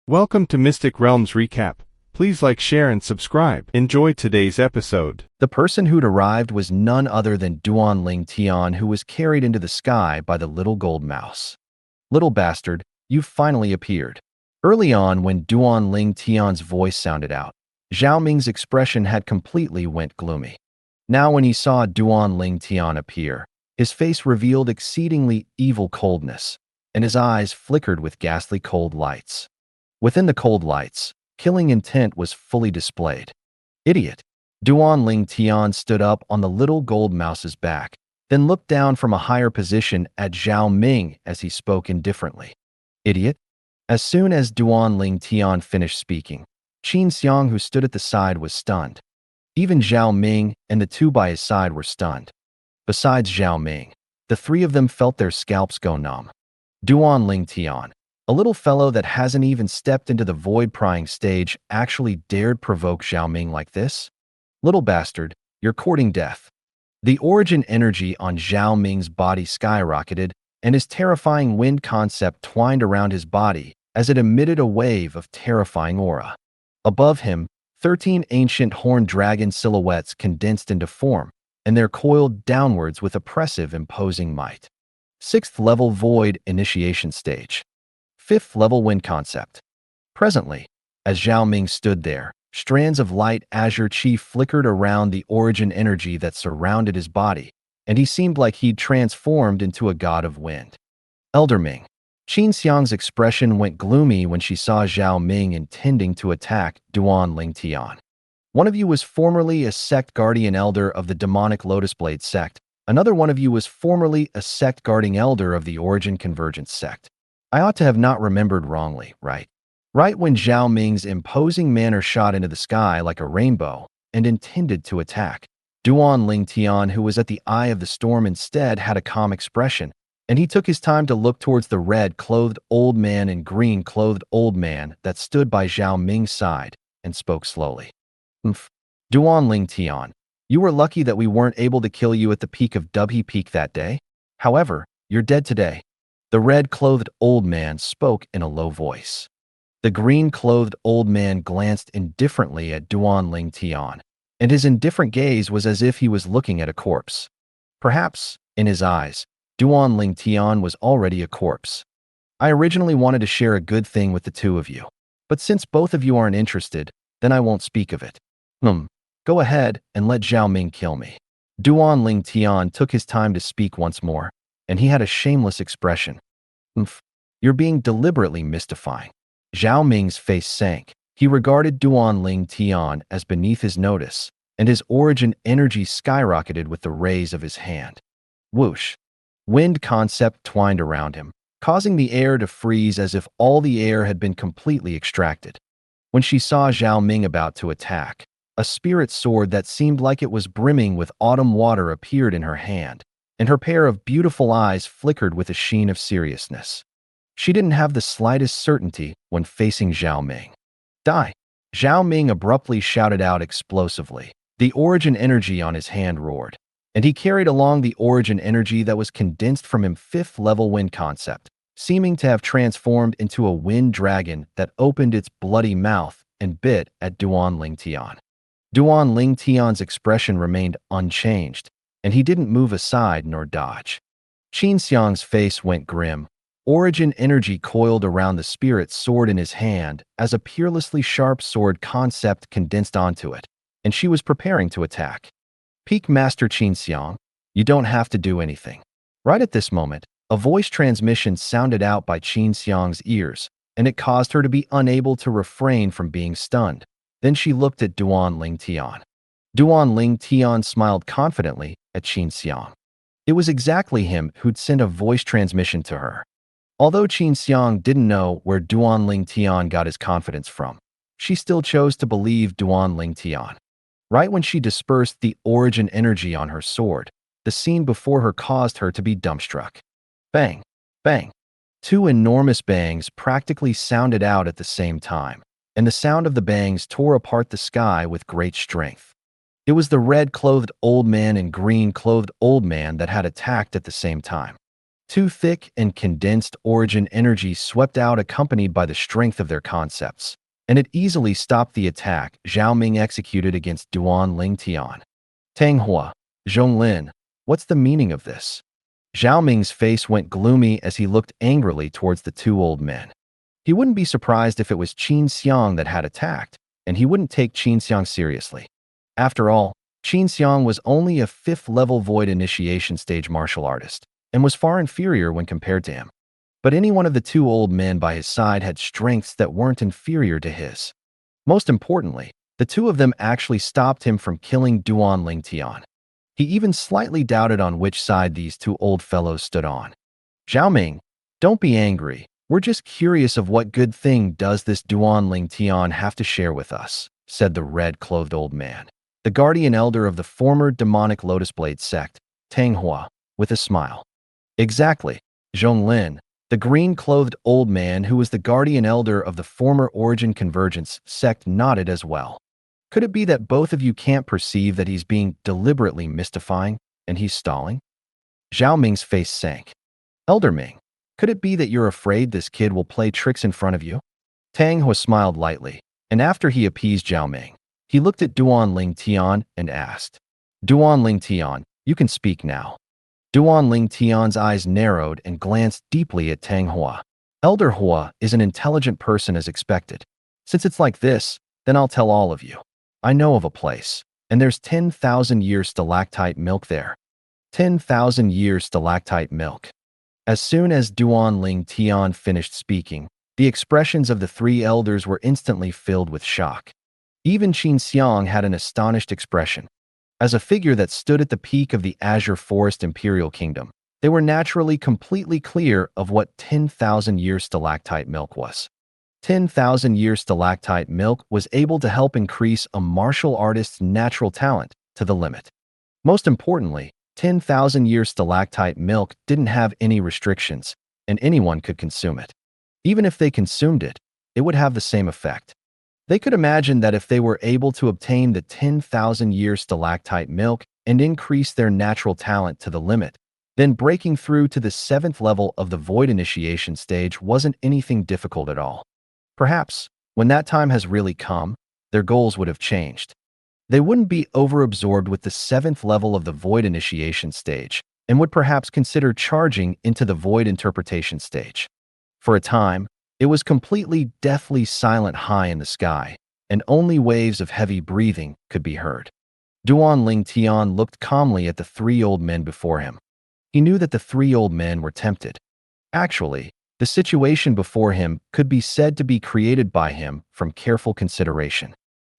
Welcome to Mystic Realms Recap. Please like, share, and subscribe. Enjoy today's episode. The person who'd arrived was none other than Duan Ling Tian, who was carried into the sky by the little gold mouse. Little bastard, you've finally appeared. Early on, when Duan Ling Tian's voice sounded out, Zhao Ming's expression had completely went gloomy. Now when he saw Duan Ling Tian appear, his face revealed exceedingly evil coldness, and his eyes flickered with ghastly cold lights. Within the cold lights, killing intent was fully displayed. Idiot! Duan Ling Tian stood up on the little gold mouse's back, then looked down from a higher position at Zhao Ming as he spoke indifferently. Idiot! As soon as Duan Ling Tian finished speaking, Qin Xiang, who stood at the side, was stunned. Even Zhao Ming and the two by his side were stunned. Besides Zhao Ming, the three of them felt their scalps go numb. Duan Ling Tian, a little fellow that hasn't even stepped into the void-prying stage, actually dared provoke Zhao Ming like this? Little bastard, you're courting death. The origin energy on Zhao Ming's body skyrocketed, and his terrifying wind concept twined around his body as it emitted a wave of terrifying aura. Above him, 13 ancient horned dragon silhouettes condensed into form, and they're coiled downwards with oppressive, imposing might. 6th level void initiation stage. 5th level wind concept. Presently, as Zhao Ming stood there, strands of light azure chi flickered around the origin energy that surrounded his body, and he seemed like he'd transformed into a god of wind. Elder Ming. Qin Xiang's expression went gloomy when she saw Zhao Ming intending to attack Duan Ling Tian. One of you was formerly a sect guardian elder of the demonic Lotus Blade sect. Another one of you was formerly a sect guarding elder of the Origin Convergence sect. I ought to have not remembered wrongly, right? Right when Zhao Ming's imposing manner shot into the sky like a rainbow and intended to attack, Duan Ling Tian, who was at the eye of the storm, instead had a calm expression, and he took his time to look towards the red-clothed old man and green-clothed old man that stood by Zhao Ming's side and spoke slowly. Duan Ling Tian, you were lucky that we weren't able to kill you at the peak of Dubhe Peak that day. However, you're dead today. The red-clothed old man spoke in a low voice. The green-clothed old man glanced indifferently at Duan Ling Tian, and his indifferent gaze was as if he was looking at a corpse. Perhaps, in his eyes, Duan Ling Tian was already a corpse. I originally wanted to share a good thing with the two of you, but since both of you aren't interested, then I won't speak of it. Go ahead and let Zhao Ming kill me. Duan Ling Tian took his time to speak once more, and he had a shameless expression. You're being deliberately mystifying. Zhao Ming's face sank. He regarded Duan Ling Tian as beneath his notice, and his origin energy skyrocketed with the raise of his hand. Whoosh! Wind concept twined around him, causing the air to freeze as if all the air had been completely extracted. When she saw Zhao Ming about to attack, a spirit sword that seemed like it was brimming with autumn water appeared in her hand, and her pair of beautiful eyes flickered with a sheen of seriousness. She didn't have the slightest certainty when facing Zhao Ming. Die! Zhao Ming abruptly shouted out explosively. The origin energy on his hand roared, and he carried along the origin energy that was condensed from him 5th level wind concept, seeming to have transformed into a wind dragon that opened its bloody mouth and bit at Duan Ling Tian. Duan Ling Tian's expression remained unchanged, and he didn't move aside nor dodge. Qin Xiang's face went grim. Origin energy coiled around the spirit sword in his hand as a peerlessly sharp sword concept condensed onto it, and she was preparing to attack. Peak Master Qin Xiang, you don't have to do anything. Right at this moment, a voice transmission sounded out by Qin Xiang's ears, and it caused her to be unable to refrain from being stunned. Then she looked at Duan Ling Tian. Duan Ling Tian smiled confidently at Qin Xiang. It was exactly him who'd sent a voice transmission to her. Although Qin Xiang didn't know where Duan Ling Tian got his confidence from, she still chose to believe Duan Ling Tian. Right when she dispersed the origin energy on her sword, the scene before her caused her to be dumbstruck. Bang! Bang! 2 enormous bangs practically sounded out at the same time, and the sound of the bangs tore apart the sky with great strength. It was the red-clothed old man and green-clothed old man that had attacked at the same time. Too thick and condensed origin energy swept out accompanied by the strength of their concepts, and it easily stopped the attack Zhao Ming executed against Duan Ling Tian. Tanghua, Zhonglin, what's the meaning of this? Zhao Ming's face went gloomy as he looked angrily towards the two old men. He wouldn't be surprised if it was Qin Xiang that had attacked, and he wouldn't take Qin Xiang seriously. After all, Qin Xiang was only a 5th-level void initiation stage martial artist, and was far inferior when compared to him. But any one of the two old men by his side had strengths that weren't inferior to his. Most importantly, the two of them actually stopped him from killing Duan Ling Tian. He even slightly doubted on which side these two old fellows stood on. Zhao Ming, don't be angry. We're just curious of what good thing does this Duan Ling Tian have to share with us, said the red-clothed old man, the guardian elder of the former demonic Lotus Blade sect, Tanghua, with a smile. Exactly, Zhonglin, the green-clothed old man who was the guardian elder of the former Origin Convergence sect nodded as well. Could it be that both of you can't perceive that he's being deliberately mystifying and he's stalling? Zhao Ming's face sank. Elder Ming, could it be that you're afraid this kid will play tricks in front of you? Tanghua smiled lightly, and after he appeased Zhao Ming, he looked at Duan Ling Tian and asked, Duan Ling Tian, you can speak now. Duan Ling Tian's eyes narrowed and glanced deeply at Tanghua. Elder Hua is an intelligent person as expected. Since it's like this, then I'll tell all of you. I know of a place, and there's 10,000-year stalactite milk there. 10,000-year stalactite milk. As soon as Duan Ling Tian finished speaking, the expressions of the three elders were instantly filled with shock. Even Qin Xiang had an astonished expression. As a figure that stood at the peak of the Azure Forest Imperial Kingdom, they were naturally completely clear of what 10,000-year stalactite milk was. 10,000-year stalactite milk was able to help increase a martial artist's natural talent to the limit. Most importantly, 10,000-year stalactite milk didn't have any restrictions, and anyone could consume it. Even if they consumed it, it would have the same effect. They could imagine that if they were able to obtain the 10,000-year stalactite milk and increase their natural talent to the limit, then breaking through to the 7th level of the void initiation stage wasn't anything difficult at all. Perhaps, when that time has really come, their goals would have changed. They wouldn't be overabsorbed with the 7th level of the void initiation stage and would perhaps consider charging into the void interpretation stage. For a time, it was completely deathly silent high in the sky, and only waves of heavy breathing could be heard. Duan Ling Tian looked calmly at the three old men before him. He knew that the three old men were tempted. Actually, the situation before him could be said to be created by him from careful consideration.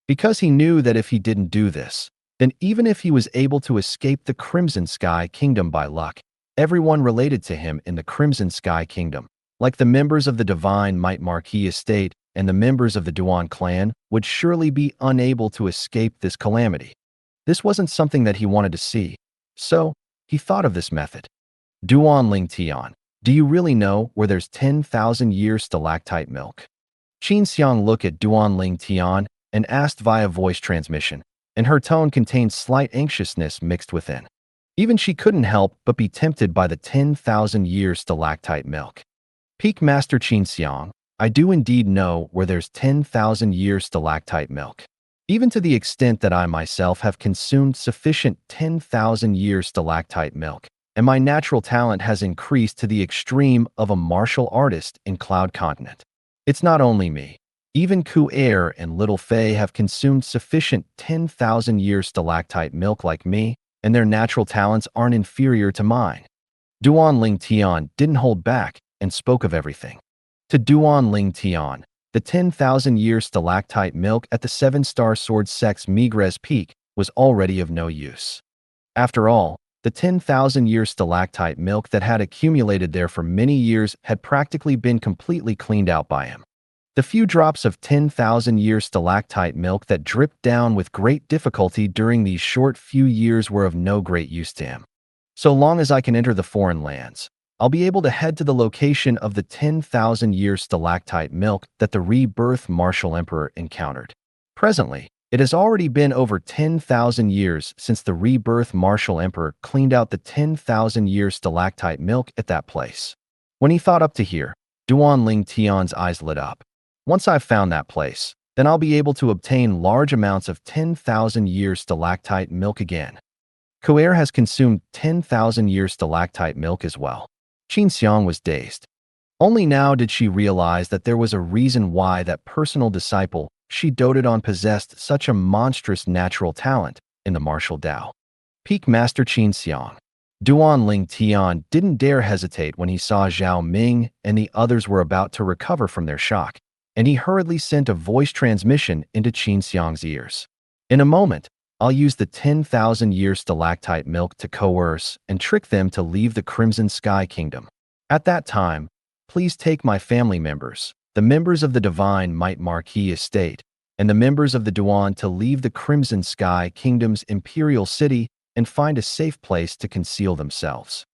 Because he knew that if he didn't do this, then even if he was able to escape the Crimson Sky Kingdom by luck, everyone related to him in the Crimson Sky Kingdom, like the members of the Divine Might Marquis estate and the members of the Duan clan, would surely be unable to escape this calamity. This wasn't something that he wanted to see, so he thought of this method. Duan Ling Tian, do you really know where there's 10,000-year stalactite milk? Qin Xiang looked at Duan Ling Tian and asked via voice transmission, and her tone contained slight anxiousness mixed within. Even she couldn't help but be tempted by the 10,000-year stalactite milk. Peak Master Qin Xiang, I do indeed know where there's 10,000-year stalactite milk. Even to the extent that I myself have consumed sufficient 10,000-year stalactite milk, and my natural talent has increased to the extreme of a martial artist in Cloud Continent. It's not only me. Even Ku Air and Little Fei have consumed sufficient 10,000-year stalactite milk like me, and their natural talents aren't inferior to mine. Duan Ling Tian didn't hold back and spoke of everything. To Duan Ling Tian, the 10,000-year stalactite milk at the 7-star sword sect's Migres Peak was already of no use. After all, the 10,000-year stalactite milk that had accumulated there for many years had practically been completely cleaned out by him. The few drops of 10,000-year stalactite milk that dripped down with great difficulty during these short few years were of no great use to him. So long as I can enter the foreign lands, I'll be able to head to the location of the 10,000-year stalactite milk that the Rebirth Martial Emperor encountered. Presently, It has already been over 10,000 years since the Rebirth Martial Emperor cleaned out the 10,000-year stalactite milk at that place. When he thought up to here, Duan Ling Tian's eyes lit up. Once I've found that place, then I'll be able to obtain large amounts of 10,000-year stalactite milk again. Kuer has consumed 10,000-year stalactite milk as well. Qin Xiang was dazed. Only now did she realize that there was a reason why that personal disciple she doted on possessed such a monstrous natural talent in the martial Tao. Peak Master Qin Xiang. Duan Ling Tian didn't dare hesitate when he saw Zhao Ming and the others were about to recover from their shock, and he hurriedly sent a voice transmission into Qin Xiang's ears. In a moment, I'll use the 10,000-year stalactite milk to coerce and trick them to leave the Crimson Sky Kingdom. At that time, please take my family members, the members of the Divine Might Marquis Estate, and the members of the Duan to leave the Crimson Sky Kingdom's imperial city and find a safe place to conceal themselves.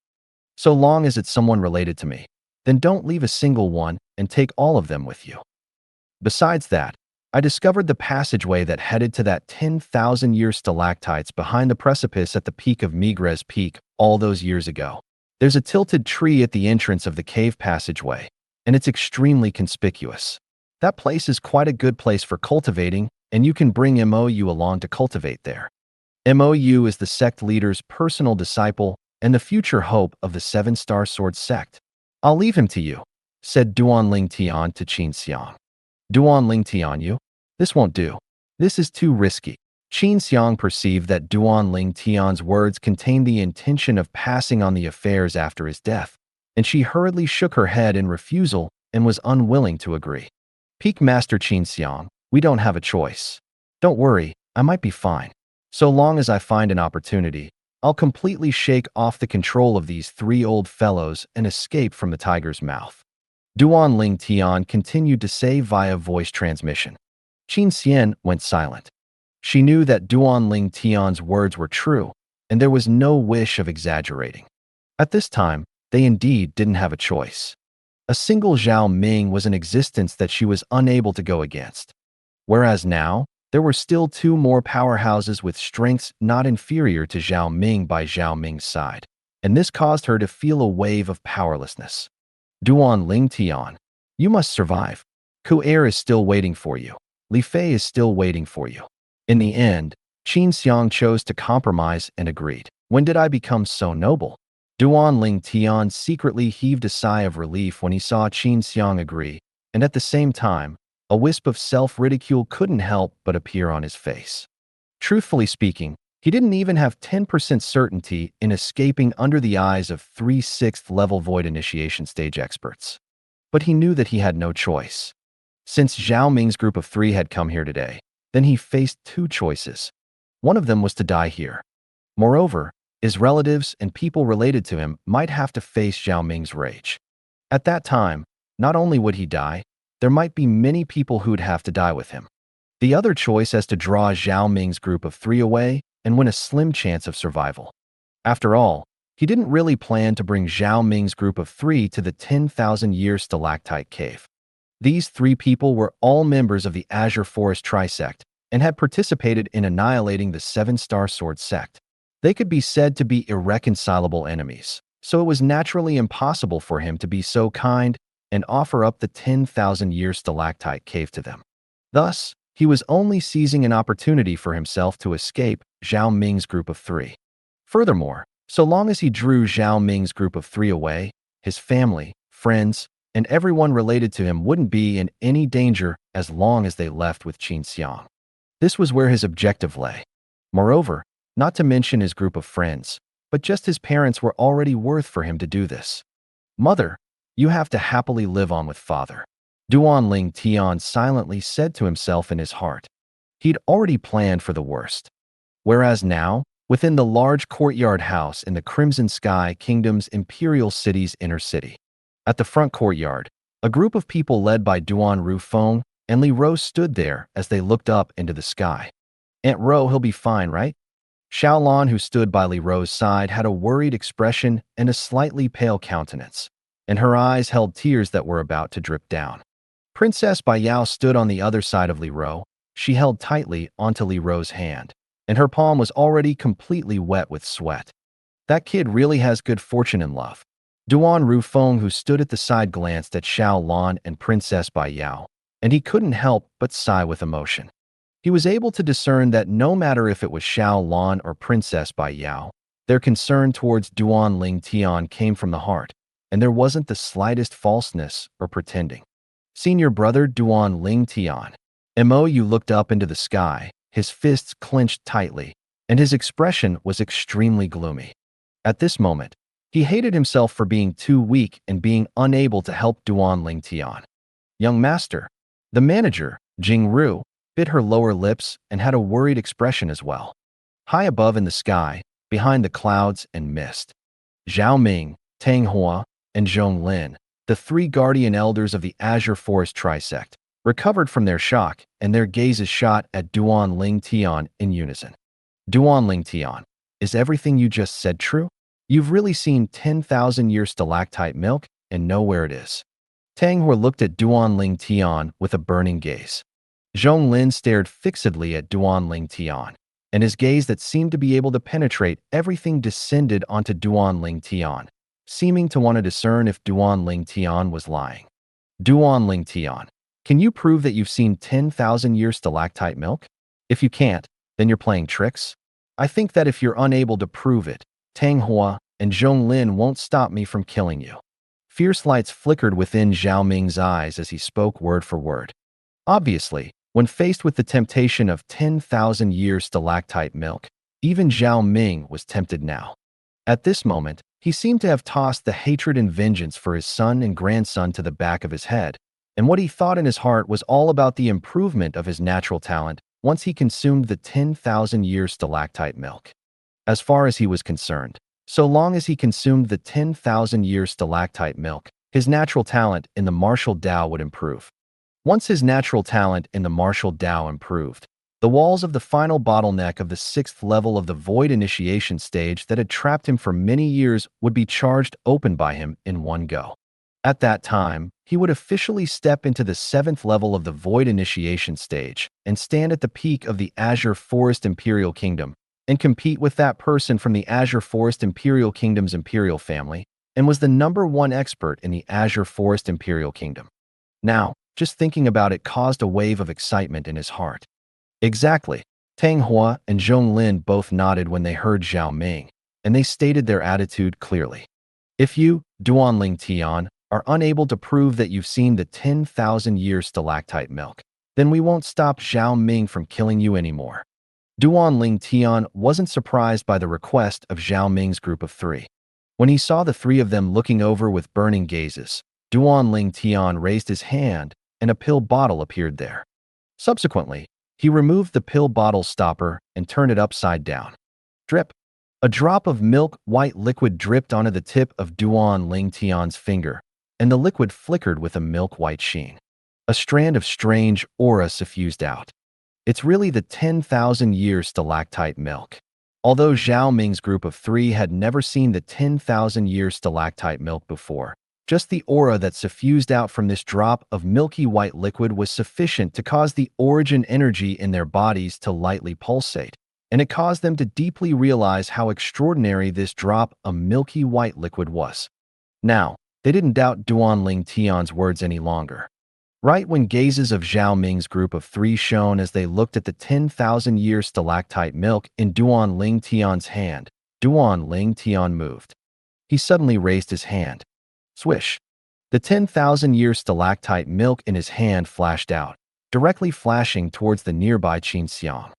So long as it's someone related to me, then don't leave a single one and take all of them with you. Besides that, I discovered the passageway that headed to that 10,000-year stalactites behind the precipice at the peak of Migres Peak all those years ago. There's a tilted tree at the entrance of the cave passageway, and it's extremely conspicuous. That place is quite a good place for cultivating, and you can bring MOU along to cultivate there. MOU is the sect leader's personal disciple and the future hope of the Seven-Star Sword sect. I'll leave him to you, said Duan Ling Tian to Qin Xiang. Duan Ling Tian, you? This won't do. This is too risky. Qin Xiang perceived that Duan Ling Tian's words contained the intention of passing on the affairs after his death, and she hurriedly shook her head in refusal and was unwilling to agree. Peak Master Qin Xiang, we don't have a choice. Don't worry, I might be fine. So long as I find an opportunity, I'll completely shake off the control of these three old fellows and escape from the tiger's mouth. Duan Ling Tian continued to say via voice transmission. Qin Xian went silent. She knew that Duan Ling Tian's words were true, and there was no wish of exaggerating. At this time, they indeed didn't have a choice. A single Zhao Ming was in existence that she was unable to go against. Whereas now, there were still two more powerhouses with strengths not inferior to Zhao Ming by Zhao Ming's side, and this caused her to feel a wave of powerlessness. Duan Ling Tian, you must survive. Kuer is still waiting for you. Li Fei is still waiting for you. In the end, Qin Xiang chose to compromise and agreed. When did I become so noble? Duan Ling Tian secretly heaved a sigh of relief when he saw Qin Xiang agree, and at the same time, a wisp of self-ridicule couldn't help but appear on his face. Truthfully speaking, he didn't even have 10% certainty in escaping under the eyes of 3 6th level void initiation stage experts. But he knew that he had no choice. Since Zhao Ming's group of 3 had come here today, then he faced 2 choices. One of them was to die here. Moreover, his relatives and people related to him might have to face Zhao Ming's rage. At that time, not only would he die, there might be many people who'd have to die with him. The other choice is to draw Zhao Ming's group of 3 away and win a slim chance of survival. After all, he didn't really plan to bring Zhao Ming's group of 3 to the 10,000-year stalactite cave. These 3 people were all members of the Azure Forest Trisect and had participated in annihilating the Seven-Star Sword sect. They could be said to be irreconcilable enemies, so it was naturally impossible for him to be so kind and offer up the 10,000-year stalactite cave to them. Thus, he was only seizing an opportunity for himself to escape Zhao Ming's group of 3. Furthermore, so long as he drew Zhao Ming's group of 3 away, his family, friends, and everyone related to him wouldn't be in any danger as long as they left with Qin Xiang. This was where his objective lay. Moreover, not to mention his group of friends, but just his parents were already worth for him to do this. Mother, you have to happily live on with father. Duan Ling Tian silently said to himself in his heart. He'd already planned for the worst. Whereas now, within the large courtyard house in the Crimson Sky Kingdom's imperial city's inner city. At the front courtyard, a group of people led by Duan Rufeng and Li Rose stood there as they looked up into the sky. Aunt Ro, he'll be fine, right? Xiaolan, who stood by Li Rose's side, had a worried expression and a slightly pale countenance, and her eyes held tears that were about to drip down. Princess Baiyao stood on the other side of Li Rose. she held tightly onto Li Ro's hand, and her palm was already completely wet with sweat. That kid really has good fortune in love. Duan Rufeng, who stood at the side, glanced at Xiao Lan and Princess Bai Yao, and he couldn't help but sigh with emotion. He was able to discern that no matter if it was Xiao Lan or Princess Bai Yao, their concern towards Duan Ling Tian came from the heart, and there wasn't the slightest falseness or pretending. Senior brother Duan Ling Tian. Mo looked up into the sky, his fists clenched tightly, and his expression was extremely gloomy. At this moment, he hated himself for being too weak and being unable to help Duan Ling Tian. Young master, the manager, Jing Ru, bit her lower lips and had a worried expression as well. High above in the sky, behind the clouds and mist, Zhao Ming, Tang Hua, and Zhong Lin, the three guardian elders of the Azure Forest Trisect, recovered from their shock, and their gazes shot at Duan Ling Tian in unison. Duan Ling Tian, is everything you just said true? You've really seen 10,000-year stalactite milk and know where it is. Tang Hua looked at Duan Ling Tian with a burning gaze. Zhong Lin stared fixedly at Duan Ling Tian, and his gaze that seemed to be able to penetrate everything descended onto Duan Ling Tian, seeming to want to discern if Duan Ling Tian was lying. Duan Ling Tian, can you prove that you've seen 10,000-year stalactite milk? If you can't, then you're playing tricks. I think that if you're unable to prove it, Tang Hua and Zhong Lin won't stop me from killing you. Fierce lights flickered within Zhao Ming's eyes as he spoke word for word. Obviously, when faced with the temptation of 10,000-year stalactite milk, even Zhao Ming was tempted now. At this moment, he seemed to have tossed the hatred and vengeance for his son and grandson to the back of his head, and what he thought in his heart was all about the improvement of his natural talent once he consumed the 10,000-year stalactite milk. As far as he was concerned, so long as he consumed the 10,000-year stalactite milk, his natural talent in the martial Tao would improve. Once his natural talent in the martial Tao improved, the walls of the final bottleneck of the 6th level of the Void Initiation stage that had trapped him for many years would be charged open by him in one go. At that time, he would officially step into the 7th level of the Void Initiation stage and stand at the peak of the Azure Forest Imperial Kingdom and compete with that person from the Azure Forest Imperial Kingdom's Imperial family and was the #1 expert in the Azure Forest Imperial Kingdom. Now, just thinking about it caused a wave of excitement in his heart. Exactly. Tang Hua and Zhong Lin both nodded when they heard Zhao Ming, and they stated their attitude clearly. If you, Duan Ling Tian, are unable to prove that you've seen the 10,000-year stalactite milk, then we won't stop Zhao Ming from killing you anymore. Duan Ling Tian wasn't surprised by the request of Zhao Ming's group of three. When he saw the three of them looking over with burning gazes, Duan Ling Tian raised his hand, and a pill bottle appeared there. Subsequently, he removed the pill bottle stopper and turned it upside down. Drip. A drop of milk-white liquid dripped onto the tip of Duan Ling Tian's finger, and the liquid flickered with a milk-white sheen. A strand of strange aura suffused out. It's really the 10,000-year stalactite milk. Although Zhao Ming's group of three had never seen the 10,000-year stalactite milk before, just the aura that suffused out from this drop of milky white liquid was sufficient to cause the origin energy in their bodies to lightly pulsate, and it caused them to deeply realize how extraordinary this drop of milky white liquid was. Now, they didn't doubt Duan Ling Tian's words any longer. Right when gazes of Zhao Ming's group of three shone as they looked at the 10,000-year stalactite milk in Duan Ling Tian's hand, Duan Ling Tian moved. He suddenly raised his hand. Swish. The 10,000-year stalactite milk in his hand flashed out, directly flashing towards the nearby Qin Xiang.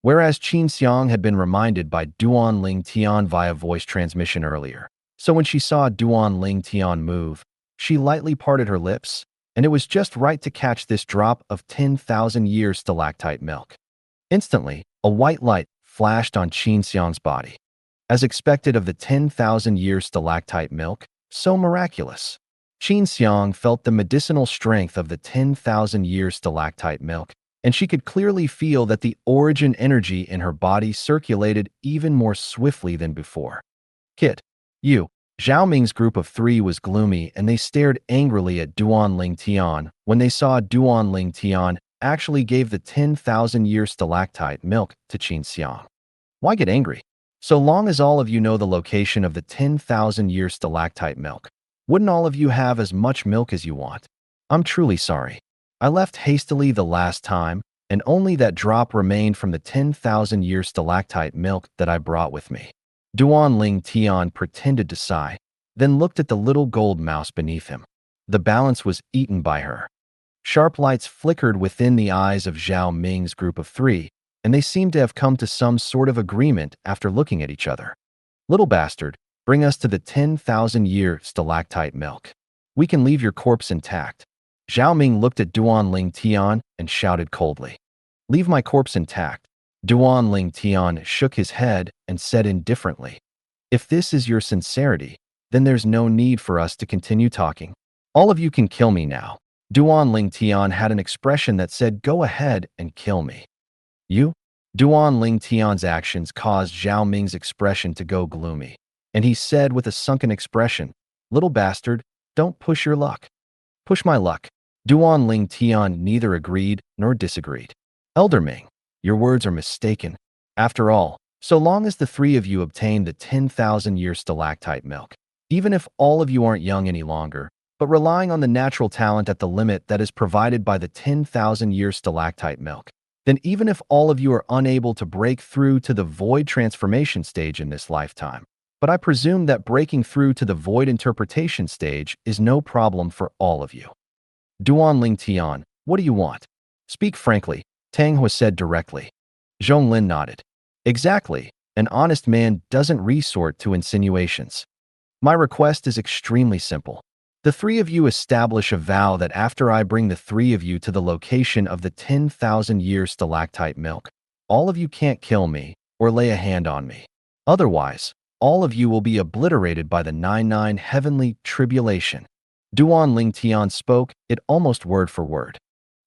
Whereas Qin Xiang had been reminded by Duan Ling Tian via voice transmission earlier, so when she saw Duan Ling Tian move, she lightly parted her lips, and it was just right to catch this drop of 10,000-year stalactite milk. Instantly, a white light flashed on Qin Xiang's body. As expected of the 10,000-year stalactite milk, so miraculous. Qin Xiang felt the medicinal strength of the 10,000-year stalactite milk, and she could clearly feel that the origin energy in her body circulated even more swiftly than before. Kit, you. Zhao Ming's group of three was gloomy, and they stared angrily at Duan Ling Tian when they saw Duan Ling Tian actually gave the 10,000-year stalactite milk to Qin Xiang. Why get angry? So long as all of you know the location of the 10,000-year stalactite milk, wouldn't all of you have as much milk as you want? I'm truly sorry. I left hastily the last time, and only that drop remained from the 10,000-year stalactite milk that I brought with me. Duan Ling Tian pretended to sigh, then looked at the little gold mouse beneath him. The balance was eaten by her. Sharp lights flickered within the eyes of Zhao Ming's group of three, and they seemed to have come to some sort of agreement after looking at each other. Little bastard, bring us to the 10,000-year stalactite milk. We can leave your corpse intact. Zhao Ming looked at Duan Ling Tian and shouted coldly. Leave my corpse intact. Duan Ling Tian shook his head and said indifferently, if this is your sincerity, then there's no need for us to continue talking. All of you can kill me now. Duan Ling Tian had an expression that said, go ahead and kill me. You? Duan Ling Tian's actions caused Zhao Ming's expression to go gloomy, and he said with a sunken expression, little bastard, don't push your luck. Push my luck. Duan Ling Tian neither agreed nor disagreed. Elder Ming, your words are mistaken. After all, so long as the three of you obtain the 10,000-year stalactite milk, even if all of you aren't young any longer, but relying on the natural talent at the limit that is provided by the 10,000-year stalactite milk, then even if all of you are unable to break through to the void transformation stage in this lifetime, but I presume that breaking through to the void interpretation stage is no problem for all of you. Duan Ling Tian, what do you want? Speak frankly, Tang Hua said directly. Zhonglin nodded. Exactly, an honest man doesn't resort to insinuations. My request is extremely simple. The three of you establish a vow that after I bring the three of you to the location of the 10,000-year stalactite milk, all of you can't kill me or lay a hand on me. Otherwise, all of you will be obliterated by the 99 heavenly tribulation. Duan Ling Tian spoke it almost word for word.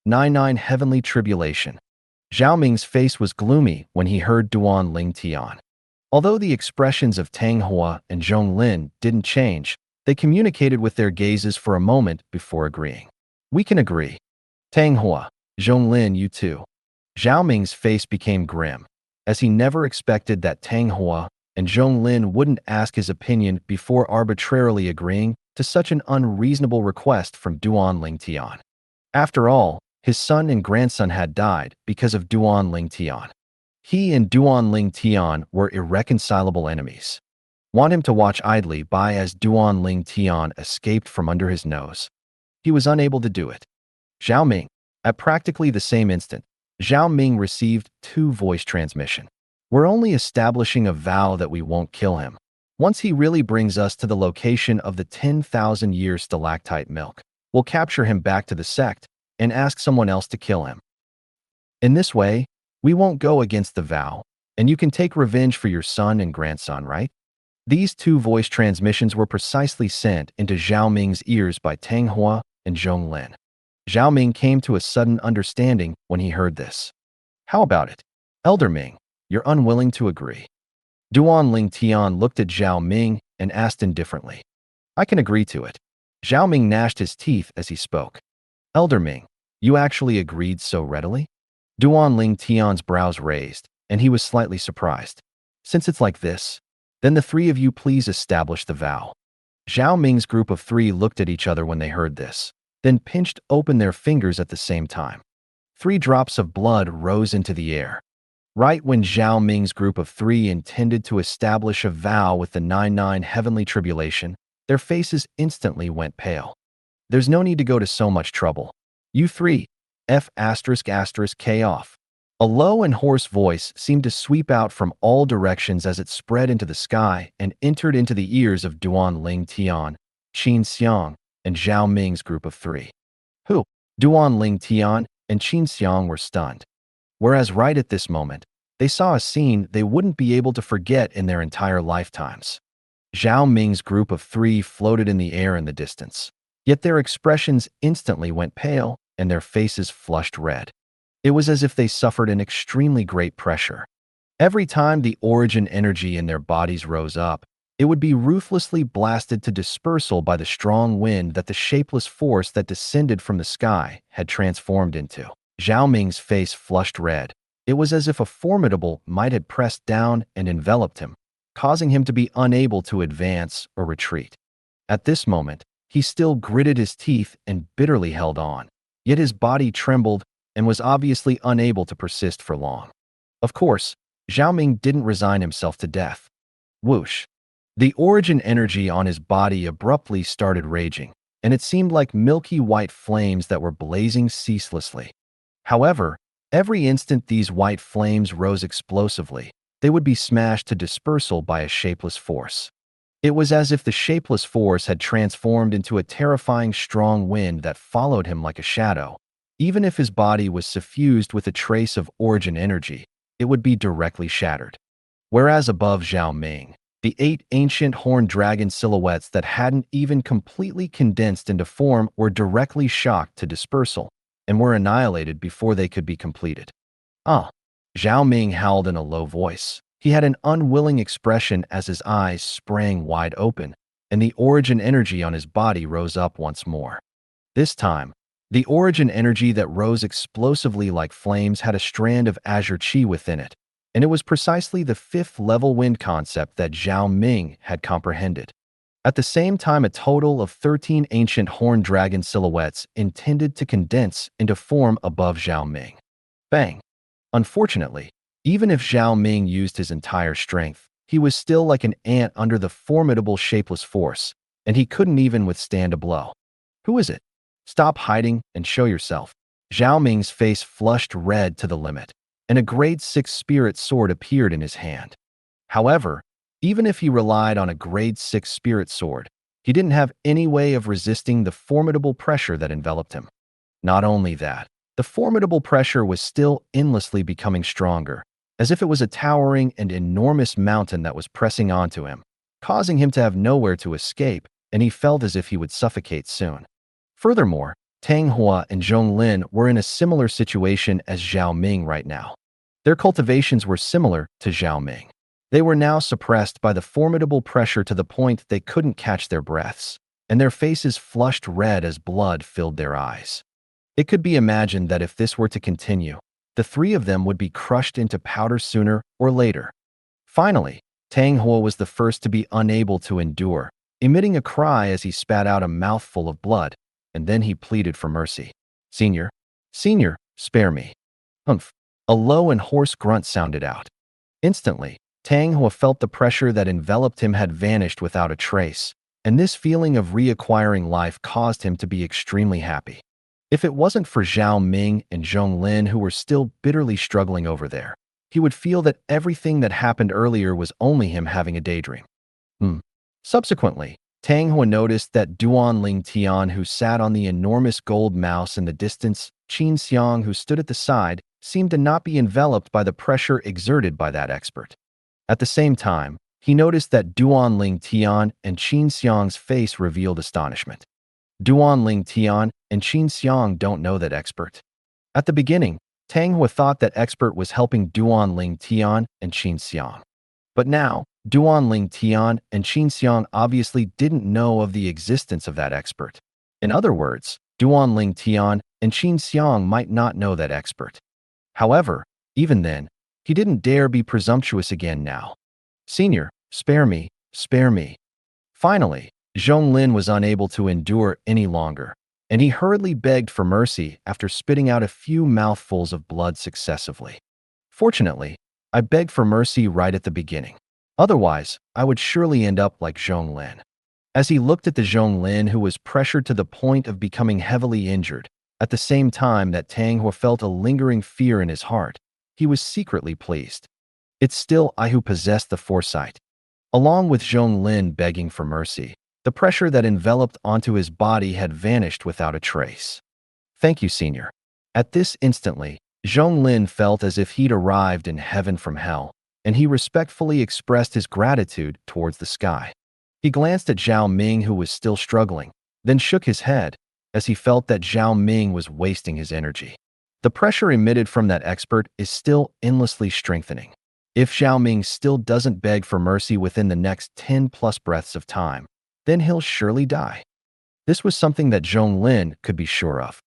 99 heavenly tribulation. Zhao Ming's face was gloomy when he heard Duan Ling Tian. Although the expressions of Tang Hua and Zhonglin didn't change, they communicated with their gazes for a moment before agreeing. We can agree. Tang Hua, Zhonglin, you too. Zhao Ming's face became grim, as he never expected that Tang Hua and Zhonglin wouldn't ask his opinion before arbitrarily agreeing to such an unreasonable request from Duan Ling Tian. After all, his son and grandson had died because of Duan Ling Tian. He and Duan Ling Tian were irreconcilable enemies. Want him to watch idly by as Duan Ling Tian escaped from under his nose. He was unable to do it. Zhao Ming. At practically the same instant, Zhao Ming received 2 voice transmission. We're only establishing a vow that we won't kill him. Once he really brings us to the location of the 10,000-year stalactite milk, we'll capture him back to the sect and ask someone else to kill him. In this way, we won't go against the vow, and you can take revenge for your son and grandson, right? These 2 voice transmissions were precisely sent into Zhao Ming's ears by Tang Hua and Zhonglin. Zhao Ming came to a sudden understanding when he heard this. How about it? Elder Ming, you're unwilling to agree. Duan Ling Tian looked at Zhao Ming and asked indifferently. I can agree to it. Zhao Ming gnashed his teeth as he spoke. Elder Ming, you actually agreed so readily? Duan Ling Tian's brows raised, and he was slightly surprised. Since it's like this, then the 3 of you please establish the vow. Zhao Ming's group of 3 looked at each other when they heard this, then pinched open their fingers at the same time. 3 drops of blood rose into the air. Right when Zhao Ming's group of 3 intended to establish a vow with the 99 heavenly tribulation, their faces instantly went pale. There's no need to go to so much trouble. You 3, F***K off. A low and hoarse voice seemed to sweep out from all directions as it spread into the sky and entered into the ears of Duan Ling Tian, Qin Xiang, and Zhao Ming's group of 3. Who? Duan Ling Tian and Qin Xiang were stunned. Whereas right at this moment, they saw a scene they wouldn't be able to forget in their entire lifetimes. Zhao Ming's group of 3 floated in the air in the distance, yet their expressions instantly went pale and their faces flushed red. It was as if they suffered an extremely great pressure. Every time the origin energy in their bodies rose up, it would be ruthlessly blasted to dispersal by the strong wind that the shapeless force that descended from the sky had transformed into. Zhao Ming's face flushed red. It was as if a formidable might had pressed down and enveloped him, causing him to be unable to advance or retreat. At this moment, he still gritted his teeth and bitterly held on, yet his body trembled and was obviously unable to persist for long. Of course, Zhao Ming didn't resign himself to death. Whoosh! The origin energy on his body abruptly started raging, and it seemed like milky white flames that were blazing ceaselessly. However, every instant these white flames rose explosively, they would be smashed to dispersal by a shapeless force. It was as if the shapeless force had transformed into a terrifying strong wind that followed him like a shadow. Even if his body was suffused with a trace of origin energy, it would be directly shattered. Whereas above Zhao Ming, the 8 ancient horned dragon silhouettes that hadn't even completely condensed into form were directly shocked to dispersal and were annihilated before they could be completed. Ah! Zhao Ming howled in a low voice. He had an unwilling expression as his eyes sprang wide open, and the origin energy on his body rose up once more. This time, the origin energy that rose explosively like flames had a strand of azure chi within it, and it was precisely the 5th level wind concept that Zhao Ming had comprehended. At the same time, a total of 13 ancient horned dragon silhouettes intended to condense into form above Zhao Ming. Bang! Unfortunately, even if Zhao Ming used his entire strength, he was still like an ant under the formidable shapeless force, and he couldn't even withstand a blow. Who is it? Stop hiding and show yourself. Zhao Ming's face flushed red to the limit, and a grade 6 spirit sword appeared in his hand. However, even if he relied on a grade 6 spirit sword, he didn't have any way of resisting the formidable pressure that enveloped him. Not only that, the formidable pressure was still endlessly becoming stronger, as if it was a towering and enormous mountain that was pressing onto him, causing him to have nowhere to escape, and he felt as if he would suffocate soon. Furthermore, Manhwa and Zhonglin were in a similar situation as Zhao Ming right now. Their cultivations were similar to Zhao Ming. They were now suppressed by the formidable pressure to the point they couldn't catch their breaths, and their faces flushed red as blood filled their eyes. It could be imagined that if this were to continue, the 3 of them would be crushed into powder sooner or later. Finally, Manhwa was the first to be unable to endure, emitting a cry as he spat out a mouthful of blood, and then he pleaded for mercy. Senior, spare me. Humph. A low and hoarse grunt sounded out. Instantly, Manhwa felt the pressure that enveloped him had vanished without a trace, and this feeling of reacquiring life caused him to be extremely happy. If it wasn't for Zhao Ming and Zhonglin who were still bitterly struggling over there, he would feel that everything that happened earlier was only him having a daydream. Subsequently, Manhwa noticed that Duan Ling Tian, who sat on the enormous gold mouse in the distance, Qin Xiang, who stood at the side, seemed to not be enveloped by the pressure exerted by that expert. At the same time, he noticed that Duan Ling Tian and Qin Xiang's face revealed astonishment. Duan Ling Tian and Qin Xiang don't know that expert. At the beginning, Manhwa thought that expert was helping Duan Ling Tian and Qin Xiang. But now, Duan Ling Tian and Qin Xiang obviously didn't know of the existence of that expert. In other words, Duan Ling Tian and Qin Xiang might not know that expert. However, even then, he didn't dare be presumptuous again now. Senior, spare me, spare me. Finally, Zhonglin was unable to endure any longer, and he hurriedly begged for mercy after spitting out a few mouthfuls of blood successively. Fortunately, I begged for mercy right at the beginning. Otherwise, I would surely end up like Zhonglin. As he looked at the Zhonglin who was pressured to the point of becoming heavily injured, at the same time that Manhwa felt a lingering fear in his heart, he was secretly pleased. It's still I who possessed the foresight. Along with Zhonglin begging for mercy, the pressure that enveloped onto his body had vanished without a trace. Thank you, Senior. At this instantly, Zhonglin felt as if he'd arrived in heaven from hell, and he respectfully expressed his gratitude towards the sky. He glanced at Zhao Ming, who was still struggling, then shook his head, as he felt that Zhao Ming was wasting his energy. The pressure emitted from that expert is still endlessly strengthening. If Zhao Ming still doesn't beg for mercy within the next 10+ breaths of time, then he'll surely die. This was something that Zhonglin could be sure of.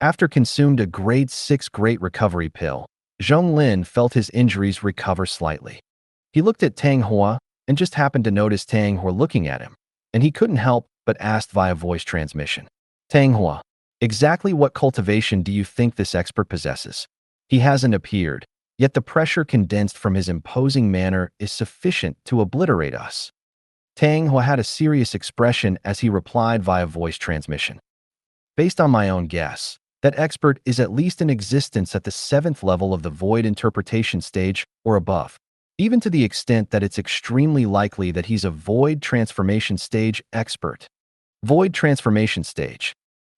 After consumed a grade 6 great recovery pill, Zhong Lin felt his injuries recover slightly. He looked at Tang Hua and just happened to notice Tang Hua looking at him, and he couldn't help but asked via voice transmission. Tang Hua, exactly what cultivation do you think this expert possesses? He hasn't appeared, yet the pressure condensed from his imposing manner is sufficient to obliterate us. Tang Hua had a serious expression as he replied via voice transmission. Based on my own guess, that expert is at least in existence at the 7th level of the void interpretation stage or above, even to the extent that it's extremely likely that he's a void transformation stage expert. Void transformation stage.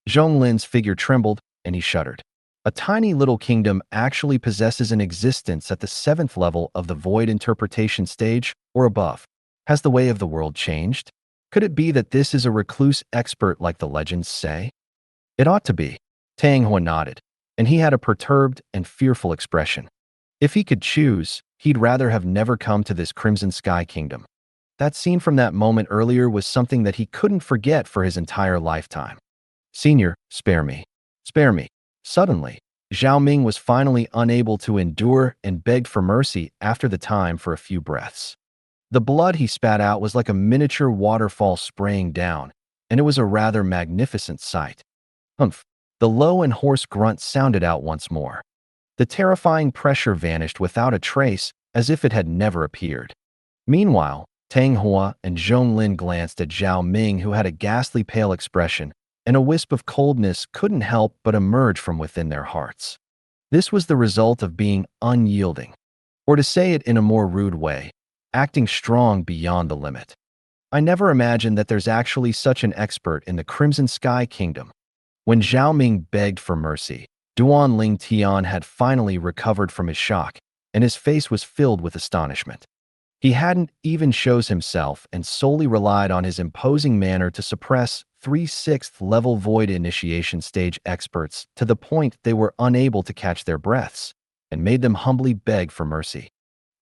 Zhong Lin's figure trembled and he shuddered. A tiny little kingdom actually possesses an existence at the 7th level of the void interpretation stage or above. Has the way of the world changed? Could it be that this is a recluse expert like the legends say? It ought to be. Tang Hua nodded, and he had a perturbed and fearful expression. If he could choose, he'd rather have never come to this Crimson Sky Kingdom. That scene from that moment earlier was something that he couldn't forget for his entire lifetime. Senior, spare me. Spare me. Suddenly, Zhao Ming was finally unable to endure and begged for mercy after the time for a few breaths. The blood he spat out was like a miniature waterfall spraying down, and it was a rather magnificent sight. Humph. The low and hoarse grunt sounded out once more. The terrifying pressure vanished without a trace, as if it had never appeared. Meanwhile, Tang Hua and Zhong Lin glanced at Zhao Ming, who had a ghastly pale expression, and a wisp of coldness couldn't help but emerge from within their hearts. This was the result of being unyielding, or to say it in a more rude way, acting strong beyond the limit. I never imagined that there's actually such an expert in the Crimson Sky Kingdom. When Zhao Ming begged for mercy, Duan Ling Tian had finally recovered from his shock, and his face was filled with astonishment. He hadn't even shows himself and solely relied on his imposing manner to suppress 3/6 level void initiation stage experts to the point they were unable to catch their breaths, and made them humbly beg for mercy.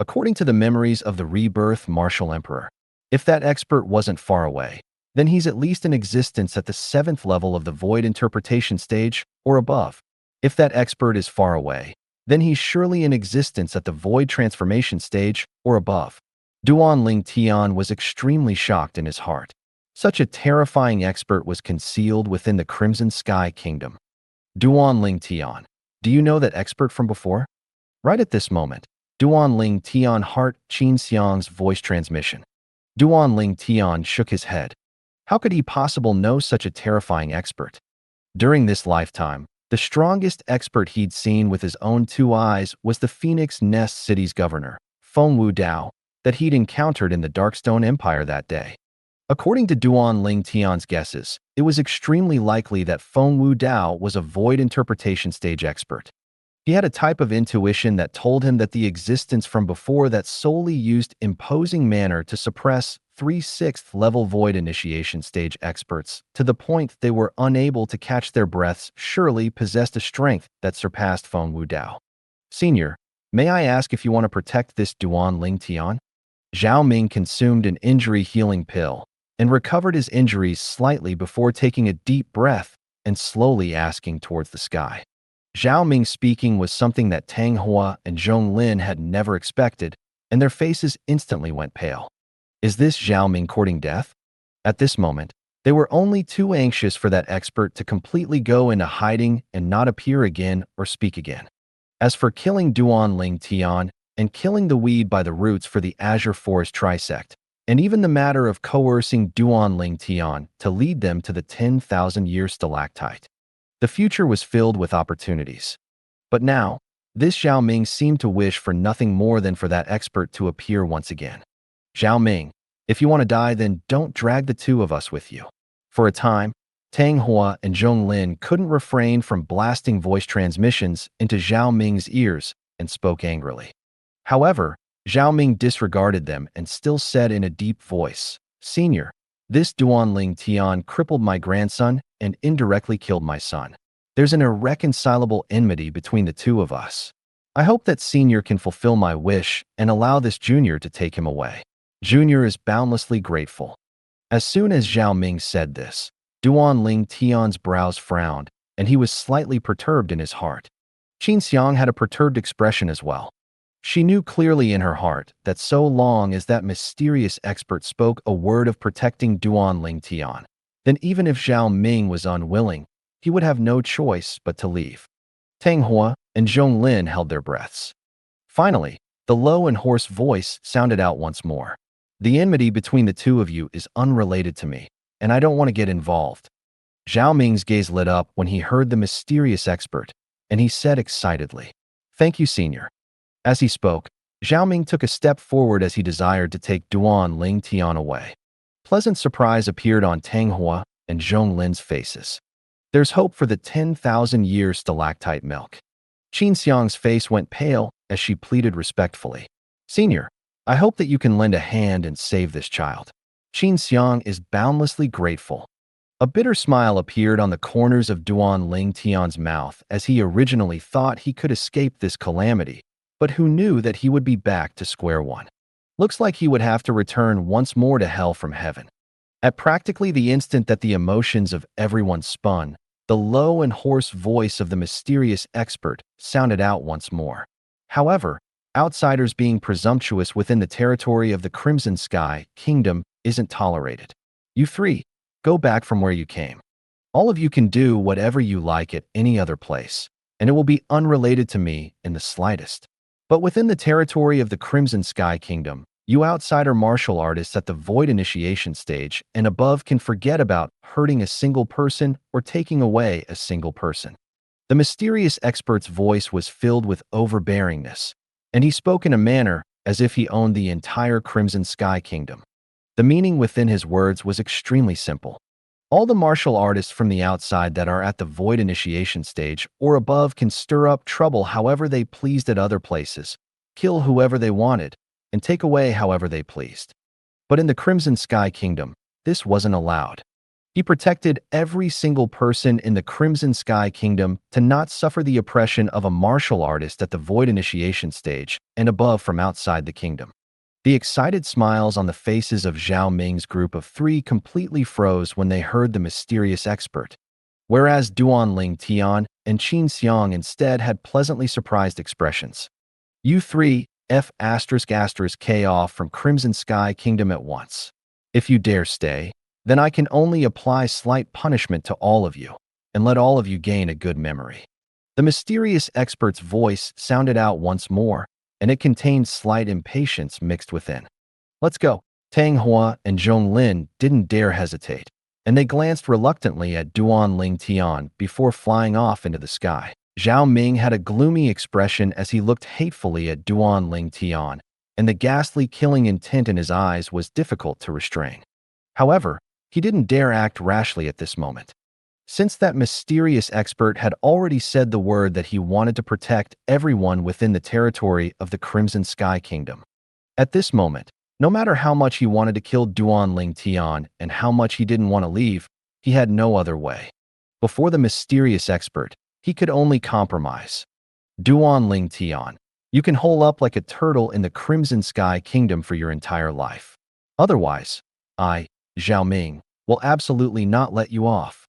According to the memories of the Rebirth Martial Emperor, if that expert wasn't far away, then he's at least in existence at the 7th level of the void interpretation stage or above. If that expert is far away, then he's surely in existence at the void transformation stage or above. Duan Ling Tian was extremely shocked in his heart. Such a terrifying expert was concealed within the Crimson Sky Kingdom. Duan Ling Tian, do you know that expert from before? Right at this moment, Duan Ling Tian heart Qin Xiang's voice transmission. Duan Ling Tian shook his head. How could he possibly know such a terrifying expert? During this lifetime, the strongest expert he'd seen with his own 2 eyes was the Phoenix Nest City's governor, Feng Wu Dao, that he'd encountered in the Darkstone Empire that day. According to Duan Ling Tian's guesses, it was extremely likely that Feng Wu Dao was a void interpretation stage expert. He had a type of intuition that told him that the existence from before that solely used imposing manner to suppress 3/6 level void initiation stage experts to the point they were unable to catch their breaths surely possessed a strength that surpassed Feng Wu Dao. Senior, may I ask if you want to protect this Duan Ling Tian? Zhao Ming consumed an injury healing pill and recovered his injuries slightly before taking a deep breath and slowly asking towards the sky. Zhao Ming speaking was something that Tang Hua and Zhong Lin had never expected, and their faces instantly went pale. Is this Zhao Ming courting death? At this moment, they were only too anxious for that expert to completely go into hiding and not appear again or speak again. As for killing Duan Ling Tian and killing the weed by the roots for the Azure Forest Trisect, and even the matter of coercing Duan Ling Tian to lead them to the 10,000-year stalactite, the future was filled with opportunities. But now, this Zhao Ming seemed to wish for nothing more than for that expert to appear once again. Zhao Ming, if you want to die, then don't drag the 2 of us with you. For a time, Tang Hua and Zhong Lin couldn't refrain from blasting voice transmissions into Zhao Ming's ears and spoke angrily. However, Zhao Ming disregarded them and still said in a deep voice, Senior, this Duan Ling Tian crippled my grandson and indirectly killed my son. There's an irreconcilable enmity between the 2 of us. I hope that Senior can fulfill my wish and allow this Junior to take him away. Junior is boundlessly grateful. As soon as Zhao Ming said this, Duan Ling Tian's brows frowned, and he was slightly perturbed in his heart. Qin Xiang had a perturbed expression as well. She knew clearly in her heart that so long as that mysterious expert spoke a word of protecting Duan Tian, then even if Zhao Ming was unwilling, he would have no choice but to leave. Tang Hua and Zhong Lin held their breaths. Finally, the low and hoarse voice sounded out once more. The enmity between the two of you is unrelated to me, and I don't want to get involved. Zhao Ming's gaze lit up when he heard the mysterious expert, and he said excitedly, "Thank you, Senior." As he spoke, Zhao Ming took a step forward as he desired to take Duan Tian away. Pleasant surprise appeared on Tang Hua and Zhong Lin's faces. There's hope for the 10,000-year stalactite milk. Qin Xiang's face went pale as she pleaded respectfully. "Senior, I hope that you can lend a hand and save this child." Qin Xiang is boundlessly grateful. A bitter smile appeared on the corners of Duan Tian's mouth as he originally thought he could escape this calamity, but who knew that he would be back to square one. Looks like he would have to return once more to hell from heaven. At practically the instant that the emotions of everyone spun, the low and hoarse voice of the mysterious expert sounded out once more. However, outsiders being presumptuous within the territory of the Crimson Sky Kingdom isn't tolerated. You three, go back from where you came. All of you can do whatever you like at any other place, and it will be unrelated to me in the slightest. But within the territory of the Crimson Sky Kingdom, you outsider martial artists at the Void Initiation stage and above can forget about hurting a single person or taking away a single person. The mysterious expert's voice was filled with overbearingness, and he spoke in a manner as if he owned the entire Crimson Sky Kingdom. The meaning within his words was extremely simple. All the martial artists from the outside that are at the Void Initiation stage or above can stir up trouble however they pleased at other places, kill whoever they wanted, and take away however they pleased. But in the Crimson Sky Kingdom, this wasn't allowed. He protected every single person in the Crimson Sky Kingdom to not suffer the oppression of a martial artist at the Void Initiation stage and above from outside the kingdom. The excited smiles on the faces of Zhao Ming's group of three completely froze when they heard the mysterious expert, whereas Duan Tian and Qin Xiang instead had pleasantly surprised expressions. You three, F***K off from Crimson Sky Kingdom at once. If you dare stay, then I can only apply slight punishment to all of you, and let all of you gain a good memory. The mysterious expert's voice sounded out once more, and it contained slight impatience mixed within. Let's go. Tang Hua and Zhong Lin didn't dare hesitate, and they glanced reluctantly at Duan Tian before flying off into the sky. Zhao Ming had a gloomy expression as he looked hatefully at Duan Tian, and the ghastly killing intent in his eyes was difficult to restrain. However, he didn't dare act rashly at this moment. Since that mysterious expert had already said the word that he wanted to protect everyone within the territory of the Crimson Sky Kingdom. At this moment, no matter how much he wanted to kill Duan Tian and how much he didn't want to leave, he had no other way. Before the mysterious expert, he could only compromise. Duan Tian, you can hole up like a turtle in the Crimson Sky Kingdom for your entire life. Otherwise, I, Zhao Ming, will absolutely not let you off.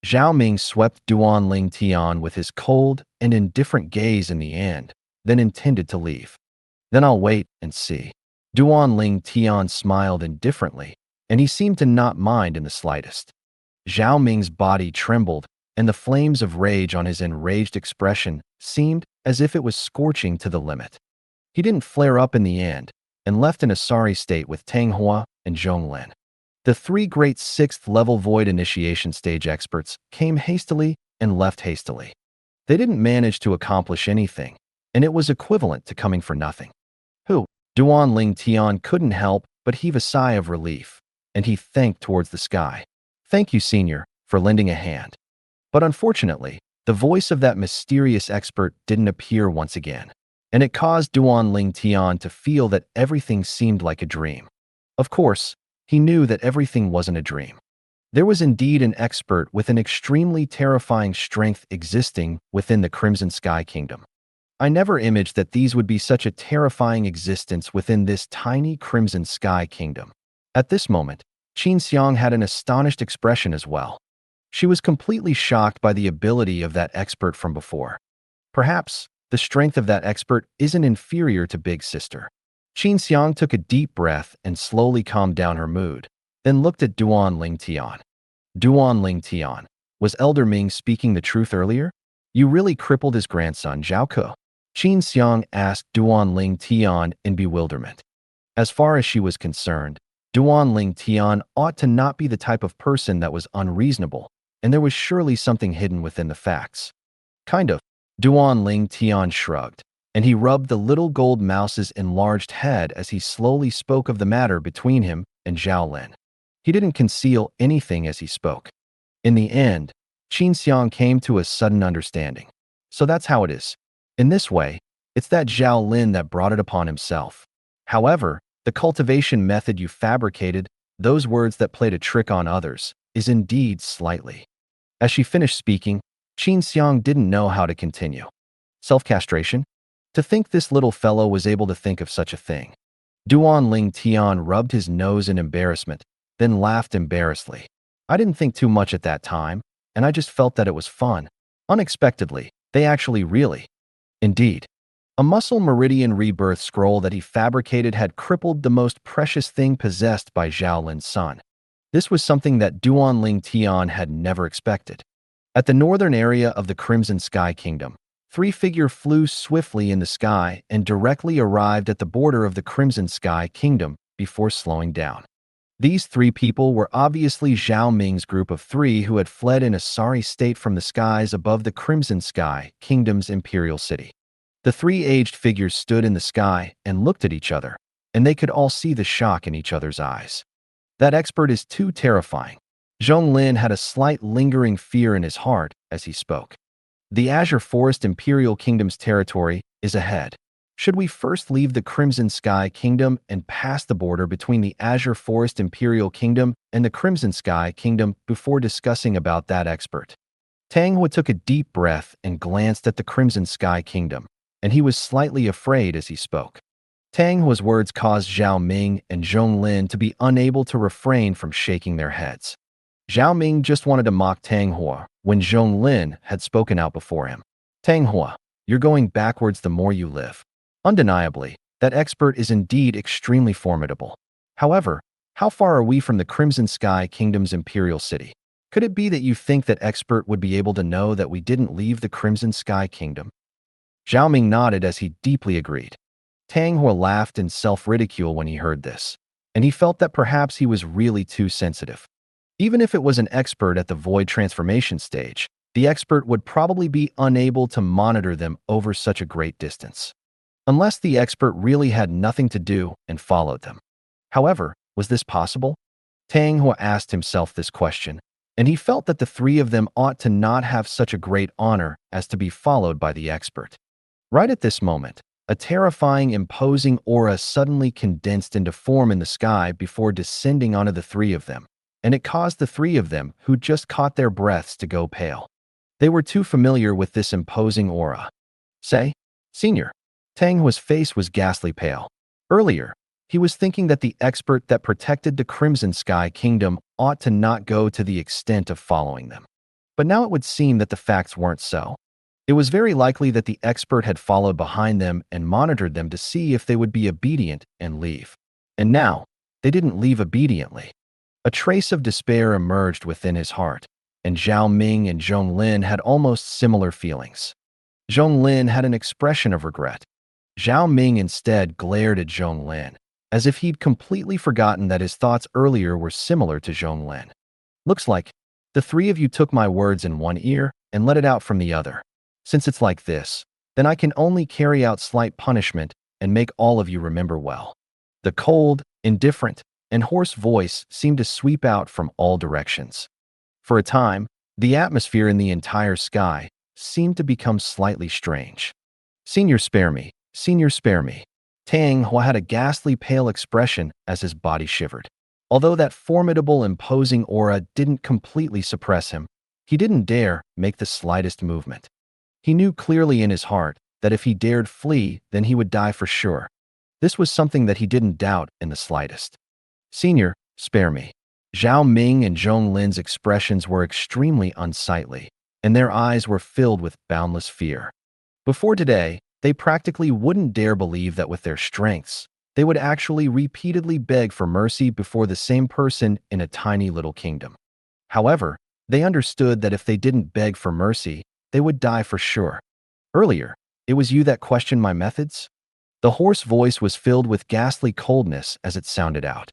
Zhao Ming swept Duan Tian with his cold and indifferent gaze in the end, then intended to leave. Then I'll wait and see. Duan Tian smiled indifferently, and he seemed to not mind in the slightest. Zhao Ming's body trembled, and the flames of rage on his enraged expression seemed as if it was scorching to the limit. He didn't flare up in the end, and left in a sorry state with Tang Hua and Zhong Lin. The three great 6th-level Void Initiation stage experts came hastily and left hastily. They didn't manage to accomplish anything, and it was equivalent to coming for nothing. Duan Tian couldn't help but heave a sigh of relief, and he thanked towards the sky. Thank you, Senior, for lending a hand. But unfortunately, the voice of that mysterious expert didn't appear once again, and it caused Duan Tian to feel that everything seemed like a dream. Of course, he knew that everything wasn't a dream. There was indeed an expert with an extremely terrifying strength existing within the Crimson Sky Kingdom. I never imagined that these would be such a terrifying existence within this tiny Crimson Sky Kingdom. At this moment, Qin Xiang had an astonished expression as well. She was completely shocked by the ability of that expert from before. Perhaps the strength of that expert isn't inferior to Big Sister. Qin Xiang took a deep breath and slowly calmed down her mood, then looked at Duan Ling Tian. Duan Ling Tian, was Elder Ming speaking the truth earlier? You really crippled his grandson, Zhao Ke? Qin Xiang asked Duan Ling Tian in bewilderment. As far as she was concerned, Duan Ling Tian ought to not be the type of person that was unreasonable, and there was surely something hidden within the facts. Kind of. Duan Ling Tian shrugged, and he rubbed the little gold mouse's enlarged head as he slowly spoke of the matter between him and Zhao Lin. He didn't conceal anything as he spoke. In the end, Qin Xiang came to a sudden understanding. So that's how it is. In this way, it's that Zhao Lin that brought it upon himself. However, the cultivation method you fabricated, those words that played a trick on others, is indeed slightly. As she finished speaking, Qin Xiang didn't know how to continue. Self-castration? To think this little fellow was able to think of such a thing. Duan Ling Tian rubbed his nose in embarrassment, then laughed embarrassedly. I didn't think too much at that time, and I just felt that it was fun. Unexpectedly, they actually really. Indeed. A muscle meridian rebirth scroll that he fabricated had crippled the most precious thing possessed by Zhao Lin's son. This was something that Duan Ling Tian had never expected. At the northern area of the Crimson Sky Kingdom, three figures flew swiftly in the sky and directly arrived at the border of the Crimson Sky Kingdom before slowing down. These three people were obviously Zhao Ming's group of three who had fled in a sorry state from the skies above the Crimson Sky Kingdom's imperial city. The three aged figures stood in the sky and looked at each other, and they could all see the shock in each other's eyes. That expert is too terrifying. Zhong Lin had a slight lingering fear in his heart as he spoke. The Azure Forest Imperial Kingdom's territory is ahead. Should we first leave the Crimson Sky Kingdom and pass the border between the Azure Forest Imperial Kingdom and the Crimson Sky Kingdom before discussing about that expert? Manhwa took a deep breath and glanced at the Crimson Sky Kingdom, and he was slightly afraid as he spoke. Manhwa's words caused Zhao Ming and Zhong Lin to be unable to refrain from shaking their heads. Zhao Ming just wanted to mock Manhwa when Zhong Lin had spoken out before him. Manhwa, you're going backwards the more you live. Undeniably, that expert is indeed extremely formidable. However, how far are we from the Crimson Sky Kingdom's imperial city? Could it be that you think that expert would be able to know that we didn't leave the Crimson Sky Kingdom? Zhao Ming nodded as he deeply agreed. Manhwa laughed in self-ridicule when he heard this, and he felt that perhaps he was really too sensitive. Even if it was an expert at the void transformation stage, the expert would probably be unable to monitor them over such a great distance. Unless the expert really had nothing to do and followed them. However, was this possible? Manhwa asked himself this question, and he felt that the three of them ought to not have such a great honor as to be followed by the expert. Right at this moment, a terrifying, imposing aura suddenly condensed into form in the sky before descending onto the three of them, and it caused the three of them who just caught their breaths to go pale. They were too familiar with this imposing aura. Say, Senior. Manhwa's face was ghastly pale. Earlier, he was thinking that the expert that protected the Crimson Sky Kingdom ought to not go to the extent of following them. But now it would seem that the facts weren't so. It was very likely that the expert had followed behind them and monitored them to see if they would be obedient and leave. And now, they didn't leave obediently. A trace of despair emerged within his heart, and Zhao Ming and Zhong Lin had almost similar feelings. Zhong Lin had an expression of regret. Zhao Ming instead glared at Zhong Lin, as if he'd completely forgotten that his thoughts earlier were similar to Zhong Lin. Looks like the three of you took my words in one ear and let it out from the other. Since it's like this, then I can only carry out slight punishment and make all of you remember well. The cold, indifferent, and hoarse voice seemed to sweep out from all directions. For a time, the atmosphere in the entire sky seemed to become slightly strange. Senior, spare me. Senior, spare me. Manhwa had a ghastly pale expression as his body shivered. Although that formidable, imposing aura didn't completely suppress him, he didn't dare make the slightest movement. He knew clearly in his heart that if he dared flee, then he would die for sure. This was something that he didn't doubt in the slightest. Senior, spare me. Zhao Ming and Zhong Lin's expressions were extremely unsightly, and their eyes were filled with boundless fear. Before today, they practically wouldn't dare believe that with their strengths, they would actually repeatedly beg for mercy before the same person in a tiny little kingdom. However, they understood that if they didn't beg for mercy, they would die for sure. Earlier, it was you that questioned my methods? The hoarse voice was filled with ghastly coldness as it sounded out.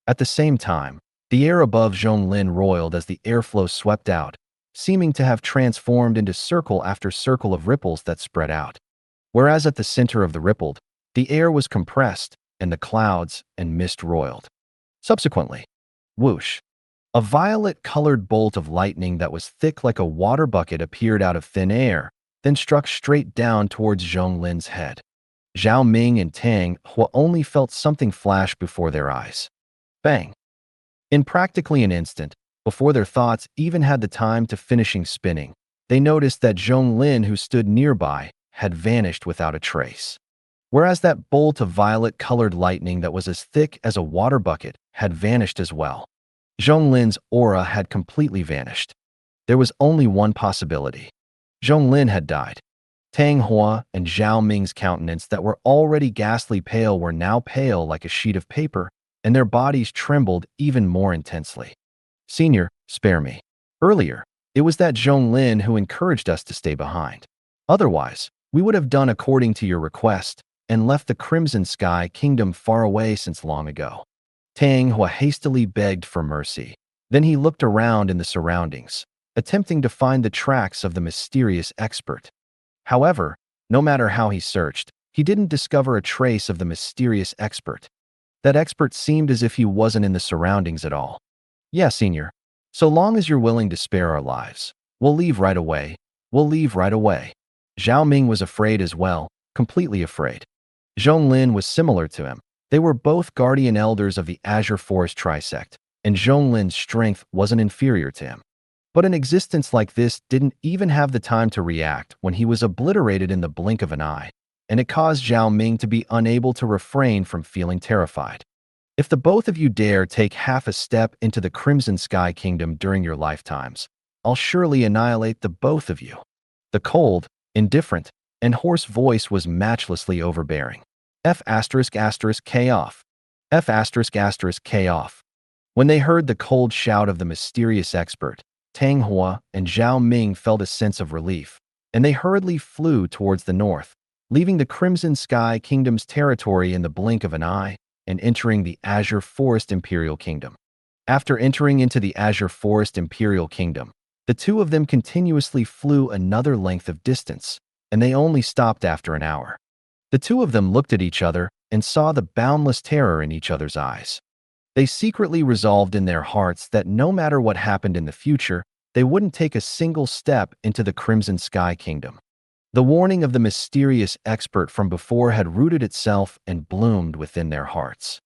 At the same time, the air above Zhonglin roiled as the airflow swept out, seeming to have transformed into circle after circle of ripples that spread out. Whereas at the center of the rippled, the air was compressed, and the clouds and mist roiled. Subsequently, whoosh, a violet-colored bolt of lightning that was thick like a water bucket appeared out of thin air, then struck straight down towards Zhonglin's head. Zhao Ming and Tang Hua only felt something flash before their eyes. Bang! In practically an instant, before their thoughts even had the time to finishing spinning, they noticed that Zhonglin, who stood nearby, had vanished without a trace. Whereas that bolt of violet-colored lightning that was as thick as a water bucket had vanished as well. Zhonglin's aura had completely vanished. There was only one possibility. Zhonglin had died. Tang Hua and Zhao Ming's countenance that were already ghastly pale were now pale like a sheet of paper, and their bodies trembled even more intensely. Senior, spare me. Earlier, it was that Zhonglin who encouraged us to stay behind. Otherwise, we would have done according to your request and left the Crimson Sky Kingdom far away since long ago. Tang Hua hastily begged for mercy. Then he looked around in the surroundings, attempting to find the tracks of the mysterious expert. However, no matter how he searched, he didn't discover a trace of the mysterious expert. That expert seemed as if he wasn't in the surroundings at all. Yeah, Senior. So long as you're willing to spare our lives, we'll leave right away. We'll leave right away. Zhao Ming was afraid as well, completely afraid. Zhonglin was similar to him. They were both guardian elders of the Azure Forest Trisect, and Zhonglin's strength wasn't inferior to him. But an existence like this didn't even have the time to react when he was obliterated in the blink of an eye, and it caused Zhao Ming to be unable to refrain from feeling terrified. If the both of you dare take half a step into the Crimson Sky Kingdom during your lifetimes, I'll surely annihilate the both of you. The cold, indifferent, and hoarse voice was matchlessly overbearing. K off. K off. When they heard the cold shout of the mysterious expert, Tang Hua and Zhao Ming felt a sense of relief, and they hurriedly flew towards the north, leaving the Crimson Sky Kingdom's territory in the blink of an eye and entering the Azure Forest Imperial Kingdom. After entering into the Azure Forest Imperial Kingdom, the two of them continuously flew another length of distance, and they only stopped after an hour. The two of them looked at each other and saw the boundless terror in each other's eyes. They secretly resolved in their hearts that no matter what happened in the future, they wouldn't take a single step into the Crimson Sky Kingdom. The warning of the mysterious expert from before had rooted itself and bloomed within their hearts.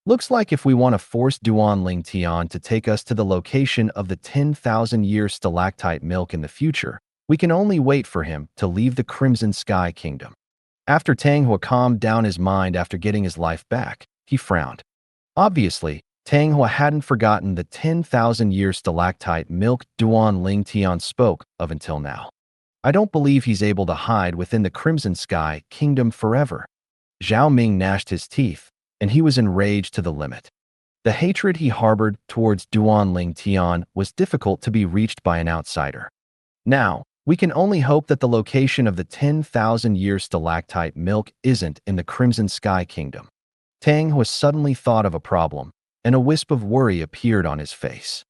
Looks like if we want to force Duan Ling Tian to take us to the location of the 10,000-year stalactite milk in the future, we can only wait for him to leave the Crimson Sky Kingdom. After Tang Hua calmed down his mind after getting his life back, he frowned. Obviously, Tang Hua hadn't forgotten the 10,000-year stalactite milk Duan Ling Tian spoke of until now. I don't believe he's able to hide within the Crimson Sky Kingdom forever. Zhao Ming gnashed his teeth, and he was enraged to the limit. The hatred he harbored towards Duan Ling Tian was difficult to be reached by an outsider. Now, we can only hope that the location of the 10,000-year stalactite milk isn't in the Crimson Sky Kingdom. Tang Hua suddenly thought of a problem, and a wisp of worry appeared on his face.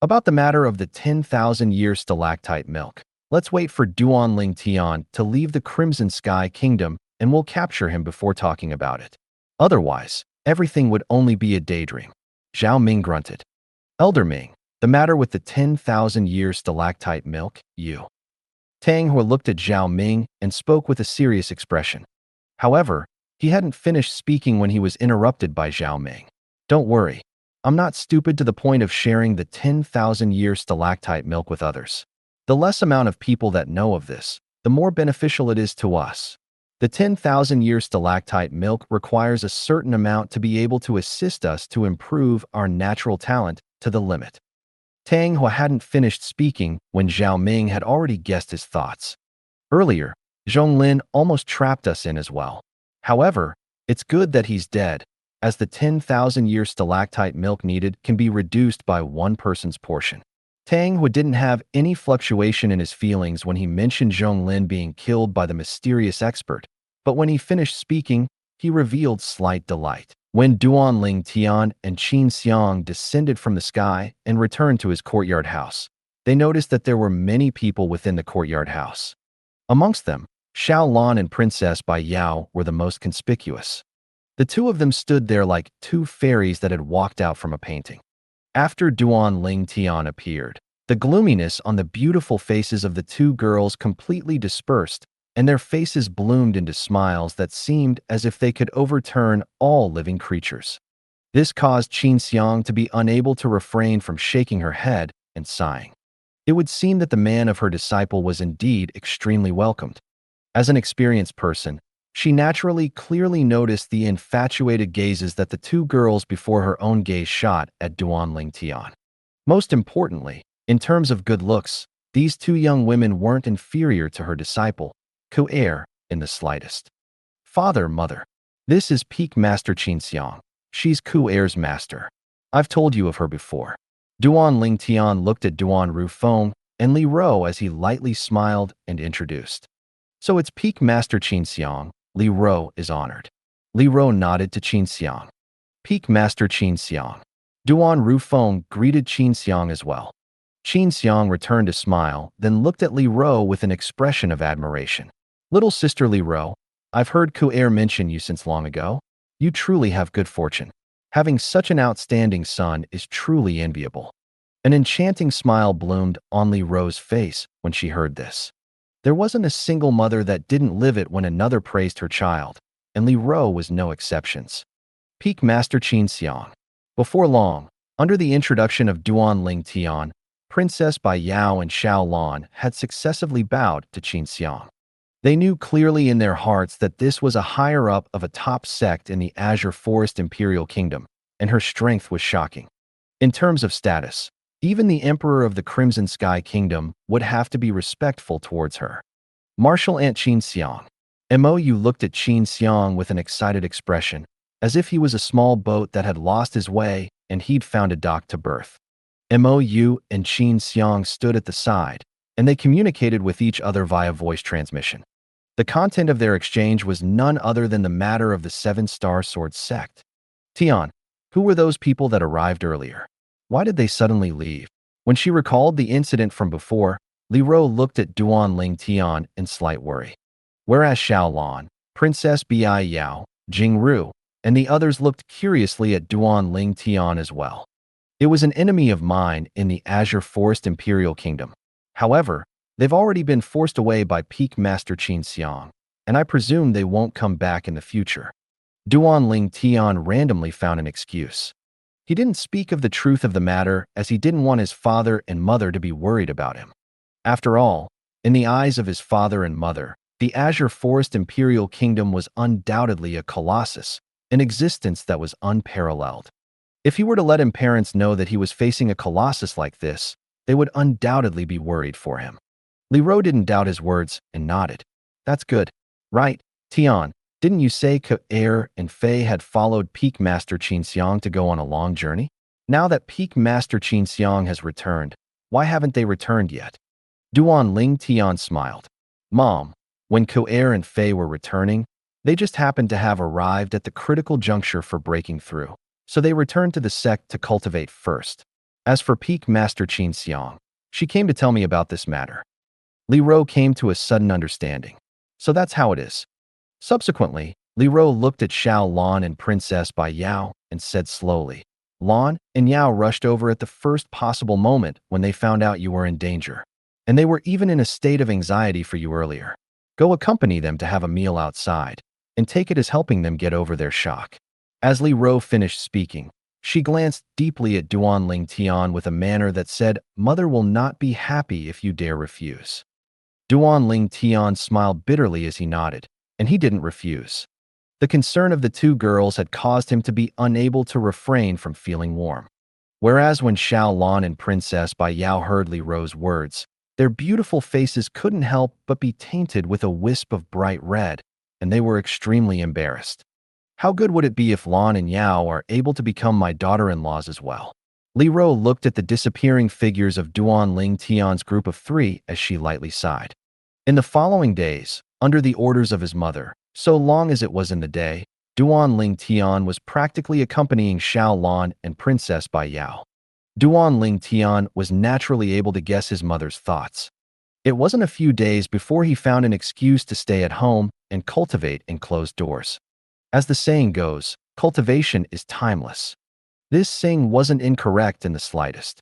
About the matter of the 10,000-year stalactite milk. Let's wait for Duan Ling Tian to leave the Crimson Sky Kingdom, and we'll capture him before talking about it. Otherwise, everything would only be a daydream. Zhao Ming grunted. Elder Ming, the matter with the 10,000-year stalactite milk, you. Tang Hua looked at Zhao Ming and spoke with a serious expression. However, he hadn't finished speaking when he was interrupted by Zhao Ming. Don't worry. I'm not stupid to the point of sharing the 10,000-year stalactite milk with others. The less amount of people that know of this, the more beneficial it is to us. The 10,000-year stalactite milk requires a certain amount to be able to assist us to improve our natural talent to the limit. Tang Hua hadn't finished speaking when Zhao Ming had already guessed his thoughts. Earlier, Zhonglin almost trapped us in as well. However, it's good that he's dead, as the 10,000-year stalactite milk needed can be reduced by one person's portion. Tang Hua didn't have any fluctuation in his feelings when he mentioned Zhonglin being killed by the mysterious expert, but when he finished speaking, he revealed slight delight. When Duan Ling Tian and Qin Xiang descended from the sky and returned to his courtyard house, they noticed that there were many people within the courtyard house. Amongst them, Xiao Lan and Princess Bai Yao were the most conspicuous. The two of them stood there like two fairies that had walked out from a painting. After Duan Ling Tian appeared, the gloominess on the beautiful faces of the two girls completely dispersed, and their faces bloomed into smiles that seemed as if they could overturn all living creatures. This caused Qin Xiang to be unable to refrain from shaking her head and sighing. It would seem that the man of her disciple was indeed extremely welcomed. As an experienced person, she naturally clearly noticed the infatuated gazes that the two girls before her own gaze shot at Duan Ling Tian. Most importantly, in terms of good looks, these two young women weren't inferior to her disciple, Ku-er, in the slightest. Father, mother. This is Peak Master Qin Xiang. She's Ku-er's master. I've told you of her before. Duan Ling Tian looked at Duan Rufeng and Li Ro as he lightly smiled and introduced. So it's Peak Master Qin Xiang. Li Ro is honored. Li Ro nodded to Qin Xiang. Peak Master Qin Xiang. Duan Rufeng greeted Qin Xiang as well. Qin Xiang returned a smile, then looked at Li Ro with an expression of admiration. Little sister Li Ro, I've heard Ku-er mention you since long ago. You truly have good fortune. Having such an outstanding son is truly enviable. An enchanting smile bloomed on Li Ro's face when she heard this. There wasn't a single mother that didn't live it when another praised her child, and Li Ro was no exceptions. Peak Master Qin Xiang. Before long, under the introduction of Duan Ling Tian, Princess Bai Yao and Xiao Lan had successively bowed to Qin Xiang. They knew clearly in their hearts that this was a higher-up of a top sect in the Azure Forest Imperial Kingdom, and her strength was shocking. In terms of status, even the Emperor of the Crimson Sky Kingdom would have to be respectful towards her. Martial Ant Qin Xiang. Mou looked at Qin Xiang with an excited expression, as if he was a small boat that had lost his way and he'd found a dock to berth. Mou and Qin Xiang stood at the side, and they communicated with each other via voice transmission. The content of their exchange was none other than the matter of the Seven-Star Sword sect. Tian, who were those people that arrived earlier? Why did they suddenly leave? When she recalled the incident from before, Li Ro looked at Duan Ling Tian in slight worry. Whereas Xiao Lan, Princess Bai Yao, Jing Ru, and the others looked curiously at Duan Ling Tian as well. It was an enemy of mine in the Azure Forest Imperial Kingdom. However, they've already been forced away by Peak Master Qin Xiang, and I presume they won't come back in the future. Duan Ling Tian randomly found an excuse. He didn't speak of the truth of the matter as he didn't want his father and mother to be worried about him. After all, in the eyes of his father and mother, the Azure Forest Imperial Kingdom was undoubtedly a colossus, an existence that was unparalleled. If he were to let his parents know that he was facing a colossus like this, they would undoubtedly be worried for him. Li Ro didn't doubt his words and nodded. That's good. Right, Tian, didn't you say Ku-er and Fei had followed Peak Master Qin Xiang to go on a long journey? Now that Peak Master Qin Xiang has returned, why haven't they returned yet? Duan Ling Tian smiled. Mom, when Ku-er and Fei were returning, they just happened to have arrived at the critical juncture for breaking through, so they returned to the sect to cultivate first. As for Peak Master Qin Xiang, she came to tell me about this matter. Li Ro came to a sudden understanding. So that's how it is. Subsequently, Li Ro looked at Xiao Lan and Princess Bai Yao and said slowly, Lan and Yao rushed over at the first possible moment when they found out you were in danger, and they were even in a state of anxiety for you earlier. Go accompany them to have a meal outside, and take it as helping them get over their shock. As Li Ro finished speaking, she glanced deeply at Duan Ling Tian with a manner that said, Mother will not be happy if you dare refuse. Duan Ling Tian smiled bitterly as he nodded. and he didn't refuse. The concern of the two girls had caused him to be unable to refrain from feeling warm. Whereas when Xiao Lan and Princess Bai Yao heard Li Ro's words, their beautiful faces couldn't help but be tainted with a wisp of bright red, and they were extremely embarrassed. How good would it be if Lan and Yao are able to become my daughter-in-laws as well? Li Ro looked at the disappearing figures of Duan Ling Tian's group of three as she lightly sighed. In the following days, under the orders of his mother, so long as it was in the day, Duan Ling Tian was practically accompanying Xiao Lan and Princess Bai Yao. Duan Ling Tian was naturally able to guess his mother's thoughts. It wasn't a few days before he found an excuse to stay at home and cultivate in closed doors. As the saying goes, cultivation is timeless. This saying wasn't incorrect in the slightest.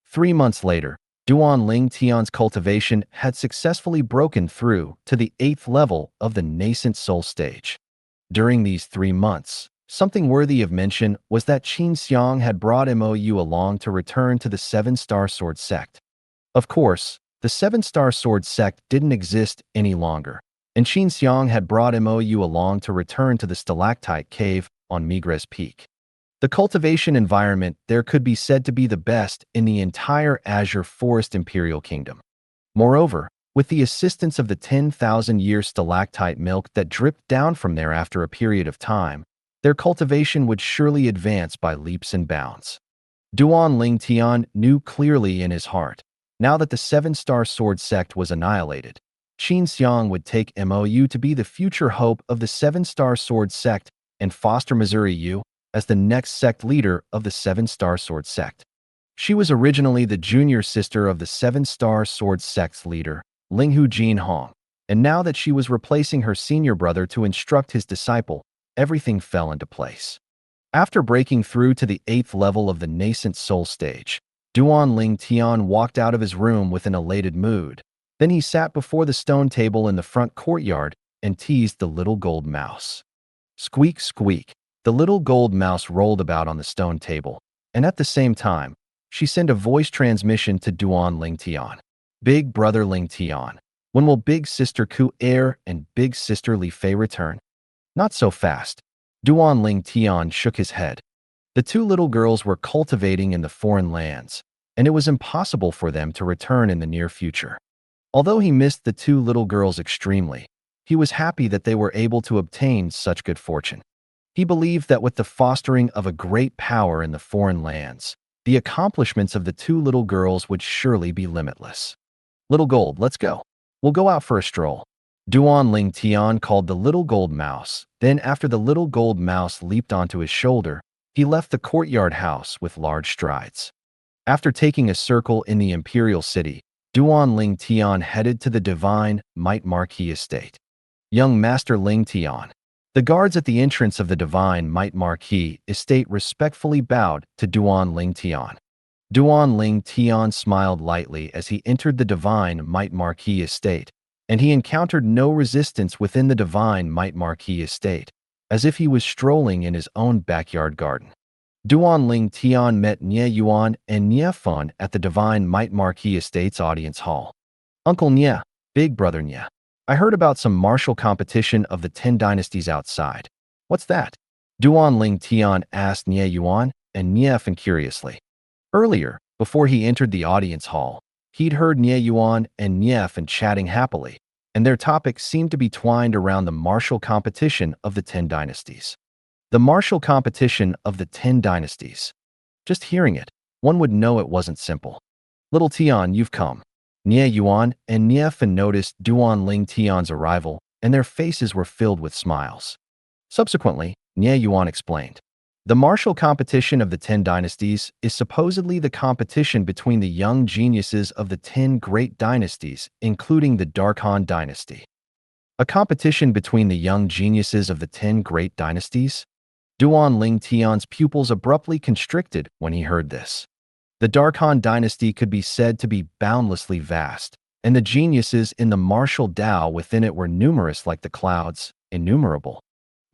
3 months later, Duan Ling Tian's cultivation had successfully broken through to the 8th level of the nascent soul stage. During these 3 months, something worthy of mention was that Qin Xiang had brought Mou along to return to the 7-Star Sword sect. Of course, the 7-Star Sword sect didn't exist any longer, and Qin Xiang had brought Mou along to return to the stalactite cave on Migres Peak. The cultivation environment there could be said to be the best in the entire Azure Forest Imperial Kingdom. Moreover, with the assistance of the 10,000-year stalactite milk that dripped down from there after a period of time, their cultivation would surely advance by leaps and bounds. Duan Ling Tian knew clearly in his heart, now that the 7-Star Sword sect was annihilated, Qin Xiang would take Mou to be the future hope of the 7-Star Sword sect and foster Missouri Yu as the next sect leader of the 7-Star Sword sect. She was originally the junior sister of the 7-Star Sword sect's leader, Linghu Jin Hong, and now that she was replacing her senior brother to instruct his disciple, everything fell into place. After breaking through to the 8th level of the nascent soul stage, Duan Ling Tian walked out of his room with an elated mood. Then he sat before the stone table in the front courtyard and teased the little gold mouse. Squeak, squeak. The little gold mouse rolled about on the stone table, and at the same time, she sent a voice transmission to Duan Ling Tian. Big brother Ling Tian, when will big sister Ku Er and big sister Li Fei return? Not so fast. Duan Ling Tian shook his head. The two little girls were cultivating in the foreign lands, and it was impossible for them to return in the near future. Although he missed the two little girls extremely, he was happy that they were able to obtain such good fortune. He believed that with the fostering of a great power in the foreign lands, the accomplishments of the two little girls would surely be limitless. Little Gold, let's go. We'll go out for a stroll. Duan Ling Tian called the little gold mouse. Then after the little gold mouse leaped onto his shoulder, he left the courtyard house with large strides. After taking a circle in the imperial city, Duan Ling Tian headed to the Divine Might Marquis estate. Young Master Ling Tian. The guards at the entrance of the Divine Might Marquis estate respectfully bowed to Duan Ling Tian. Duan Ling Tian smiled lightly as he entered the Divine Might Marquis estate, and he encountered no resistance within the Divine Might Marquis estate, as if he was strolling in his own backyard garden. Duan Ling Tian met Nie Yuan and Nie Fun at the Divine Might Marquis estate's audience hall. Uncle Nie, big brother Nie, I heard about some martial competition of the 10 dynasties outside. What's that? Duan Ling Tian asked Nie Yuan and Nie Fun curiously. Earlier, before he entered the audience hall, he'd heard Nie Yuan and Nie Fun chatting happily, and their topics seemed to be twined around the martial competition of the 10 dynasties. The martial competition of the 10 dynasties. Just hearing it, one would know it wasn't simple. Little Tian, you've come. Nie Yuan and Nie Fun noticed Duan Ling Tian's arrival, and their faces were filled with smiles. Subsequently, Nie Yuan explained. The martial competition of the 10 dynasties is supposedly the competition between the young geniuses of the 10 great dynasties, including the Dark Han dynasty. A competition between the young geniuses of the 10 great dynasties? Duan Ling Tian's pupils abruptly constricted when he heard this. The Dark Han dynasty could be said to be boundlessly vast, and the geniuses in the martial Tao within it were numerous like the clouds, innumerable.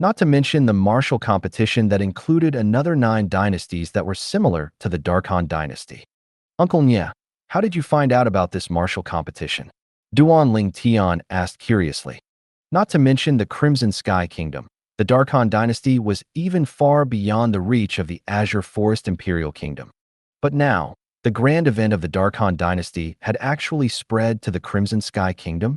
Not to mention the martial competition that included another 9 dynasties that were similar to the Dark Han dynasty. Uncle Nie, how did you find out about this martial competition? Duan Ling Tian asked curiously. Not to mention the Crimson Sky Kingdom. The Dark Han dynasty was even far beyond the reach of the Azure Forest Imperial Kingdom. But now, the grand event of the Dark Han dynasty had actually spread to the Crimson Sky Kingdom.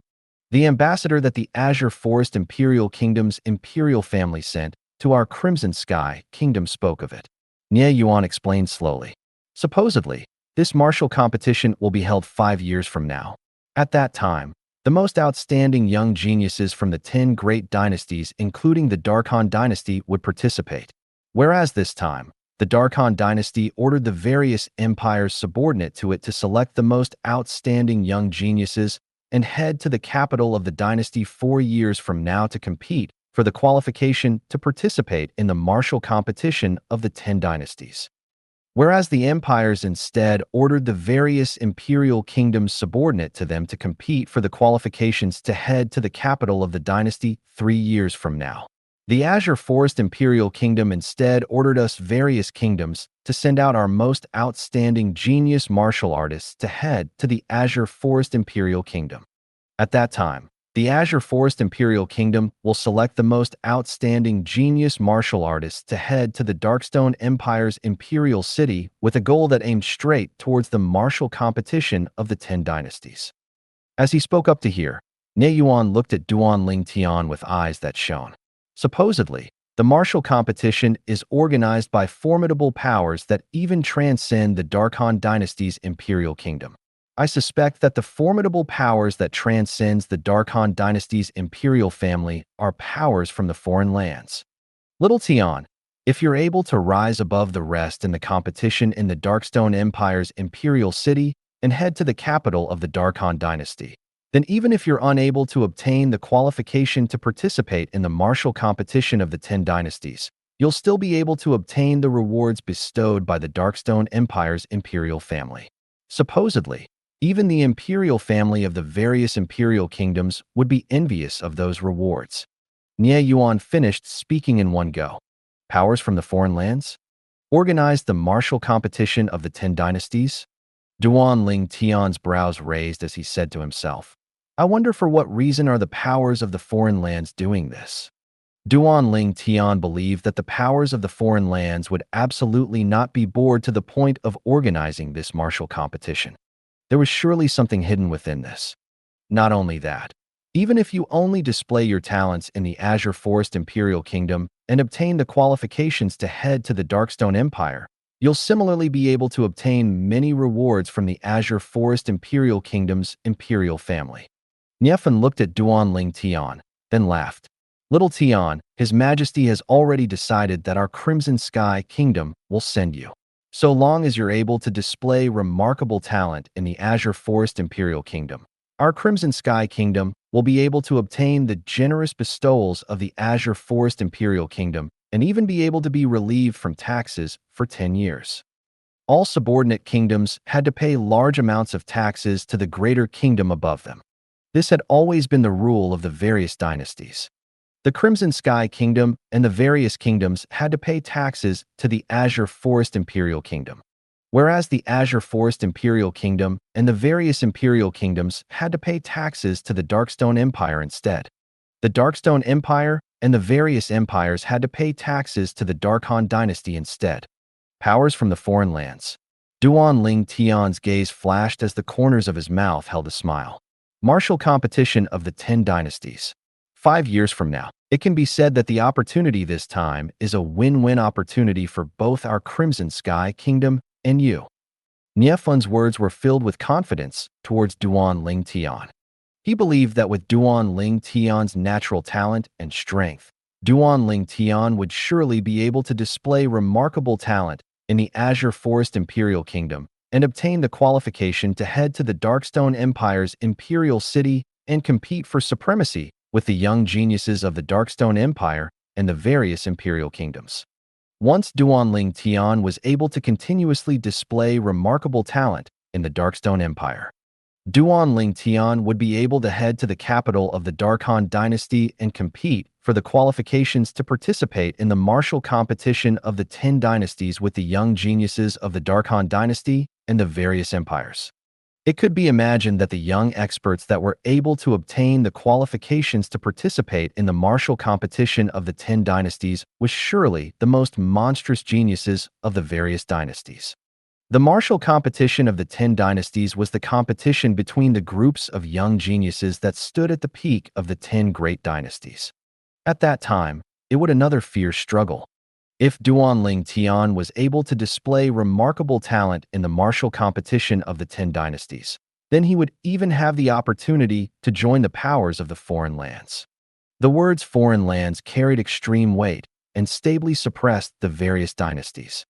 The ambassador that the Azure Forest Imperial Kingdom's imperial family sent to our Crimson Sky Kingdom spoke of it. Nie Yuan explained slowly. Supposedly, this martial competition will be held 5 years from now. At that time, the most outstanding young geniuses from the 10 great dynasties, including the Dark Han dynasty, would participate. Whereas this time, the Dark Han dynasty ordered the various empires subordinate to it to select the most outstanding young geniuses and head to the capital of the dynasty 4 years from now to compete for the qualification to participate in the martial competition of the 10 dynasties. Whereas the empires instead ordered the various imperial kingdoms subordinate to them to compete for the qualifications to head to the capital of the dynasty 3 years from now. The Azure Forest Imperial Kingdom instead ordered us various kingdoms to send out our most outstanding genius martial artists to head to the Azure Forest Imperial Kingdom. At that time, the Azure Forest Imperial Kingdom will select the most outstanding genius martial artists to head to the Darkstone Empire's imperial city with a goal that aimed straight towards the martial competition of the 10 dynasties. As he spoke up to hear, Nie Yuan looked at Duan Ling Tian with eyes that shone. Supposedly, the martial competition is organized by formidable powers that even transcend the Dark Han dynasty's imperial kingdom. I suspect that the formidable powers that transcends the Dark Han dynasty's imperial family are powers from the foreign lands. Little Tian, if you're able to rise above the rest in the competition in the Darkstone Empire's imperial city and head to the capital of the Dark Han dynasty, then even if you're unable to obtain the qualification to participate in the martial competition of the 10 dynasties, you'll still be able to obtain the rewards bestowed by the Darkstone Empire's imperial family. Supposedly, even the imperial family of the various imperial kingdoms would be envious of those rewards. Nie Yuan finished speaking in one go. Powers from the foreign lands? Organized the martial competition of the 10 dynasties? Duan Ling Tian's brows raised as he said to himself, I wonder for what reason are the powers of the foreign lands doing this? Duan Ling Tian believed that the powers of the foreign lands would absolutely not be bored to the point of organizing this martial competition. There was surely something hidden within this. Not only that, even if you only display your talents in the Azure Forest Imperial Kingdom and obtain the qualifications to head to the Darkstone Empire, you'll similarly be able to obtain many rewards from the Azure Forest Imperial Kingdom's imperial family. Niefan looked at Duan Ling Tian, then laughed. Little Tian, His Majesty has already decided that our Crimson Sky Kingdom will send you. So long as you're able to display remarkable talent in the Azure Forest Imperial Kingdom, our Crimson Sky Kingdom will be able to obtain the generous bestowals of the Azure Forest Imperial Kingdom and even be able to be relieved from taxes for 10 years. All subordinate kingdoms had to pay large amounts of taxes to the greater kingdom above them. This had always been the rule of the various dynasties. The Crimson Sky Kingdom and the various kingdoms had to pay taxes to the Azure Forest Imperial Kingdom, whereas the Azure Forest Imperial Kingdom and the various imperial kingdoms had to pay taxes to the Darkstone Empire instead. The Darkstone Empire and the various empires had to pay taxes to the Dark Han dynasty instead. Powers from the foreign lands. Duan Ling Tian's gaze flashed as the corners of his mouth held a smile. Martial competition of the 10 dynasties. 5 years from now, it can be said that the opportunity this time is a win-win opportunity for both our Crimson Sky Kingdom and you. Niefan's words were filled with confidence towards Duan Ling Tian. He believed that with Duan Ling Tian's natural talent and strength, Duan Ling Tian would surely be able to display remarkable talent in the Azure Forest Imperial Kingdom and obtain the qualification to head to the Darkstone Empire's imperial city and compete for supremacy with the young geniuses of the Darkstone Empire and the various imperial kingdoms. Once Duan Ling Tian was able to continuously display remarkable talent in the Darkstone Empire, Duan Ling Tian would be able to head to the capital of the Dark Han dynasty and compete for the qualifications to participate in the martial competition of the 10 dynasties with the young geniuses of the Dark Han dynasty and the various empires. It could be imagined that the young experts that were able to obtain the qualifications to participate in the martial competition of the 10 dynasties was surely the most monstrous geniuses of the various dynasties. The martial competition of the 10 dynasties was the competition between the groups of young geniuses that stood at the peak of the 10 great dynasties. At that time, it would another fierce struggle. If Duanling Tian was able to display remarkable talent in the martial competition of the 10 dynasties, then he would even have the opportunity to join the powers of the foreign lands. The words foreign lands carried extreme weight and stably suppressed the various dynasties.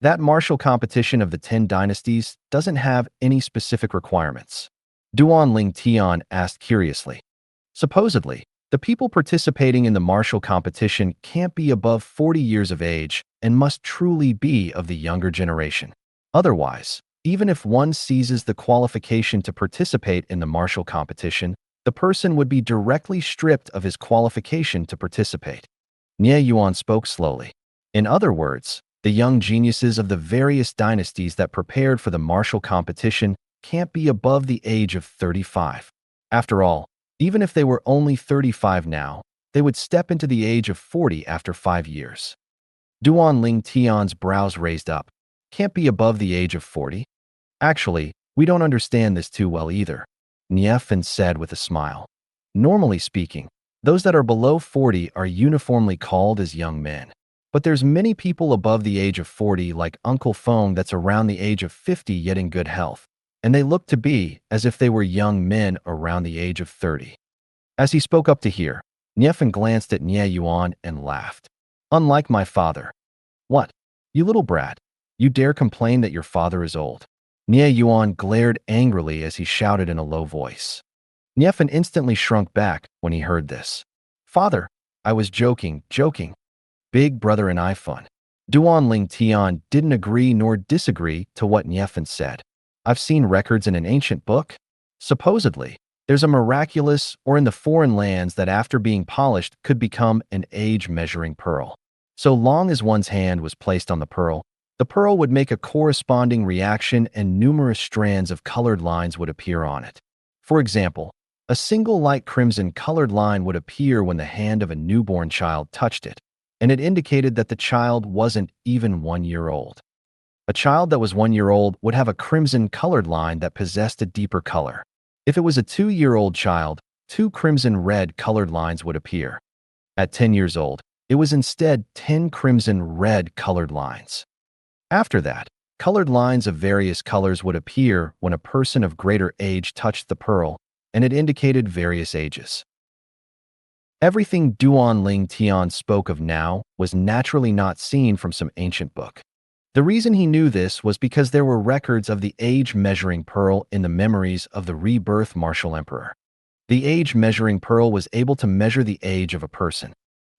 That martial competition of the 10 dynasties doesn't have any specific requirements. Duanling Tian asked curiously. Supposedly, the people participating in the martial competition can't be above 40 years of age and must truly be of the younger generation. Otherwise, even if one seizes the qualification to participate in the martial competition, the person would be directly stripped of his qualification to participate. Nie Yuan spoke slowly. In other words, the young geniuses of the various dynasties that prepared for the martial competition can't be above the age of 35. After all, even if they were only 35 now, they would step into the age of 40 after 5 years. Duanling Tian's brows raised up. Can't be above the age of 40? Actually, we don't understand this too well either, Niefan said with a smile. Normally speaking, those that are below 40 are uniformly called as young men. But there's many people above the age of 40 like Uncle Feng that's around the age of 50 yet in good health, and they look to be as if they were young men around the age of 30. As he spoke up to hear, Niefan glanced at Nie Yuan and laughed. Unlike my father. What? You little brat. You dare complain that your father is old? Nie Yuan glared angrily as he shouted in a low voice. Niefan instantly shrunk back when he heard this. Father, I was joking. Big brother and I fun. Duanling Tian didn't agree nor disagree to what Niefan said. I've seen records in an ancient book. Supposedly, there's a miraculous or in the foreign lands that after being polished could become an age-measuring pearl. So long as one's hand was placed on the pearl would make a corresponding reaction and numerous strands of colored lines would appear on it. For example, a single light crimson colored line would appear when the hand of a newborn child touched it, and it indicated that the child wasn't even 1 year old. A child that was 1 year old would have a crimson colored line that possessed a deeper color. If it was a 2-year-old child, 2 crimson red colored lines would appear. At 10 years old, it was instead 10 crimson red colored lines. After that, colored lines of various colors would appear when a person of greater age touched the pearl, and it indicated various ages. Everything Duanling Tian spoke of now was naturally not seen from some ancient book. The reason he knew this was because there were records of the age-measuring pearl in the memories of the Rebirth Martial Emperor. The age-measuring pearl was able to measure the age of a person.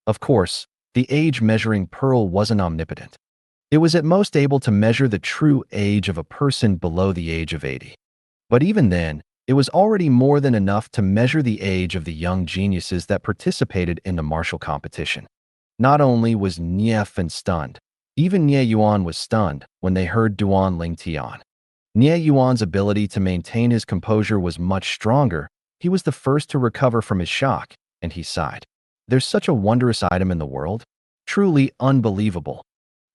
Of course, the age-measuring pearl wasn't omnipotent. It was at most able to measure the true age of a person below the age of 80. But even then, it was already more than enough to measure the age of the young geniuses that participated in the martial competition. Not only was Niefan stunned, even Nie Yuan was stunned when they heard Duanling Tian. Nie Yuan's ability to maintain his composure was much stronger. He was the first to recover from his shock, and he sighed. There's such a wondrous item in the world. Truly unbelievable.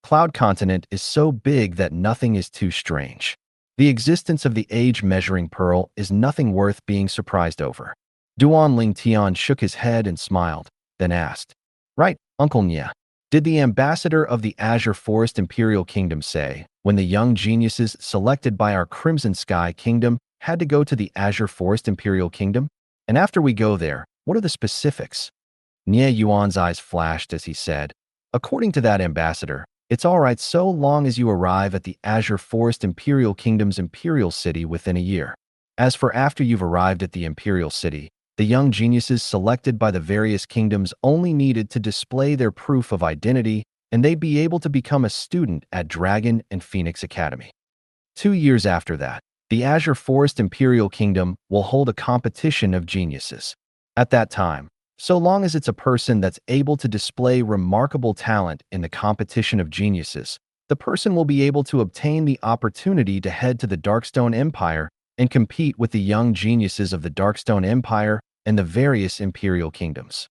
Cloud Continent is so big that nothing is too strange. The existence of the age-measuring pearl is nothing worth being surprised over. Duanling Tian shook his head and smiled, then asked, Right, Uncle Nie. Did the ambassador of the Azure Forest Imperial Kingdom say, when the young geniuses selected by our Crimson Sky Kingdom had to go to the Azure Forest Imperial Kingdom? And after we go there, what are the specifics? Nie Yuan's eyes flashed as he said, According to that ambassador, it's all right so long as you arrive at the Azure Forest Imperial Kingdom's Imperial City within a year. As for after you've arrived at the Imperial City, the young geniuses selected by the various kingdoms only needed to display their proof of identity, and they'd be able to become a student at Dragon and Phoenix Academy. 2 years after that, the Azure Forest Imperial Kingdom will hold a competition of geniuses. At that time, so long as it's a person that's able to display remarkable talent in the competition of geniuses, the person will be able to obtain the opportunity to head to the Darkstone Empire and compete with the young geniuses of the Darkstone Empire and the various imperial kingdoms.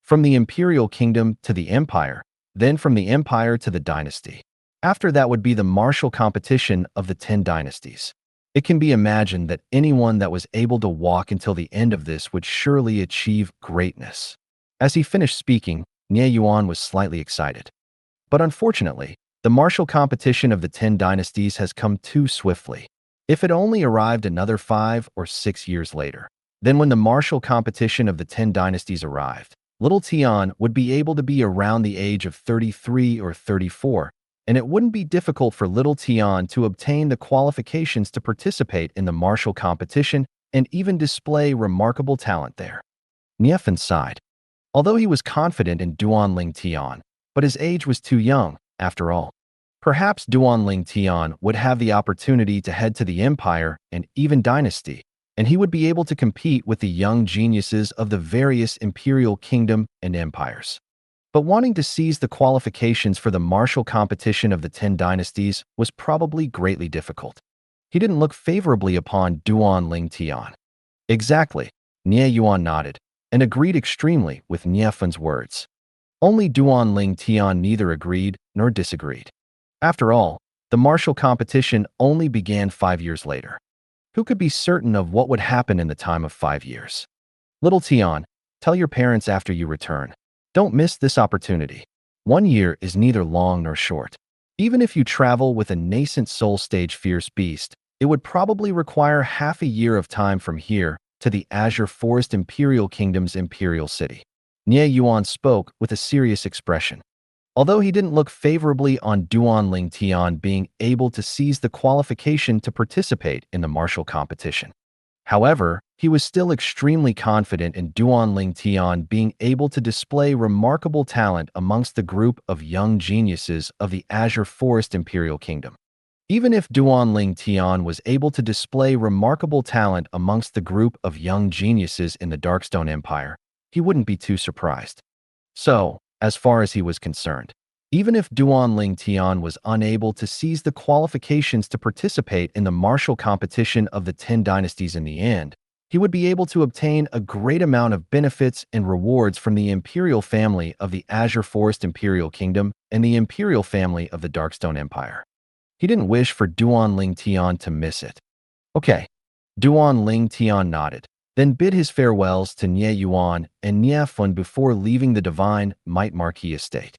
From the imperial kingdom to the empire, then from the empire to the dynasty. After that would be the martial competition of the 10 dynasties. It can be imagined that anyone that was able to walk until the end of this would surely achieve greatness. As he finished speaking, Nie Yuan was slightly excited. But unfortunately, the martial competition of the 10 dynasties has come too swiftly. If it only arrived another 5 or 6 years later, then when the martial competition of the 10 dynasties arrived, little Tian would be able to be around the age of 33 or 34, and it wouldn't be difficult for little Tian to obtain the qualifications to participate in the martial competition and even display remarkable talent there. Niefan sighed. Although he was confident in Duanling Tian, but his age was too young, after all. Perhaps Duanling Tian would have the opportunity to head to the empire and even dynasty, and he would be able to compete with the young geniuses of the various imperial kingdom and empires. But wanting to seize the qualifications for the martial competition of the 10 dynasties was probably greatly difficult. He didn't look favorably upon Duanling Tian. Exactly, Nie Yuan nodded, and agreed extremely with Niefan's words. Only Duanling Tian neither agreed nor disagreed. After all, the martial competition only began 5 years later. Who could be certain of what would happen in the time of 5 years? Little Tian, tell your parents after you return. Don't miss this opportunity. 1 year is neither long nor short. Even if you travel with a nascent soul stage fierce beast, it would probably require half a year of time from here to the Azure Forest Imperial Kingdom's Imperial City. Nie Yuan spoke with a serious expression. Although he didn't look favorably on Duanling Tian being able to seize the qualification to participate in the martial competition. However, he was still extremely confident in Duanling Tian being able to display remarkable talent amongst the group of young geniuses of the Azure Forest Imperial Kingdom. Even if Duanling Tian was able to display remarkable talent amongst the group of young geniuses in the Darkstone Empire, he wouldn't be too surprised. So, as far as he was concerned, even if Duanling Tian was unable to seize the qualifications to participate in the martial competition of the 10 dynasties in the end, he would be able to obtain a great amount of benefits and rewards from the imperial family of the Azure Forest Imperial Kingdom and the imperial family of the Darkstone Empire. He didn't wish for Duanling Tian to miss it. Okay, Duanling Tian nodded, then bid his farewells to Nie Yuan and Niefun before leaving the Divine Might Marquis estate.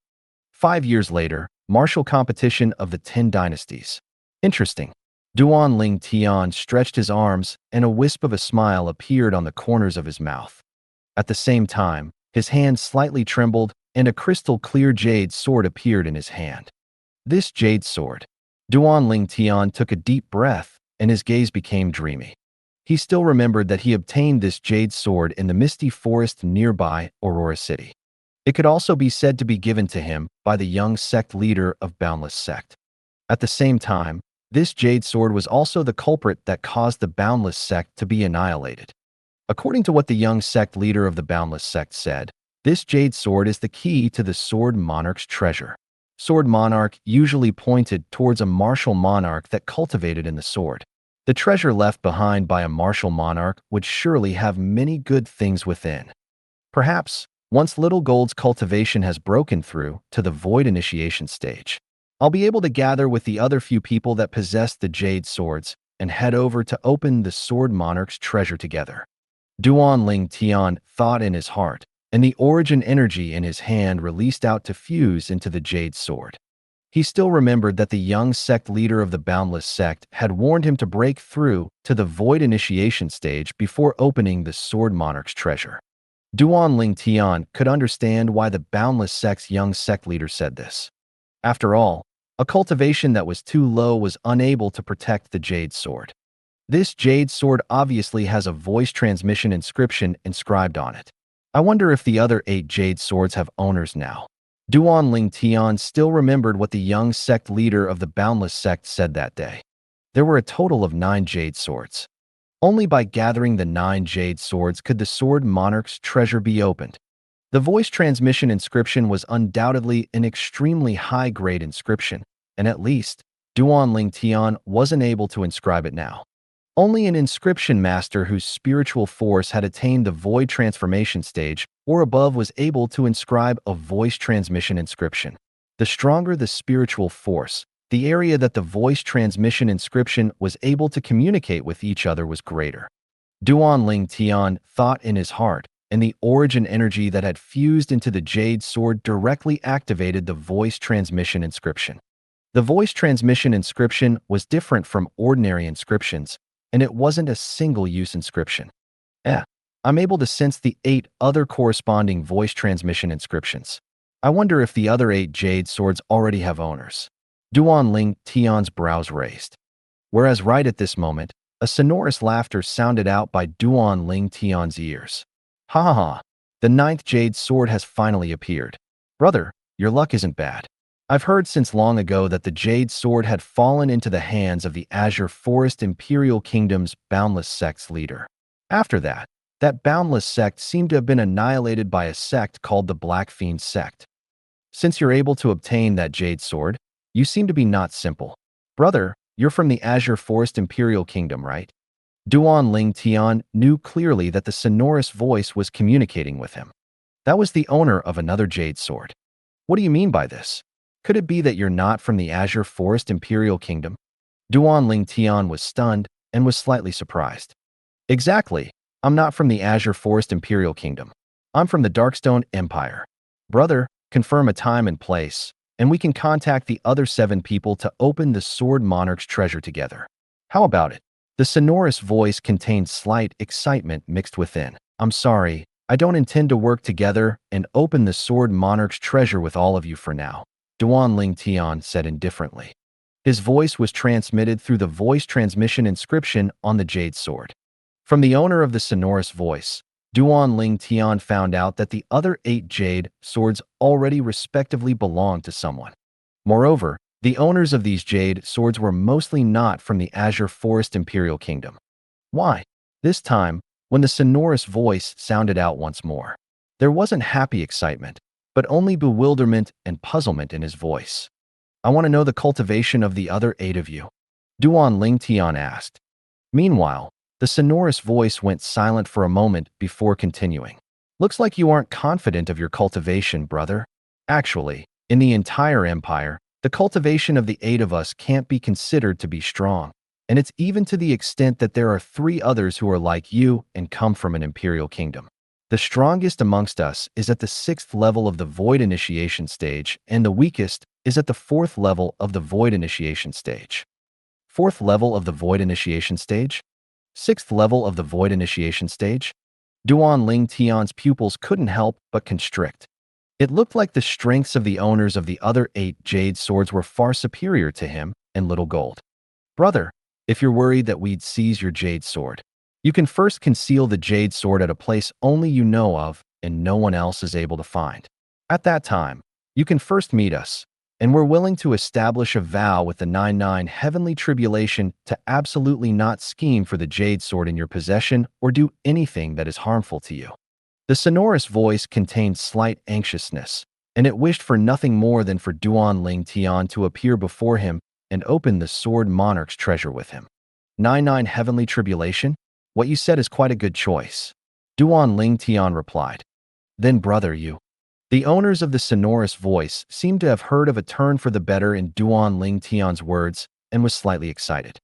5 years later, martial competition of the 10 dynasties. Interesting. Duanling Tian stretched his arms, and a wisp of a smile appeared on the corners of his mouth. At the same time, his hand slightly trembled, and a crystal-clear jade sword appeared in his hand. This jade sword. Duanling Tian took a deep breath, and his gaze became dreamy. He still remembered that he obtained this jade sword in the misty forest nearby Aurora City. It could also be said to be given to him by the young sect leader of Boundless Sect. At the same time, this jade sword was also the culprit that caused the Boundless Sect to be annihilated. According to what the young sect leader of the Boundless Sect said, this jade sword is the key to the Sword Monarch's treasure. Sword Monarch usually pointed towards a martial monarch that cultivated in the sword. The treasure left behind by a martial monarch would surely have many good things within. Perhaps, once Little Gold's cultivation has broken through to the Void Initiation stage, I'll be able to gather with the other few people that possess the Jade Swords and head over to open the Sword Monarch's treasure together. Duanling Tian thought in his heart, and the origin energy in his hand released out to fuse into the Jade Sword. He still remembered that the young sect leader of the Boundless Sect had warned him to break through to the Void Initiation stage before opening the Sword Monarch's treasure. Duanling Tian could understand why the Boundless Sect's young sect leader said this. After all, a cultivation that was too low was unable to protect the Jade Sword. This Jade Sword obviously has a voice transmission inscription inscribed on it. I wonder if the other 8 Jade Swords have owners now. Duanling Tian still remembered what the young sect leader of the Boundless Sect said that day. There were a total of 9 Jade Swords. Only by gathering the 9 Jade Swords could the Sword Monarch's treasure be opened. The voice transmission inscription was undoubtedly an extremely high-grade inscription, and at least, Duanling Tian wasn't able to inscribe it now. Only an inscription master whose spiritual force had attained the void transformation stage or above was able to inscribe a voice transmission inscription. The stronger the spiritual force, the area that the voice transmission inscription was able to communicate with each other was greater. Duan Ling Tian thought in his heart, and the origin energy that had fused into the jade sword directly activated the voice transmission inscription. The voice transmission inscription was different from ordinary inscriptions, and it wasn't a single-use inscription. I'm able to sense the 8 other corresponding voice transmission inscriptions. I wonder if the other 8 jade swords already have owners. Duan Ling Tian's brows raised. Whereas right at this moment, a sonorous laughter sounded out by Duan Ling Tian's ears. Ha ha ha, the 9th jade sword has finally appeared. Brother, your luck isn't bad. I've heard since long ago that the jade sword had fallen into the hands of the Azure Forest Imperial Kingdom's boundless sect's leader. After that boundless sect seemed to have been annihilated by a sect called the Black Fiend sect. Since you're able to obtain that jade sword, you seem to be not simple. Brother, you're from the Azure Forest Imperial Kingdom, right? Duan Ling Tian knew clearly that the sonorous voice was communicating with him. That was the owner of another jade sword. What do you mean by this? Could it be that you're not from the Azure Forest Imperial Kingdom? Duan Ling Tian was stunned and was slightly surprised. Exactly. I'm not from the Azure Forest Imperial Kingdom. I'm from the Darkstone Empire. Brother, confirm a time and place, and we can contact the other 7 people to open the Sword Monarch's treasure together. How about it? The sonorous voice contained slight excitement mixed within. I'm sorry, I don't intend to work together and open the Sword Monarch's treasure with all of you for now, Duan Ling Tian said indifferently. His voice was transmitted through the voice transmission inscription on the jade sword. From the owner of the sonorous voice, Duan Ling Tian found out that the other 8 jade swords already respectively belonged to someone. Moreover, the owners of these jade swords were mostly not from the Azure Forest Imperial Kingdom. Why? This time, when the sonorous voice sounded out once more, there wasn't happy excitement, but only bewilderment and puzzlement in his voice. I want to know the cultivation of the other 8 of you, Duan Ling Tian asked. Meanwhile, the sonorous voice went silent for a moment before continuing. Looks like you aren't confident of your cultivation, brother. Actually, in the entire empire, the cultivation of the 8 of us can't be considered to be strong, and it's even to the extent that there are 3 others who are like you and come from an imperial kingdom. The strongest amongst us is at the 6th level of the Void Initiation stage, and the weakest is at the 4th level of the Void Initiation stage. 4th level of the Void Initiation stage? 6th level of the Void Initiation stage? Duan Ling Tian's pupils couldn't help but constrict. It looked like the strengths of the owners of the other 8 jade swords were far superior to him and Little Gold. Brother, if you're worried that we'd seize your jade sword, you can first conceal the jade sword at a place only you know of and no one else is able to find. At that time, you can first meet us, and we're willing to establish a vow with the 99 heavenly tribulation to absolutely not scheme for the jade sword in your possession or do anything that is harmful to you. The sonorous voice contained slight anxiousness, and it wished for nothing more than for Duan Ling Tian to appear before him and open the Sword Monarch's treasure with him. 99 heavenly tribulation? What you said is quite a good choice, Duan Ling Tian replied. Then brother, you. The owners of the sonorous voice seemed to have heard of a turn for the better in Duan Ling Tian's words and was slightly excited.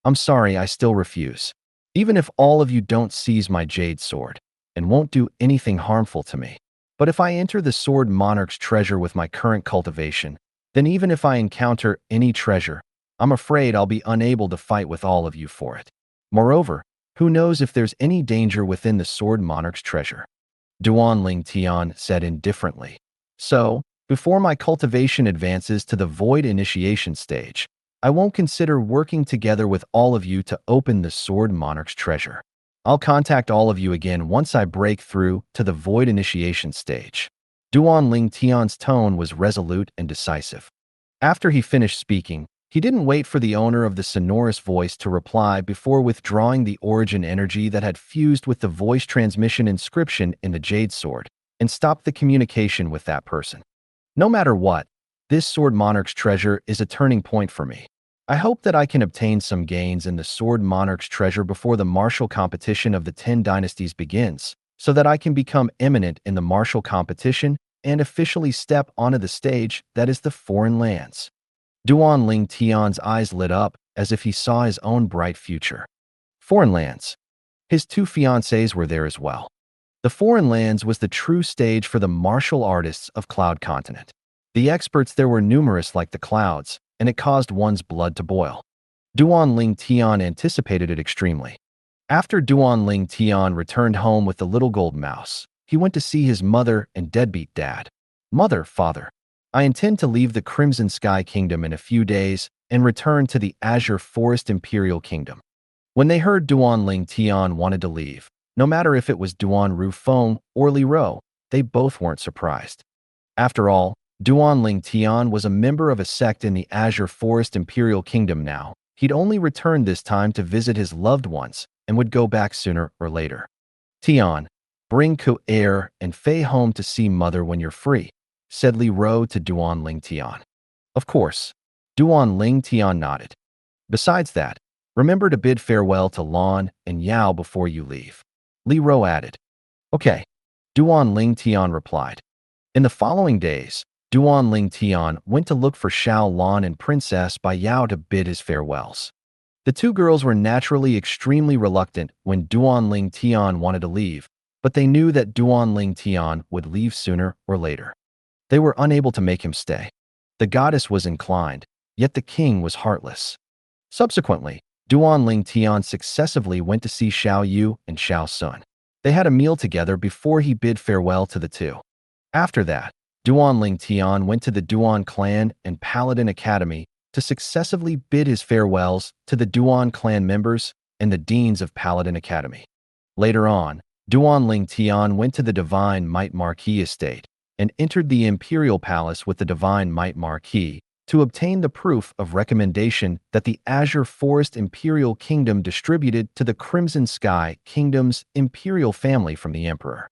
I'm sorry, I still refuse. Even if all of you don't seize my jade sword and won't do anything harmful to me. But if I enter the Sword Monarch's treasure with my current cultivation, then even if I encounter any treasure, I'm afraid I'll be unable to fight with all of you for it. Moreover, who knows if there's any danger within the Sword Monarch's treasure? Duan Ling Tian said indifferently. So, before my cultivation advances to the Void Initiation stage, I won't consider working together with all of you to open the Sword Monarch's treasure. I'll contact all of you again once I break through to the Void Initiation stage. Duan Ling Tian's tone was resolute and decisive. After he finished speaking, he didn't wait for the owner of the sonorous voice to reply before withdrawing the origin energy that had fused with the voice transmission inscription in the jade sword and stopped the communication with that person. No matter what, this Sword Monarch's treasure is a turning point for me. I hope that I can obtain some gains in the Sword Monarch's treasure before the martial competition of the 10 dynasties begins, so that I can become eminent in the martial competition and officially step onto the stage that is the foreign lands. Duan Ling Tian's eyes lit up as if he saw his own bright future. Foreign lands. His two fiancées were there as well. The foreign lands was the true stage for the martial artists of Cloud Continent. The experts there were numerous like the clouds, and it caused one's blood to boil. Duan Ling Tian anticipated it extremely. After Duan Ling Tian returned home with the little gold mouse, he went to see his mother and deadbeat dad. Mother, father, I intend to leave the Crimson Sky Kingdom in a few days and return to the Azure Forest Imperial Kingdom. When they heard Duan Ling Tian wanted to leave, no matter if it was Duan Rufeng or Li Ro, they both weren't surprised. After all, Duan Ling Tian was a member of a sect in the Azure Forest Imperial Kingdom now. He'd only returned this time to visit his loved ones and would go back sooner or later. Tian, bring Ku Er and Fei home to see mother when you're free, said Li Ro to Duan Ling Tian. Of course, Duan Ling Tian nodded. Besides that, remember to bid farewell to Lan and Yao before you leave. Li Ro added. Okay, Duan Ling Tian replied. In the following days, Duan Ling Tian went to look for Xiao Lan and Princess Bai Yao to bid his farewells. The two girls were naturally extremely reluctant when Duan Ling Tian wanted to leave, but they knew that Duan Ling Tian would leave sooner or later. They were unable to make him stay. The goddess was inclined, yet the king was heartless. Subsequently, Duan Ling Tian successively went to see Xiao Yu and Xiao Sun. They had a meal together before he bid farewell to the two. After that, Duan Ling Tian went to the Duan clan and Paladin Academy to successively bid his farewells to the Duan clan members and the deans of Paladin Academy. Later on, Duan Ling Tian went to the Divine Might Marquis estate and entered the Imperial Palace with the Divine Might Marquis to obtain the proof of recommendation that the Azure Forest Imperial Kingdom distributed to the Crimson Sky Kingdom's imperial family from the Emperor.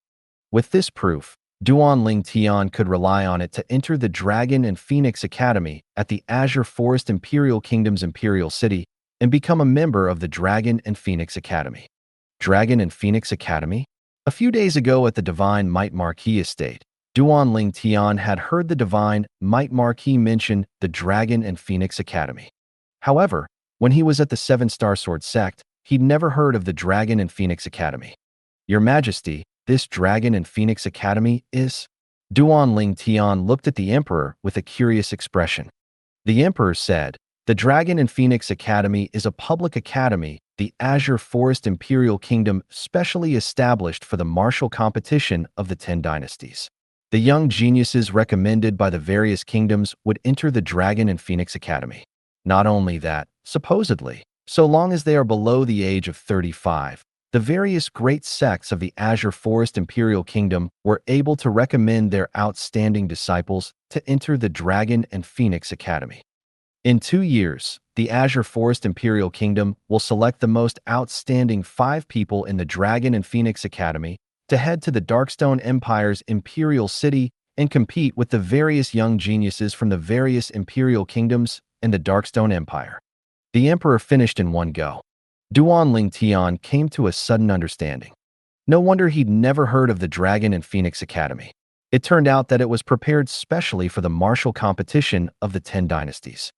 With this proof, Duan Ling Tian could rely on it to enter the Dragon and Phoenix Academy at the Azure Forest Imperial Kingdom's Imperial City and become a member of the Dragon and Phoenix Academy. Dragon and Phoenix Academy? A few days ago at the Divine Might Marquis estate, Duan Ling Tian had heard the Divine Might Marquis mention the Dragon and Phoenix Academy. However, when he was at the Seven-Star Sword sect, he'd never heard of the Dragon and Phoenix Academy. Your Majesty, this Dragon and Phoenix Academy is? Duan Ling Tian looked at the Emperor with a curious expression. The Emperor said, the Dragon and Phoenix Academy is a public academy, the Azure Forest Imperial Kingdom specially established for the martial competition of the 10 dynasties. The young geniuses recommended by the various kingdoms would enter the Dragon and Phoenix Academy. Not only that, supposedly, so long as they are below the age of 35, the various great sects of the Azure Forest Imperial Kingdom were able to recommend their outstanding disciples to enter the Dragon and Phoenix Academy. In 2 years, the Azure Forest Imperial Kingdom will select the most outstanding 5 people in the Dragon and Phoenix Academy to head to the Darkstone Empire's Imperial City and compete with the various young geniuses from the various Imperial Kingdoms in the Darkstone Empire. The Emperor finished in one go. Duan Ling Tian came to a sudden understanding. No wonder he'd never heard of the Dragon and Phoenix Academy. It turned out that it was prepared specially for the martial competition of the 10 dynasties.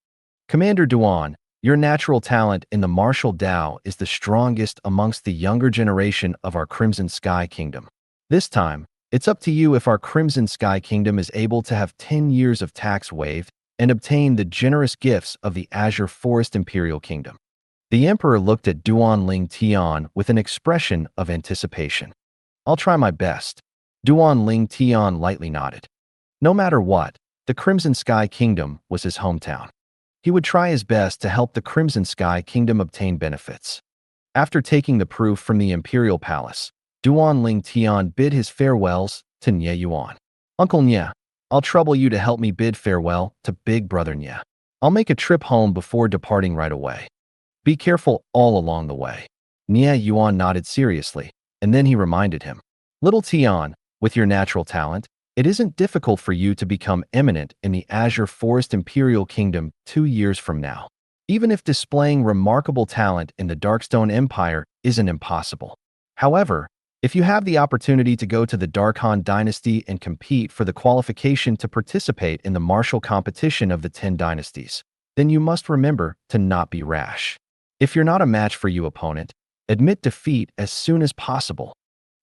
Commander Duan, your natural talent in the martial Dao is the strongest amongst the younger generation of our Crimson Sky Kingdom. This time, it's up to you if our Crimson Sky Kingdom is able to have 10 years of tax waived and obtain the generous gifts of the Azure Forest Imperial Kingdom. The Emperor looked at Duan Ling Tian with an expression of anticipation. I'll try my best. Duan Ling Tian lightly nodded. No matter what, the Crimson Sky Kingdom was his hometown. He would try his best to help the Crimson Sky Kingdom obtain benefits. After taking the proof from the Imperial Palace, Duan Ling Tian bid his farewells to Nye Yuan. Uncle Nye, I'll trouble you to help me bid farewell to Big Brother Nye. I'll make a trip home before departing right away. Be careful all along the way. Nye Yuan nodded seriously, and then he reminded him. Little Tian, with your natural talent, it isn't difficult for you to become eminent in the Azure Forest Imperial Kingdom 2 years from now. even if displaying remarkable talent in the Darkstone Empire isn't impossible. However, if you have the opportunity to go to the Darkhan Dynasty and compete for the qualification to participate in the martial competition of the 10 dynasties, then you must remember to not be rash. If you're not a match for you opponent, admit defeat as soon as possible.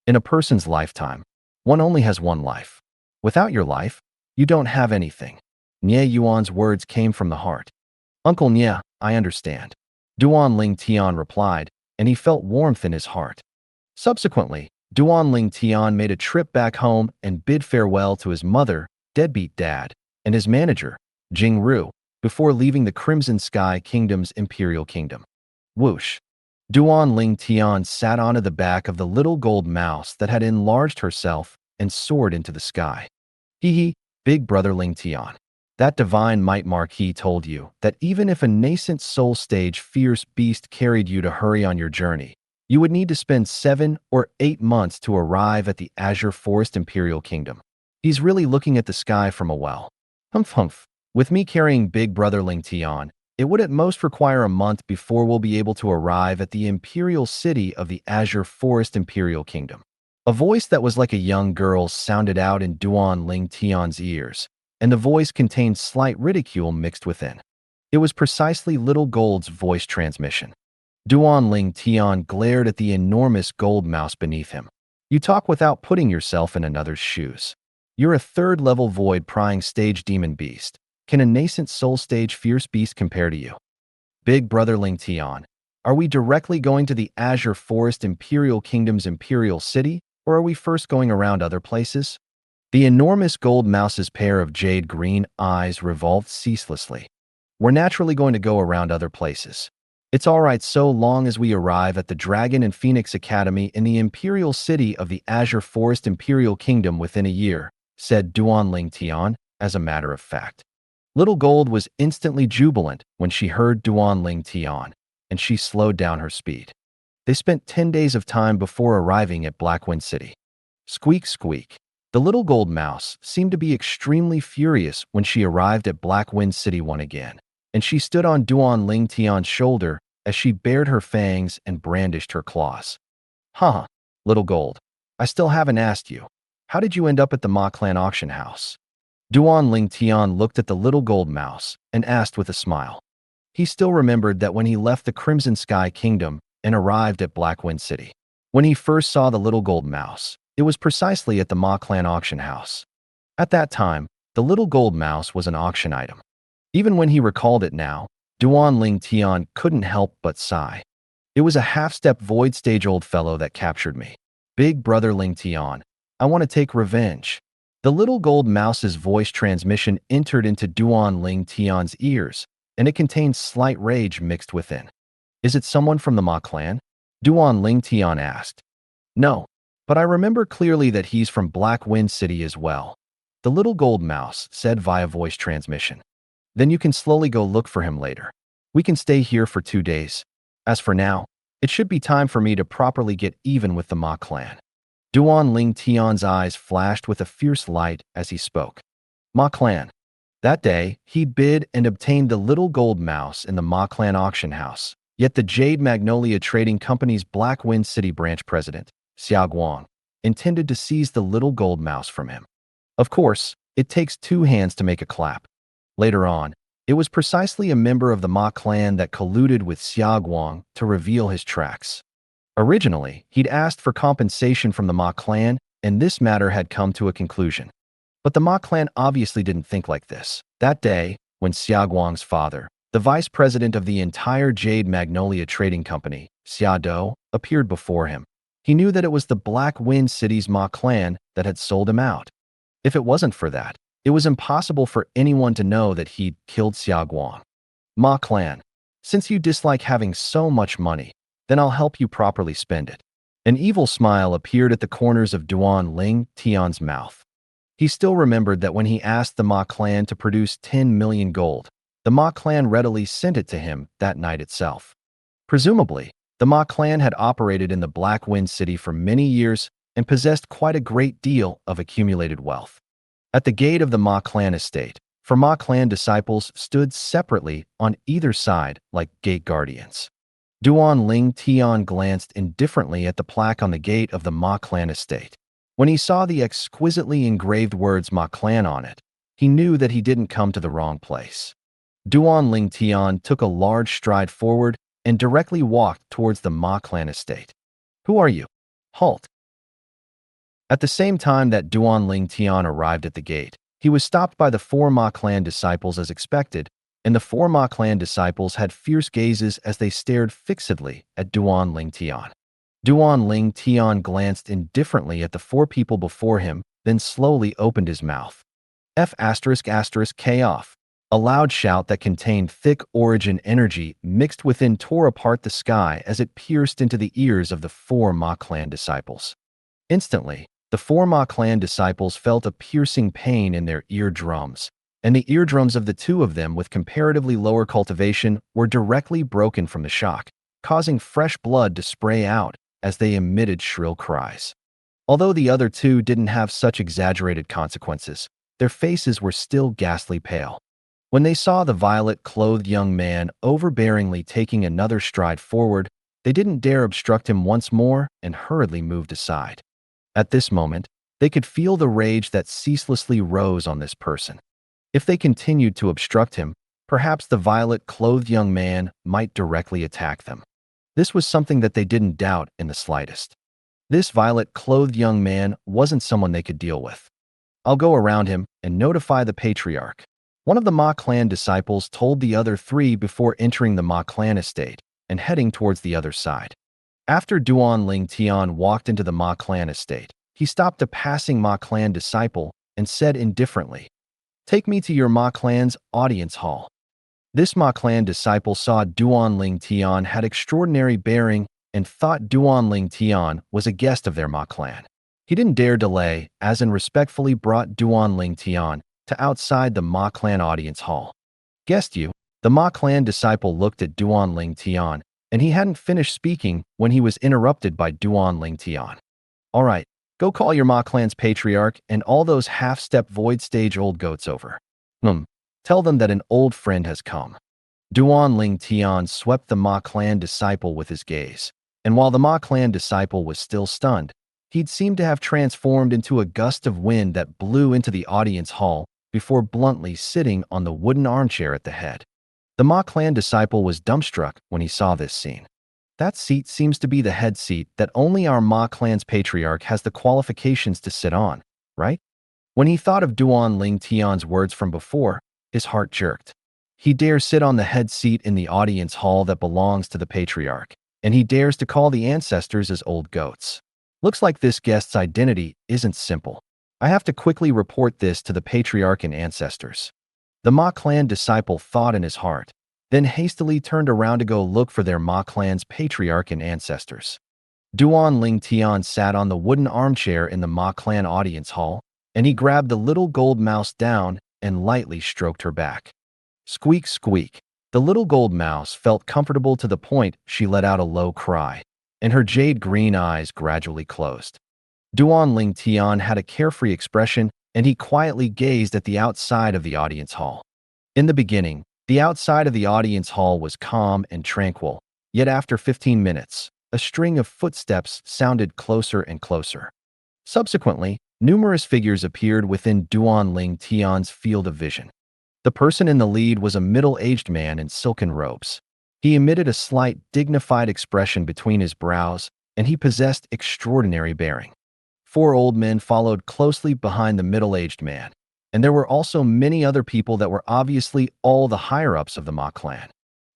In a person's lifetime, one only has one life. Without your life, you don't have anything. Nie Yuan's words came from the heart. Uncle Nie, I understand. Duan Ling Tian replied, and he felt warmth in his heart. Subsequently, Duan Ling Tian made a trip back home and bid farewell to his mother, deadbeat dad, and his manager, Jing Ru, before leaving the Crimson Sky Kingdom's imperial kingdom. Whoosh! Duan Ling Tian sat onto the back of the little gold mouse that had enlarged herself and soared into the sky. Hee, big brother Ling Tian. That divine might marquis told you that even if a nascent soul stage fierce beast carried you to hurry on your journey, you would need to spend 7 or 8 months to arrive at the Azure Forest Imperial Kingdom. He's really looking at the sky from a well. Humph humph. With me carrying big brother Ling Tian, it would at most require a month before we'll be able to arrive at the imperial city of the Azure Forest Imperial Kingdom. A voice that was like a young girl's sounded out in Duan Ling Tian's ears, and the voice contained slight ridicule mixed within. It was precisely Little Gold's voice transmission. Duan Ling Tian glared at the enormous gold mouse beneath him. You talk without putting yourself in another's shoes. You're a third-level void prying stage demon beast. Can a nascent soul stage fierce beast compare to you? Big brother Ling Tian, are we directly going to the Azure Forest Imperial Kingdom's imperial city, or are we first going around other places? The enormous gold mouse's pair of jade green eyes revolved ceaselessly. We're naturally going to go around other places. It's all right so long as we arrive at the Dragon and Phoenix Academy in the imperial city of the Azure Forest Imperial Kingdom within a year, said Duan Ling Tian, as a matter of fact. Little Gold was instantly jubilant when she heard Duan Ling Tian, and she slowed down her speed. They spent 10 days of time before arriving at Blackwind City. Squeak, squeak. The little gold mouse seemed to be extremely furious when she arrived at Blackwind City once again, and she stood on Duan Ling Tian's shoulder as she bared her fangs and brandished her claws. Huh, Little Gold, I still haven't asked you. How did you end up at the Ma Clan auction house? Duan Ling Tian looked at the little gold mouse and asked with a smile. He still remembered that when he left the Crimson Sky Kingdom and arrived at Blackwind City. When he first saw the little gold mouse, it was precisely at the Ma Clan auction house. At that time, the little gold mouse was an auction item. Even when he recalled it now, Duan Ling Tian couldn't help but sigh. It was a half-step void stage old fellow that captured me. Big brother Ling Tian, I want to take revenge. The little gold mouse's voice transmission entered into Duan Ling Tian's ears, and it contained slight rage mixed within. Is it someone from the Ma Clan? Duan Ling Tian asked. No, but I remember clearly that he's from Blackwind City as well. The little gold mouse said via voice transmission. Then you can slowly go look for him later. We can stay here for 2 days. As for now, it should be time for me to properly get even with the Ma Clan. Duan Ling Tian's eyes flashed with a fierce light as he spoke. Ma Clan. That day, he bid and obtained the little gold mouse in the Ma Clan auction house. Yet the Jade Magnolia Trading Company's Blackwind City branch president, Xia Guang, intended to seize the little gold mouse from him. Of course, it takes 2 hands to make a clap. Later on, it was precisely a member of the Ma Clan that colluded with Xia Guang to reveal his tracks. Originally, he'd asked for compensation from the Ma Clan, and this matter had come to a conclusion. But the Ma Clan obviously didn't think like this. That day, when Xia Guang's father, the vice president of the entire Jade Magnolia Trading Company, Xia Do, appeared before him, he knew that it was the Blackwind City's Ma Clan that had sold him out. If it wasn't for that, it was impossible for anyone to know that he'd killed Xia Guang. Ma Clan, since you dislike having so much money, then I'll help you properly spend it. An evil smile appeared at the corners of Duan Ling Tian's mouth. He still remembered that when he asked the Ma Clan to produce 10 million gold, the Ma Clan readily sent it to him that night itself. Presumably, the Ma Clan had operated in the Blackwind City for many years and possessed quite a great deal of accumulated wealth. At the gate of the Ma Clan estate, for Ma clan disciples stood separately on either side like gate guardians. Duan Ling Tian glanced indifferently at the plaque on the gate of the Ma clan estate. When he saw the exquisitely engraved words Ma clan on it, he knew that he didn't come to the wrong place. Duan Ling Tian took a large stride forward and directly walked towards the Ma clan estate. "Who are you?" "Halt." At the same time that Duan Ling Tian arrived at the gate, he was stopped by the four Ma clan disciples as expected, and the four Ma clan disciples had fierce gazes as they stared fixedly at Duan Ling Tian. Duan Ling Tian glanced indifferently at the four people before him, then slowly opened his mouth. K off. A loud shout that contained thick origin energy mixed within tore apart the sky as it pierced into the ears of the four Ma clan disciples. Instantly, the four Ma clan disciples felt a piercing pain in their eardrums, and the eardrums of the two of them with comparatively lower cultivation were directly broken from the shock, causing fresh blood to spray out as they emitted shrill cries. Although the other two didn't have such exaggerated consequences, their faces were still ghastly pale. When they saw the violet-clothed young man overbearingly taking another stride forward, they didn't dare obstruct him once more and hurriedly moved aside. At this moment, they could feel the rage that ceaselessly rose on this person. If they continued to obstruct him, perhaps the violet-clothed young man might directly attack them. This was something that they didn't doubt in the slightest. This violet-clothed young man wasn't someone they could deal with. "I'll go around him and notify the patriarch," one of the Ma clan disciples told the other three before entering the Ma clan estate and heading towards the other side. After Duan Ling Tian walked into the Ma clan estate, he stopped a passing Ma clan disciple and said indifferently, "Take me to your Ma clan's audience hall." This Ma clan disciple saw Duan Ling Tian had extraordinary bearing and thought Duan Ling Tian was a guest of their Ma clan. He didn't dare delay, as and respectfully brought Duan Ling Tian to outside the Ma clan audience hall. "Guest you?" The Ma clan disciple looked at Duan Ling Tian, and he hadn't finished speaking when he was interrupted by Duan Ling Tian. "All right, go call your Ma clan's patriarch and all those half-step void stage old goats over. Tell them that an old friend has come." Duan Ling Tian swept the Ma clan disciple with his gaze, and while the Ma clan disciple was still stunned, he'd seemed to have transformed into a gust of wind that blew into the audience hall before bluntly sitting on the wooden armchair at the head. The Ma clan disciple was dumbstruck when he saw this scene. "That seat seems to be the head seat that only our Ma clan's patriarch has the qualifications to sit on, right?" When he thought of Duan Ling Tian's words from before, his heart jerked. He dares sit on the head seat in the audience hall that belongs to the patriarch, and he dares to call the ancestors as old goats. Looks like this guest's identity isn't simple. I have to quickly report this to the patriarch and ancestors. The Ma clan disciple thought in his heart, then hastily turned around to go look for their Ma clan's patriarch and ancestors. Duan Ling Tian sat on the wooden armchair in the Ma clan audience hall, and he grabbed the little gold mouse down and lightly stroked her back. Squeak, squeak. The little gold mouse felt comfortable to the point she let out a low cry, and her jade green eyes gradually closed. Duan Ling Tian had a carefree expression, and he quietly gazed at the outside of the audience hall. In the beginning, the outside of the audience hall was calm and tranquil, yet after 15 minutes, a string of footsteps sounded closer and closer. Subsequently, numerous figures appeared within Duan Ling Tian's field of vision. The person in the lead was a middle-aged man in silken robes. He emitted a slight, dignified expression between his brows, and he possessed extraordinary bearing. 4 old men followed closely behind the middle-aged man, and there were also many other people that were obviously all the higher-ups of the Ma clan.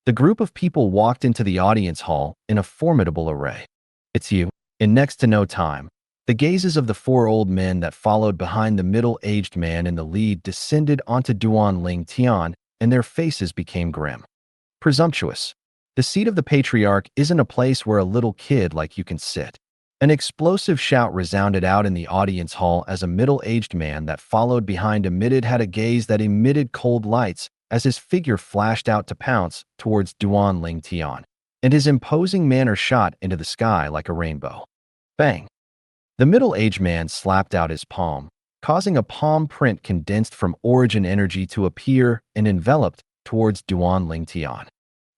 The group of people walked into the audience hall in a formidable array. "It's you." In next to no time, the gazes of the 4 old men that followed behind the middle-aged man in the lead descended onto Duan Ling Tian, and their faces became grim. "Presumptuous. The seat of the patriarch isn't a place where a little kid like you can sit." An explosive shout resounded out in the audience hall as a middle-aged man that followed behind had a gaze that emitted cold lights as his figure flashed out to pounce towards Duan Ling Tian, and his imposing manner shot into the sky like a rainbow. Bang! The middle-aged man slapped out his palm, causing a palm print condensed from origin energy to appear and enveloped towards Duan Ling Tian.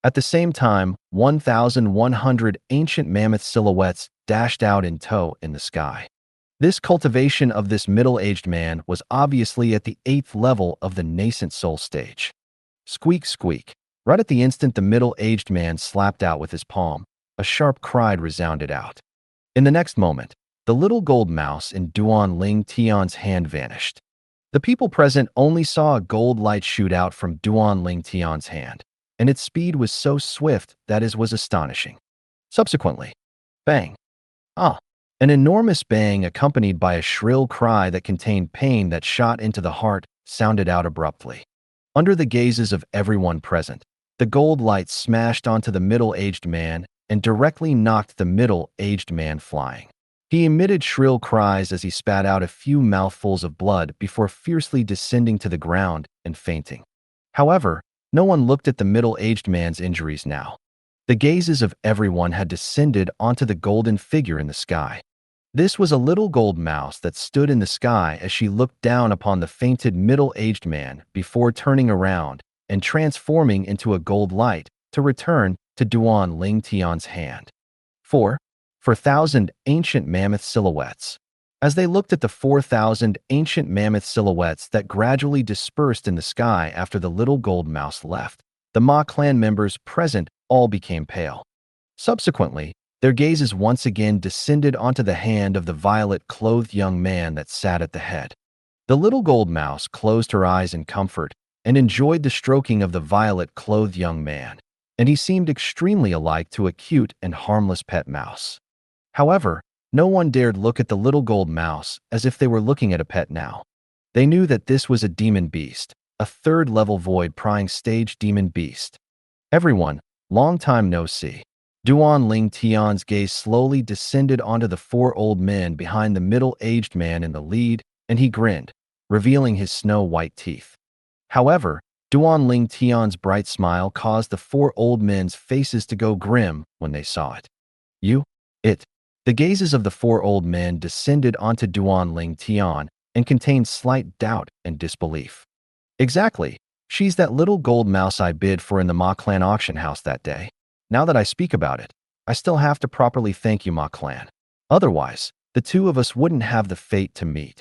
At the same time, 1,100 ancient mammoth silhouettes dashed out in tow in the sky. This cultivation of this middle-aged man was obviously at the 8th level of the nascent soul stage. Squeak, squeak. Right at the instant the middle-aged man slapped out with his palm, a sharp cry resounded out. In the next moment, the little gold mouse in Duan Ling Tian's hand vanished. The people present only saw a gold light shoot out from Duan Ling Tian's hand, and its speed was so swift that it was astonishing. Subsequently, bang! Ah! An enormous bang accompanied by a shrill cry that contained pain that shot into the heart sounded out abruptly. Under the gazes of everyone present, the gold light smashed onto the middle-aged man and directly knocked the middle-aged man flying. He emitted shrill cries as he spat out a few mouthfuls of blood before fiercely descending to the ground and fainting. However, no one looked at the middle-aged man's injuries now. The gazes of everyone had descended onto the golden figure in the sky. This was a little gold mouse that stood in the sky as she looked down upon the fainted middle-aged man before turning around and transforming into a gold light to return to Duan Ling Tian's hand. 4,000 ancient mammoth silhouettes. As they looked at the 4,000 ancient mammoth silhouettes that gradually dispersed in the sky after the little gold mouse left, the Ma clan members present all became pale. Subsequently, their gazes once again descended onto the hand of the violet-clothed young man that sat at the head. The little gold mouse closed her eyes in comfort and enjoyed the stroking of the violet-clothed young man, and he seemed extremely alike to a cute and harmless pet mouse. However, no one dared look at the little gold mouse as if they were looking at a pet now. They knew that this was a demon beast, a 3rd-level void prying stage demon beast. Everyone, long time no see. Duan Ling Tian's gaze slowly descended onto the 4 old men behind the middle-aged man in the lead, and he grinned, revealing his snow-white teeth. However, Duan Ling Tian's bright smile caused the 4 old men's faces to go grim when they saw it. The gazes of the 4 old men descended onto Duan Ling Tian and contained slight doubt and disbelief. Exactly. She's that little gold mouse I bid for in the Ma clan auction house that day. Now that I speak about it, I still have to properly thank you, Ma clan. Otherwise, the two of us wouldn't have the fate to meet.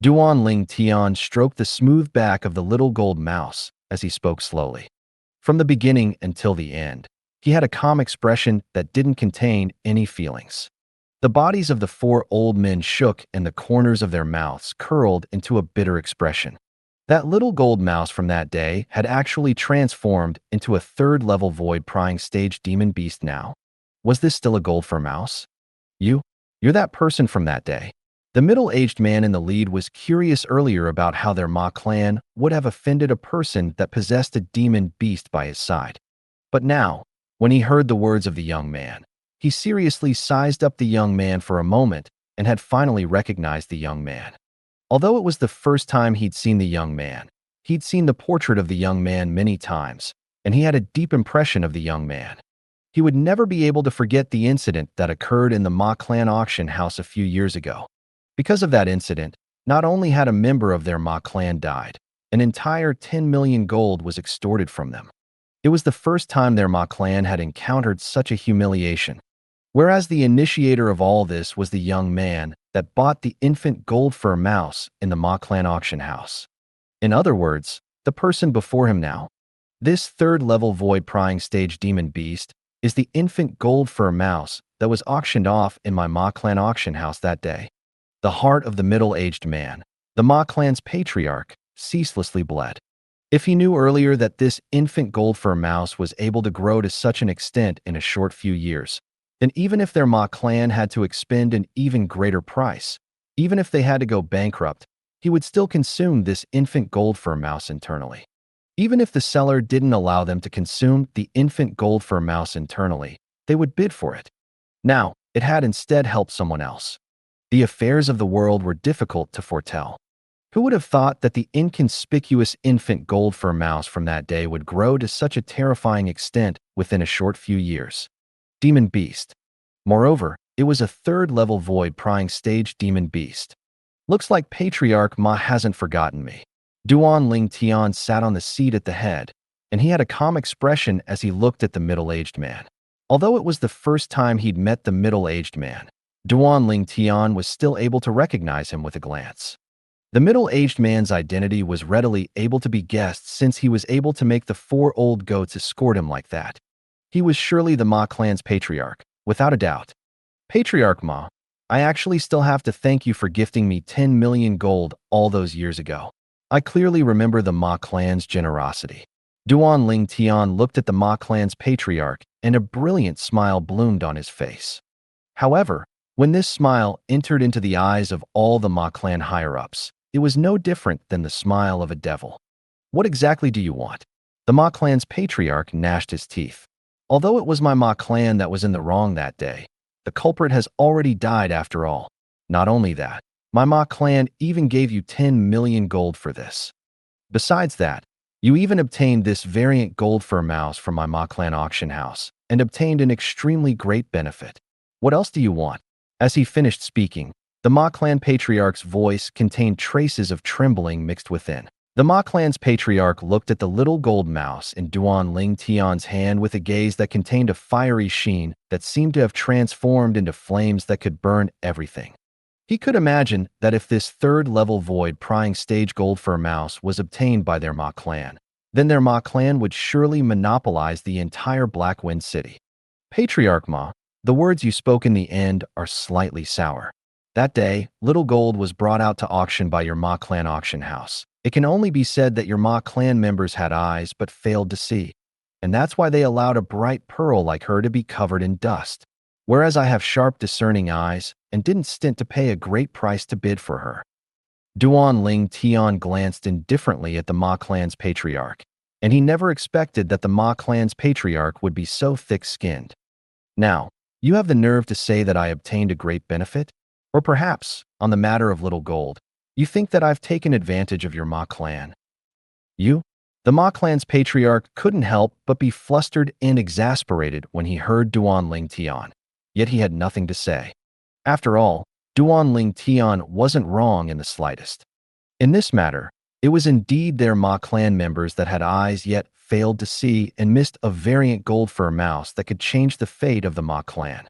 Duan Ling Tian stroked the smooth back of the little gold mouse as he spoke slowly. From the beginning until the end, he had a calm expression that didn't contain any feelings. The bodies of the 4 old men shook and the corners of their mouths curled into a bitter expression. That little gold mouse from that day had actually transformed into a 3rd-level void prying stage demon beast now. Was this still a gold fur mouse? You're that person from that day. The middle-aged man in the lead was curious earlier about how their Ma clan would have offended a person that possessed a demon beast by his side. But now, when he heard the words of the young man, he seriously sized up the young man for a moment and had finally recognized the young man. Although it was the first time he'd seen the young man, he'd seen the portrait of the young man many times, and he had a deep impression of the young man. He would never be able to forget the incident that occurred in the Ma clan auction house a few years ago. Because of that incident, not only had a member of their Ma clan died, an entire 10 million gold was extorted from them. It was the first time their Ma clan had encountered such a humiliation. Whereas the initiator of all this was the young man that bought the infant gold fur mouse in the Ma clan auction house. In other words, the person before him now. This 3rd-level void prying stage demon beast is the infant gold fur mouse that was auctioned off in my Ma clan auction house that day. The heart of the middle-aged man, the Ma clan's patriarch, ceaselessly bled. If he knew earlier that this infant gold fur mouse was able to grow to such an extent in a short few years, then even if their Ma clan had to expend an even greater price, even if they had to go bankrupt, he would still consume this infant gold fur mouse internally. Even if the seller didn't allow them to consume the infant gold fur mouse internally, they would bid for it. Now, it had instead helped someone else. The affairs of the world were difficult to foretell. Who would have thought that the inconspicuous infant gold fur mouse from that day would grow to such a terrifying extent within a short few years? Demon beast. Moreover, it was a 3rd-level void prying stage demon beast. Looks like Patriarch Ma hasn't forgotten me. Duan Ling Tian sat on the seat at the head, and he had a calm expression as he looked at the middle-aged man. Although it was the first time he'd met the middle-aged man, Duan Ling Tian was still able to recognize him with a glance. The middle-aged man's identity was readily able to be guessed since he was able to make the 4 old goats escort him like that. He was surely the Ma clan's patriarch, without a doubt. Patriarch Ma, I actually still have to thank you for gifting me 10 million gold all those years ago. I clearly remember the Ma clan's generosity. Duan Ling Tian looked at the Ma clan's patriarch, and a brilliant smile bloomed on his face. However, when this smile entered into the eyes of all the Ma clan higher-ups, it was no different than the smile of a devil. What exactly do you want? The Ma clan's patriarch gnashed his teeth. Although it was my Ma clan that was in the wrong that day, the culprit has already died after all. Not only that, my Ma clan even gave you 10 million gold for this. Besides that, you even obtained this variant gold fur mouse from my Ma clan auction house and obtained an extremely great benefit. What else do you want? As he finished speaking, the Ma clan patriarch's voice contained traces of trembling mixed within. The Ma clan's patriarch looked at the little gold mouse in Duan Ling Tian's hand with a gaze that contained a fiery sheen that seemed to have transformed into flames that could burn everything. He could imagine that if this third-level void prying stage gold fur mouse was obtained by their Ma clan, then their Ma clan would surely monopolize the entire Blackwind City. Patriarch Ma, the words you spoke in the end are slightly sour. That day, little gold was brought out to auction by your Ma clan auction house. It can only be said that your Ma clan members had eyes but failed to see, and that's why they allowed a bright pearl like her to be covered in dust. Whereas I have sharp discerning eyes and didn't stint to pay a great price to bid for her. Duan Ling Tian glanced indifferently at the Ma clan's patriarch, and he never expected that the Ma clan's patriarch would be so thick-skinned. Now, you have the nerve to say that I obtained a great benefit? Or perhaps, on the matter of little gold, you think that I've taken advantage of your Ma clan? You? The Ma clan's patriarch couldn't help but be flustered and exasperated when he heard Duan Ling Tian, yet he had nothing to say. After all, Duan Ling Tian wasn't wrong in the slightest. In this matter, it was indeed their Ma clan members that had eyes yet failed to see and missed a variant gold fur mouse that could change the fate of the Ma clan.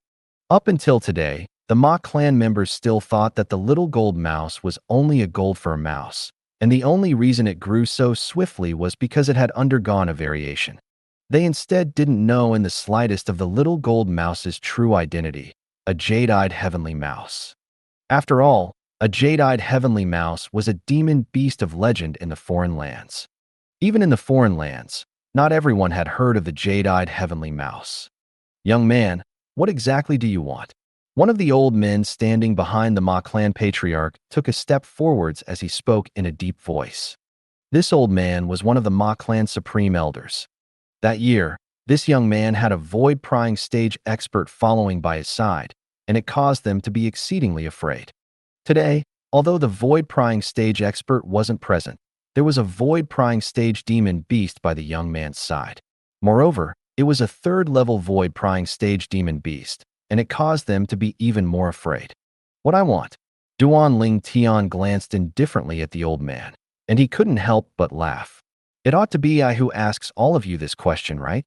Up until today, the Ma clan members still thought that the little gold mouse was only a gold fur mouse, and the only reason it grew so swiftly was because it had undergone a variation. They instead didn't know in the slightest of the little gold mouse's true identity, a jade-eyed heavenly mouse. After all, a jade-eyed heavenly mouse was a demon beast of legend in the foreign lands. Even in the foreign lands, not everyone had heard of the jade-eyed heavenly mouse. Young man, what exactly do you want? One of the old men standing behind the Ma clan patriarch took a step forwards as he spoke in a deep voice. This old man was one of the Ma clan supreme elders. That year, this young man had a void-prying stage expert following by his side, and it caused them to be exceedingly afraid. Today, although the void-prying stage expert wasn't present, there was a void-prying stage demon beast by the young man's side. Moreover, it was a third-level void-prying stage demon beast, and it caused them to be even more afraid. What I want? Duan Ling Tian glanced indifferently at the old man, and he couldn't help but laugh. It ought to be I who asks all of you this question, right?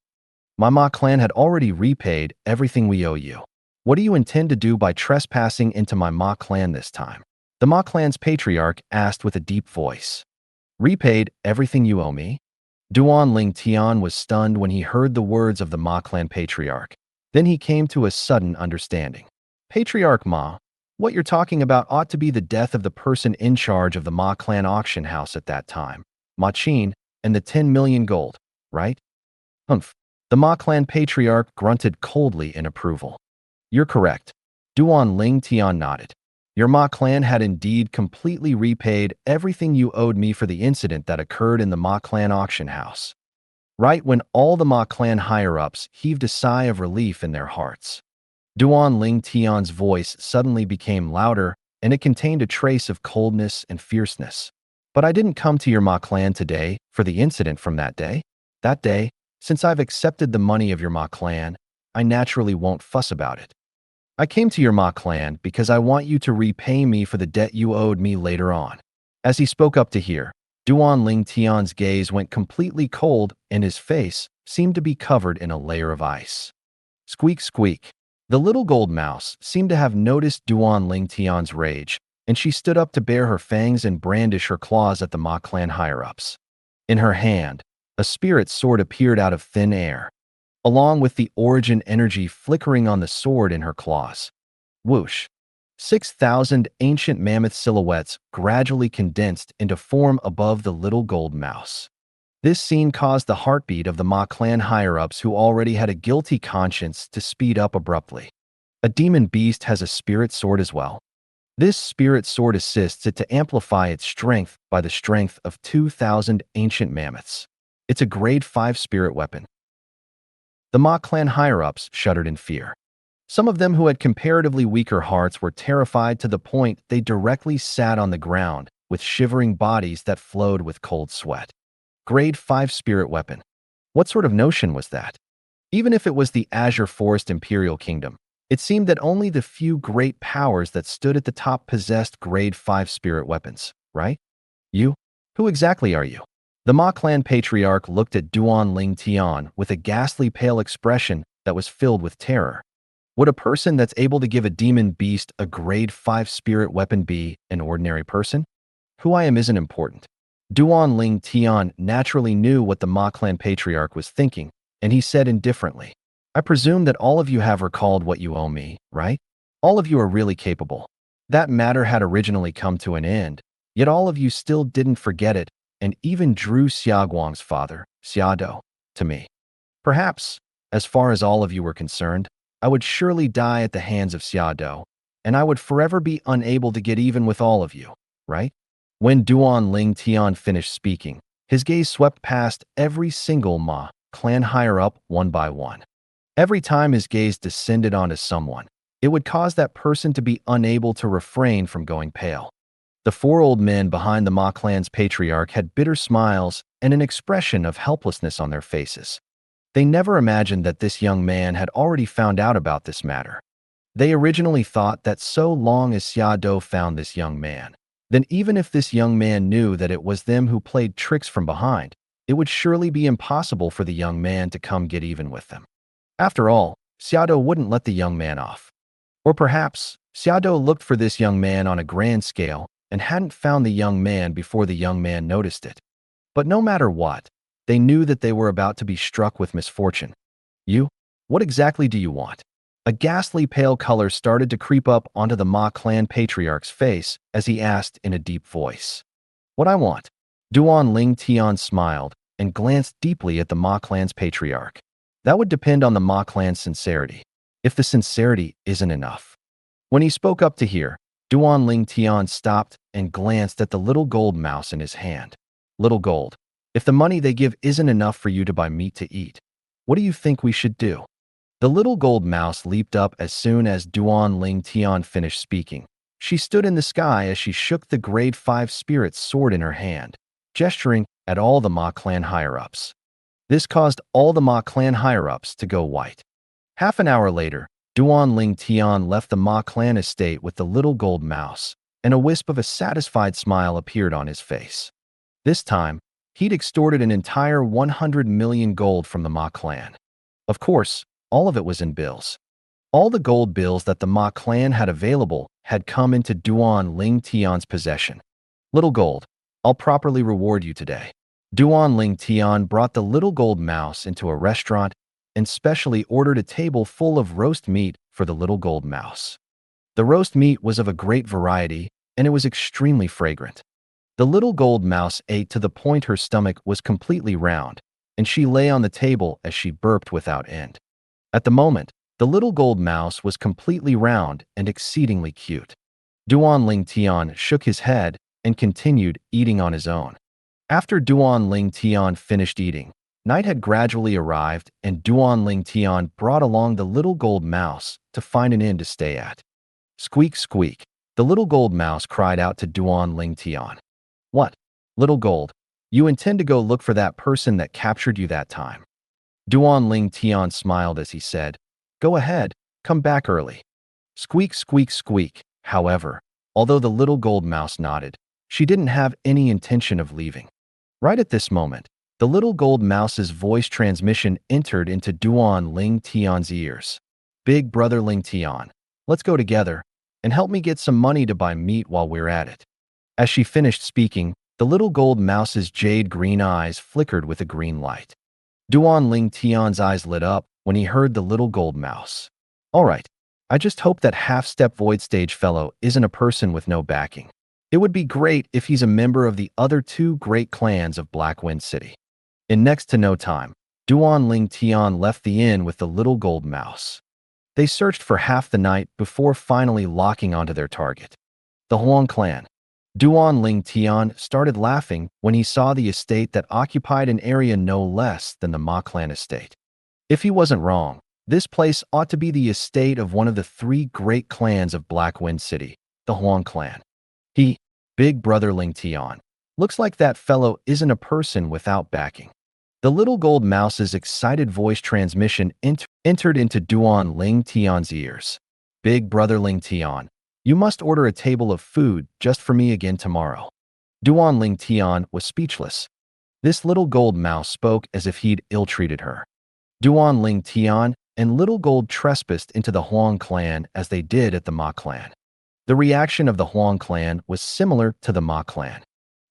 My Ma clan had already repaid everything we owe you. What do you intend to do by trespassing into my Ma clan this time? The Ma clan's patriarch asked with a deep voice. Repaid everything you owe me? Duan Ling Tian was stunned when he heard the words of the Ma clan patriarch. Then he came to a sudden understanding. Patriarch Ma, what you're talking about ought to be the death of the person in charge of the Ma clan auction house at that time, Ma Qin, and the 10 million gold, right? Humph. The Ma clan patriarch grunted coldly in approval. You're correct. Duan Ling Tian nodded. Your Ma clan had indeed completely repaid everything you owed me for the incident that occurred in the Ma clan auction house. Right when all the Ma clan higher-ups heaved a sigh of relief in their hearts. Duan Ling Tian's voice suddenly became louder, and it contained a trace of coldness and fierceness. But I didn't come to your Ma clan today for the incident from that day. That day, since I've accepted the money of your Ma clan, I naturally won't fuss about it. I came to your Ma clan because I want you to repay me for the debt you owed me later on. As he spoke up to here, Duan Ling Tian's gaze went completely cold and his face seemed to be covered in a layer of ice. Squeak, squeak. The little gold mouse seemed to have noticed Duan Ling Tian's rage, and she stood up to bare her fangs and brandish her claws at the Ma clan higher-ups. In her hand, a spirit sword appeared out of thin air, along with the origin energy flickering on the sword in her claws. Whoosh! 6,000 ancient mammoth silhouettes gradually condensed into form above the little gold mouse. This scene caused the heartbeat of the Ma clan higher-ups who already had a guilty conscience to speed up abruptly. A demon beast has a spirit sword as well. This spirit sword assists it to amplify its strength by the strength of 2,000 ancient mammoths. It's a grade 5 spirit weapon. The Ma clan higher-ups shuddered in fear. Some of them who had comparatively weaker hearts were terrified to the point they directly sat on the ground with shivering bodies that flowed with cold sweat. Grade 5 spirit weapon. What sort of notion was that? Even if it was the Azure Forest Imperial Kingdom, it seemed that only the few great powers that stood at the top possessed grade 5 spirit weapons, right? You? Who exactly are you? The Ma clan patriarch looked at Duan Ling Tian with a ghastly pale expression that was filled with terror. Would a person that's able to give a demon beast a grade 5 spirit weapon be an ordinary person? Who I am isn't important. Duan Ling Tian naturally knew what the Ma clan patriarch was thinking, and he said indifferently, I presume that all of you have recalled what you owe me, right? All of you are really capable. That matter had originally come to an end, yet all of you still didn't forget it and even drew Xiaoguang's father, Xiado, to me. Perhaps, as far as all of you were concerned, I would surely die at the hands of Xiado, and I would forever be unable to get even with all of you, right? When Duan Ling Tian finished speaking, his gaze swept past every single Ma clan higher-up one by one. Every time his gaze descended onto someone, it would cause that person to be unable to refrain from going pale. The four old men behind the Ma clan's patriarch had bitter smiles and an expression of helplessness on their faces. They never imagined that this young man had already found out about this matter. They originally thought that so long as Xiado found this young man, then even if this young man knew that it was them who played tricks from behind, it would surely be impossible for the young man to come get even with them. After all, Xiado wouldn't let the young man off. Or perhaps, Xiado looked for this young man on a grand scale and hadn't found the young man before the young man noticed it. But no matter what, they knew that they were about to be struck with misfortune. You? What exactly do you want? A ghastly pale color started to creep up onto the Ma clan patriarch's face as he asked in a deep voice. What I want? Duan Ling Tian smiled and glanced deeply at the Ma clan's patriarch. That would depend on the Ma clan's sincerity, if the sincerity isn't enough. When he spoke up to hear, Duan Ling Tian stopped and glanced at the little gold mouse in his hand. Little gold, if the money they give isn't enough for you to buy meat to eat, what do you think we should do? The little gold mouse leaped up as soon as Duan Ling Tian finished speaking. She stood in the sky as she shook the grade 5 spirit sword in her hand, gesturing at all the Ma clan higher-ups. This caused all the Ma clan higher-ups to go white. Half an hour later, Duan Ling Tian left the Ma clan estate with the little gold mouse, and a wisp of a satisfied smile appeared on his face. This time, he'd extorted an entire 100 million gold from the Ma clan. Of course, all of it was in bills. All the gold bills that the Ma clan had available had come into Duan Ling Tian's possession. Little gold, I'll properly reward you today. Duan Ling Tian brought the little gold mouse into a restaurant and specially ordered a table full of roast meat for the little gold mouse. The roast meat was of a great variety, and it was extremely fragrant. The little gold mouse ate to the point her stomach was completely round, and she lay on the table as she burped without end. At the moment, the little gold mouse was completely round and exceedingly cute. Duan Ling Tian shook his head and continued eating on his own. After Duan Ling Tian finished eating, night had gradually arrived and Duan Ling Tian brought along the little gold mouse to find an inn to stay at. Squeak, squeak, the little gold mouse cried out to Duan Ling Tian. What? Little gold, you intend to go look for that person that captured you that time? Duan Ling Tian smiled as he said, Go ahead, come back early. Squeak, squeak, squeak. However, although the little gold mouse nodded, she didn't have any intention of leaving. Right at this moment, the little gold mouse's voice transmission entered into Duan Ling Tian's ears. Big brother Ling Tian, let's go together and help me get some money to buy meat while we're at it. As she finished speaking, the little gold mouse's jade green eyes flickered with a green light. Duan Ling Tian's eyes lit up when he heard the little gold mouse. All right, I just hope that half-step void stage fellow isn't a person with no backing. It would be great if he's a member of the other two great clans of Blackwind City. In next to no time, Duan Ling Tian left the inn with the little gold mouse. They searched for half the night before finally locking onto their target. The Huang clan. Duan Ling Tian started laughing when he saw the estate that occupied an area no less than the Ma clan estate. If he wasn't wrong, this place ought to be the estate of one of the three great clans of Blackwind City, the Huang clan. Big brother Ling Tian. Looks like that fellow isn't a person without backing. The little gold mouse's excited voice transmission entered into Duan Ling Tian's ears. Big brother Ling Tian, you must order a table of food just for me again tomorrow. Duan Ling Tian was speechless. This little gold mouse spoke as if he'd ill-treated her. Duan Ling Tian and little gold trespassed into the Huang clan as they did at the Ma clan. The reaction of the Huang clan was similar to the Ma clan.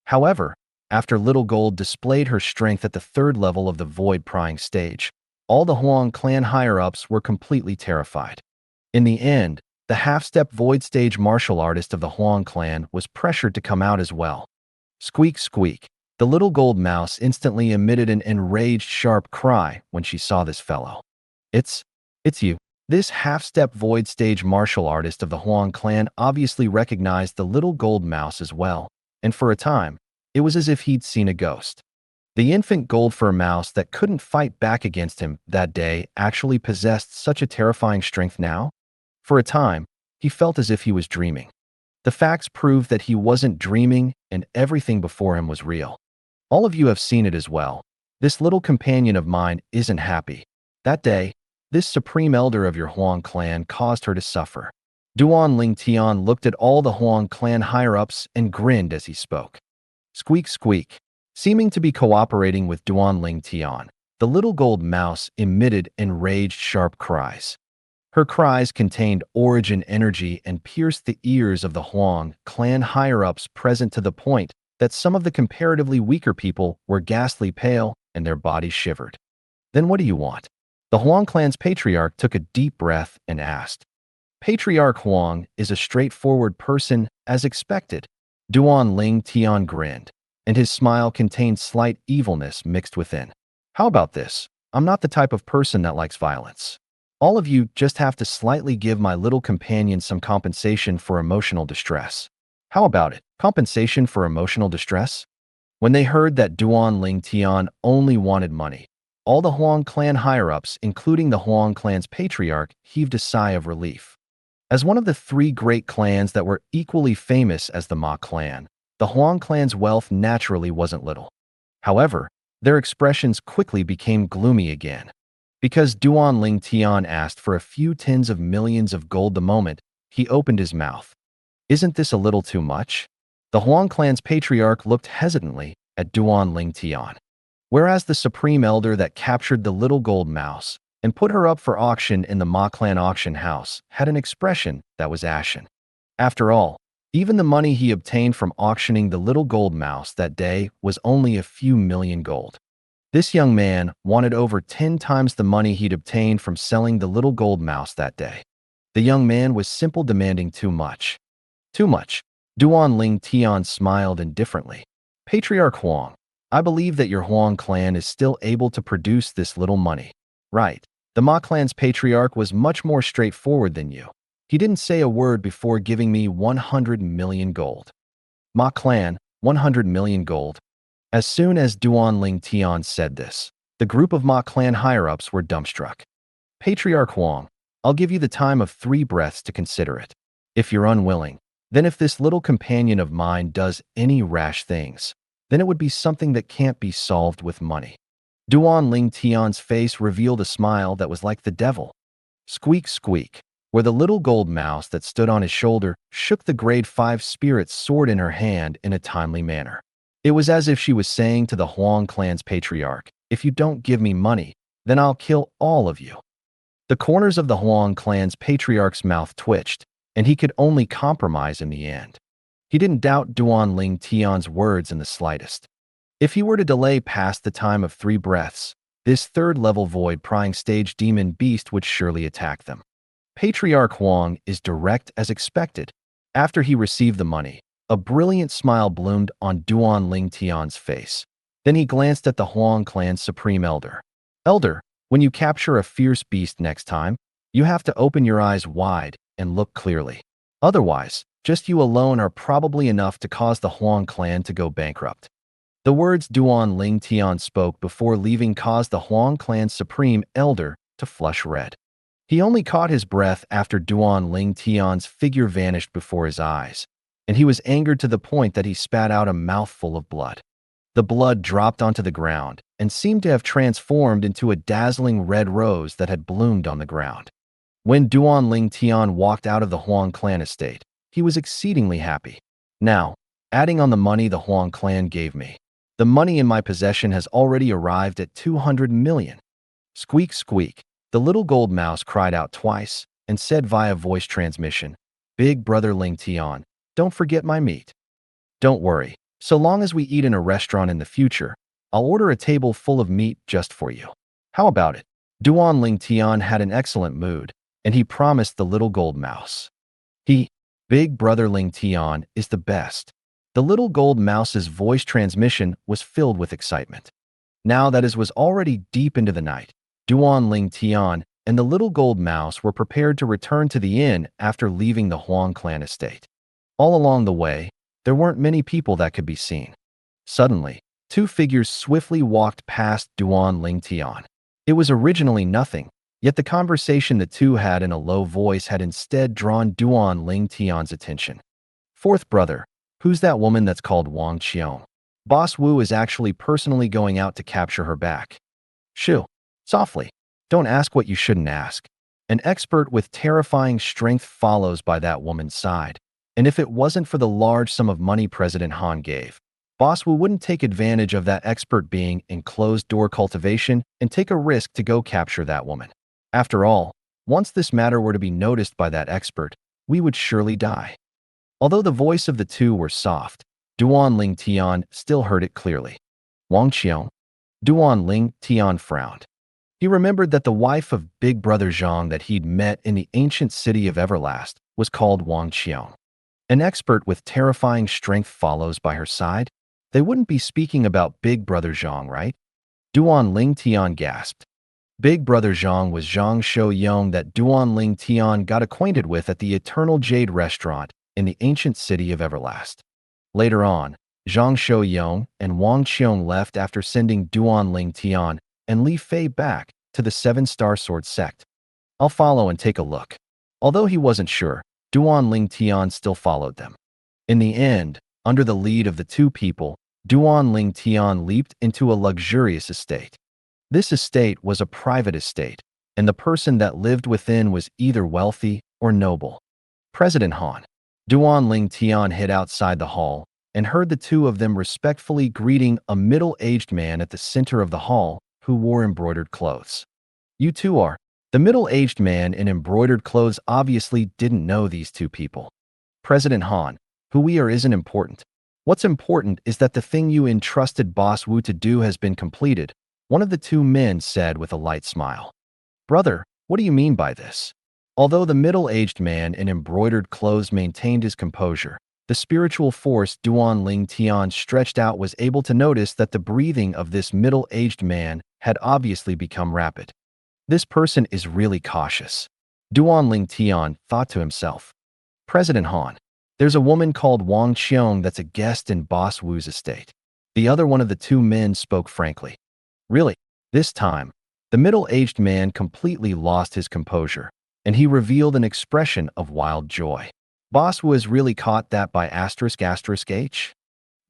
However, after Little Gold displayed her strength at the third level of the Void Prying stage, all the Huang clan higher-ups were completely terrified. In the end, the half-step Void stage martial artist of the Huang clan was pressured to come out as well. Squeak, squeak. The little gold mouse instantly emitted an enraged, sharp cry when she saw this fellow. It's you. This half-step Void stage martial artist of the Huang clan obviously recognized the little gold mouse as well, and for a time, it was as if he'd seen a ghost. The infant gold fur mouse that couldn't fight back against him that day actually possessed such a terrifying strength now? For a time, he felt as if he was dreaming. The facts proved that he wasn't dreaming and everything before him was real. All of you have seen it as well. This little companion of mine isn't happy. That day, this supreme elder of your Huang clan caused her to suffer. Duan Ling Tian looked at all the Huang clan higher-ups and grinned as he spoke. Squeak, squeak. Seeming to be cooperating with Duan Ling Tian, the little gold mouse emitted enraged, sharp cries. Her cries contained origin energy and pierced the ears of the Huang clan higher-ups present to the point that some of the comparatively weaker people were ghastly pale and their bodies shivered. Then what do you want? The Huang clan's patriarch took a deep breath and asked. Patriarch Huang is a straightforward person, as expected. Duan Ling Tian grinned, and his smile contained slight evilness mixed within. How about this? I'm not the type of person that likes violence. All of you just have to slightly give my little companion some compensation for emotional distress. How about it? Compensation for emotional distress? When they heard that Duan Ling Tian only wanted money, all the Huang clan higher-ups, including the Huang clan's patriarch, heaved a sigh of relief. As one of the three great clans that were equally famous as the Ma clan, the Huang clan's wealth naturally wasn't little. However, their expressions quickly became gloomy again. Because Duan Ling Tian asked for a few tens of millions of gold the moment he opened his mouth. Isn't this a little too much? The Huang clan's patriarch looked hesitantly at Duan Ling Tian. Whereas the supreme elder that captured the little gold mouse and put her up for auction in the Ma clan auction house had an expression that was ashen. After all, even the money he obtained from auctioning the little gold mouse that day was only a few million gold. This young man wanted over 10 times the money he'd obtained from selling the little gold mouse that day. The young man was simply demanding too much. Too much. Duan Ling Tian smiled indifferently. Patriarch Huang, I believe that your Huang clan is still able to produce this little money. Right. The Ma clan's patriarch was much more straightforward than you. He didn't say a word before giving me 100 million gold. Ma clan, 100 million gold. As soon as Duan Ling Tian said this, the group of Ma clan higher-ups were dumbstruck. Patriarch Huang, I'll give you the time of 3 breaths to consider it. If you're unwilling, then if this little companion of mine does any rash things, then it would be something that can't be solved with money. Duan Ling Tian's face revealed a smile that was like the devil. Squeak, squeak. where the little gold mouse that stood on his shoulder shook the grade 5 spirit sword in her hand in a timely manner. It was as if she was saying to the Huang clan's patriarch, "If you don't give me money, then I'll kill all of you." The corners of the Huang clan's patriarch's mouth twitched, and he could only compromise in the end. He didn't doubt Duan Ling Tian's words in the slightest. If he were to delay past the time of 3 breaths, this third-level void-prying stage demon beast would surely attack them. Patriarch Huang is direct as expected. After he received the money, a brilliant smile bloomed on Duan Ling Tian's face. Then he glanced at the Huang clan's supreme elder. "Elder, when you capture a fierce beast next time, you have to open your eyes wide and look clearly. Otherwise, just you alone are probably enough to cause the Huang clan to go bankrupt." The words Duan Ling Tian spoke before leaving caused the Huang clan's supreme elder to flush red. He only caught his breath after Duan Ling Tian's figure vanished before his eyes, and he was angered to the point that he spat out a mouthful of blood. The blood dropped onto the ground and seemed to have transformed into a dazzling red rose that had bloomed on the ground. When Duan Ling Tian walked out of the Huang clan estate, he was exceedingly happy. "Now, adding on the money the Huang clan gave me, the money in my possession has already arrived at 200 million. Squeak, squeak. The little gold mouse cried out twice and said via voice transmission, "Big brother Ling Tian, don't forget my meat." "Don't worry. So long as we eat in a restaurant in the future, I'll order a table full of meat just for you. How about it?" Duan Ling Tian had an excellent mood, and he promised the little gold mouse. Big brother Ling Tian is the best. The little gold mouse's voice transmission was filled with excitement. Now that it was already deep into the night, Duan Ling Tian and the little gold mouse were prepared to return to the inn after leaving the Huang clan estate. All along the way, there weren't many people that could be seen. Suddenly, 2 figures swiftly walked past Duan Ling Tian. It was originally nothing, yet the conversation the two had in a low voice had instead drawn Duan Ling Tian's attention. "Fourth brother, who's that woman that's called Wang Qiong? Boss Wu is actually personally going out to capture her back." "Shoo, softly. Don't ask what you shouldn't ask." An expert with terrifying strength follows by that woman's side. And if it wasn't for the large sum of money President Han gave, Boss Wu wouldn't take advantage of that expert being in closed-door cultivation and take a risk to go capture that woman. After all, once this matter were to be noticed by that expert, we would surely die. Although the voice of the two were soft, Duan Ling Tian still heard it clearly. "Wang Qiong?" Duan Ling Tian frowned. He remembered that the wife of Big Brother Zhang that he'd met in the ancient city of Everlast was called Wang Qiong. An expert with terrifying strength follows by her side? They wouldn't be speaking about Big Brother Zhang, right? Duan Ling Tian gasped. Big Brother Zhang was Zhang Shouyong that Duan Ling Tian got acquainted with at the Eternal Jade restaurant in the ancient city of Everlast. Later on, Zhang Shouyong and Wang Qiong left after sending Duan Ling Tian and Li Fei back to the 7-Star Sword sect. "I'll follow and take a look." Although he wasn't sure, Duan Ling Tian still followed them. In the end, under the lead of the 2 people, Duan Ling Tian leaped into a luxurious estate. This estate was a private estate, and the person that lived within was either wealthy or noble. President Han. Duan Ling Tian hid outside the hall and heard the 2 of them respectfully greeting a middle-aged man at the center of the hall who wore embroidered clothes. "You 2 are." The middle-aged man in embroidered clothes obviously didn't know these 2 people. "President Han, who we are isn't important. What's important is that the thing you entrusted Boss Wu to do has been completed," one of the 2 men said with a light smile. "Brother, what do you mean by this?" Although the middle-aged man in embroidered clothes maintained his composure, the spiritual force Duan Ling Tian stretched out was able to notice that the breathing of this middle-aged man had obviously become rapid. This person is really cautious. Duan Ling Tian thought to himself. "President Han, there's a woman called Wang Qiong that's a guest in Boss Wu's estate." The other one of the 2 men spoke frankly. "Really?" This time, the middle-aged man completely lost his composure, and he revealed an expression of wild joy. "Boss Wu has really caught that by **H?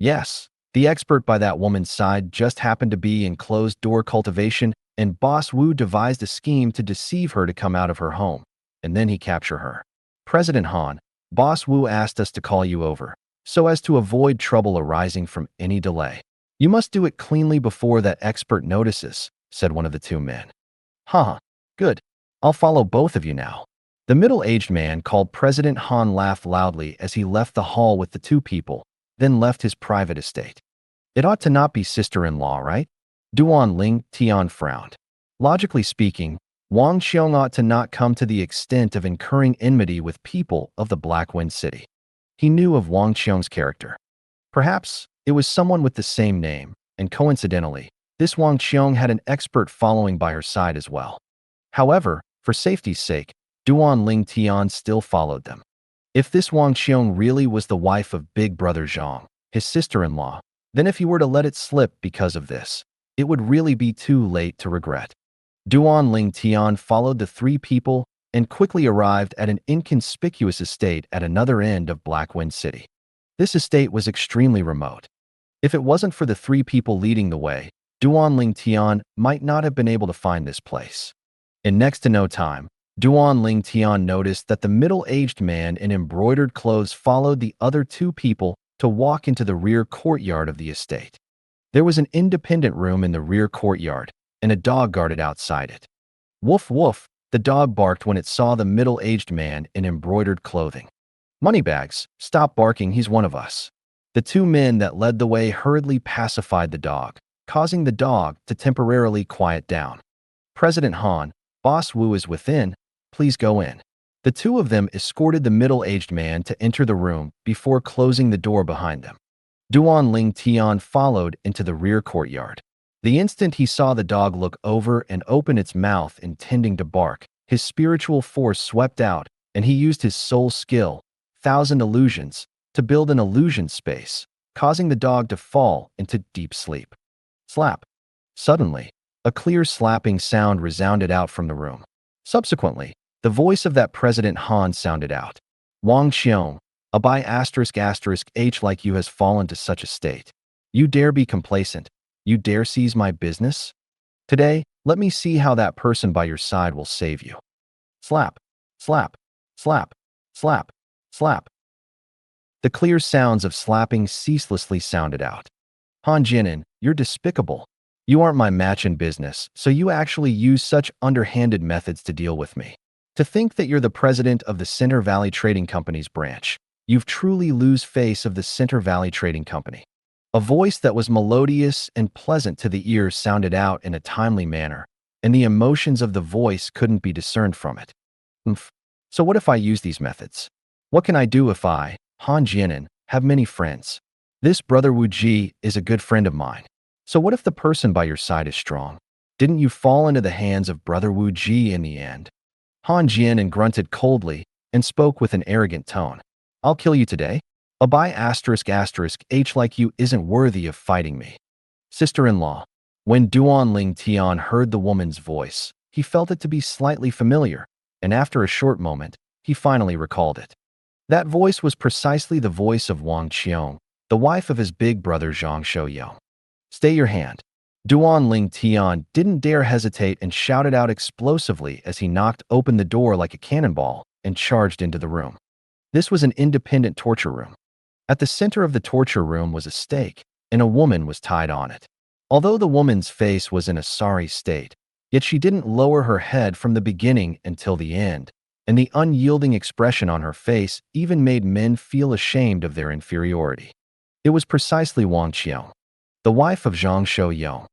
Yes, the expert by that woman's side just happened to be in closed-door cultivation, and Boss Wu devised a scheme to deceive her to come out of her home. and then he capture her. President Han, Boss Wu asked us to call you over, so as to avoid trouble arising from any delay. You must do it cleanly before that expert notices, said one of the two men. Haha, good. I'll follow both of you now. The middle-aged man called President Han laughed loudly as he left the hall with the two people, then left his private estate. It ought to not be sister-in-law, right? Duan Ling Tian frowned. Logically speaking, Wang Xiong ought to not come to the extent of incurring enmity with people of the Black Wind City. He knew of Wang Xiong's character. Perhaps it was someone with the same name, and coincidentally, this Wang Xiong had an expert following by her side as well. However, for safety's sake, Duan Ling Tian still followed them. If this Wang Xiong really was the wife of Big Brother Zhang, his sister-in-law, then if he were to let it slip because of this, it would really be too late to regret. Duan Ling Tian followed the three people and quickly arrived at an inconspicuous estate at another end of Black Wind City. This estate was extremely remote. If it wasn't for the three people leading the way, Duan Ling Tian might not have been able to find this place. In next to no time, Duan Ling Tian noticed that the middle-aged man in embroidered clothes followed the other two people to walk into the rear courtyard of the estate. There was an independent room in the rear courtyard, and a dog guarded outside it. Woof woof, the dog barked when it saw the middle-aged man in embroidered clothing. Moneybags, stop barking, he's one of us. The two men that led the way hurriedly pacified the dog, causing the dog to temporarily quiet down. President Han, Boss Wu is within, please go in. The two of them escorted the middle-aged man to enter the room before closing the door behind them. Duan Ling Tian followed into the rear courtyard. The instant he saw the dog look over and open its mouth intending to bark, his spiritual force swept out, and he used his soul skill, 1,000 illusions, to build an illusion space, causing the dog to fall into deep sleep. Slap. Suddenly, a clear slapping sound resounded out from the room. Subsequently, the voice of that President Han sounded out. Wang Xiong, a by **h like you has fallen to such a state. You dare be complacent? You dare seize my business? Today, let me see how that person by your side will save you. Slap, slap, slap, slap, slap. The clear sounds of slapping ceaselessly sounded out. Han Jinan, you're despicable. You aren't my match in business, so you actually use such underhanded methods to deal with me. To think that you're the president of the Center Valley Trading Company's branch, you've truly lose face of the Center Valley Trading Company. A voice that was melodious and pleasant to the ears sounded out in a timely manner, and the emotions of the voice couldn't be discerned from it. So what if I use these methods? What can I do if I, Han Jinan, have many friends? This brother Wu Ji is a good friend of mine. So what if the person by your side is strong? Didn't you fall into the hands of brother Wu Ji in the end? Han Jinan grunted coldly and spoke with an arrogant tone. I'll kill you today. A by **h like you isn't worthy of fighting me. Sister-in-law. When Duan Ling Tian heard the woman's voice, he felt it to be slightly familiar, and after a short moment, he finally recalled it. That voice was precisely the voice of Wang Xiong, the wife of his big brother Zhang Shouyou. Stay your hand. Duan Ling Tian didn't dare hesitate and shouted out explosively as he knocked open the door like a cannonball and charged into the room. This was an independent torture room. At the center of the torture room was a stake, and a woman was tied on it. Although the woman's face was in a sorry state, yet she didn't lower her head from the beginning until the end, and the unyielding expression on her face even made men feel ashamed of their inferiority. It was precisely Wang Qiong, the wife of Zhang Shouyou.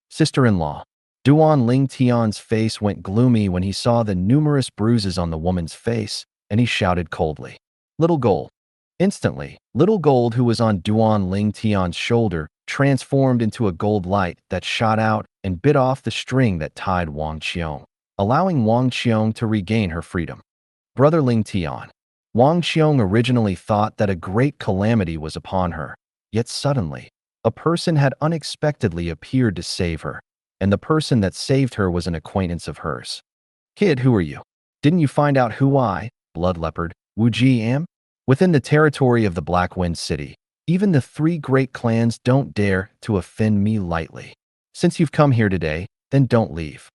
Sister-in-law. Duan Ling Tian's face went gloomy when he saw the numerous bruises on the woman's face, and he shouted coldly, "Little Gold." Instantly, Little Gold, who was on Duan Ling Tian's shoulder, transformed into a gold light that shot out and bit off the string that tied Wang Qiong, allowing Wang Qiong to regain her freedom. Brother Ling Tian. Wang Qiong originally thought that a great calamity was upon her, yet suddenly, a person had unexpectedly appeared to save her, and the person that saved her was an acquaintance of hers. Kid, who are you? Didn't you find out who I, Blood Leopard, Wu Ji am? Within the territory of the Black Wind City, even the three great clans don't dare to offend me lightly. Since you've come here today, then don't leave.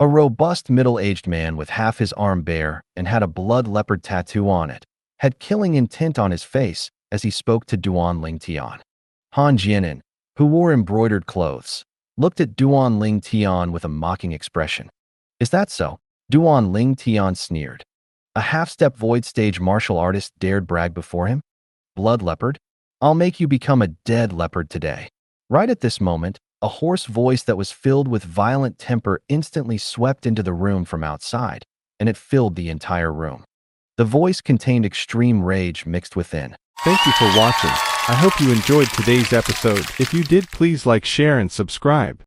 A robust middle-aged man with half his arm bare and had a blood leopard tattoo on it, had killing intent on his face as he spoke to Duan Ling Tian. Han Jianin, who wore embroidered clothes, looked at Duan Ling Tian with a mocking expression. Is that so? Duan Ling Tian sneered. A half-step void stage martial artist dared brag before him? Blood leopard? I'll make you become a dead leopard today. Right at this moment, a hoarse voice that was filled with violent temper instantly swept into the room from outside, and it filled the entire room. The voice contained extreme rage mixed within. Thank you for watching. I hope you enjoyed today's episode. If you did, please like, share, and subscribe.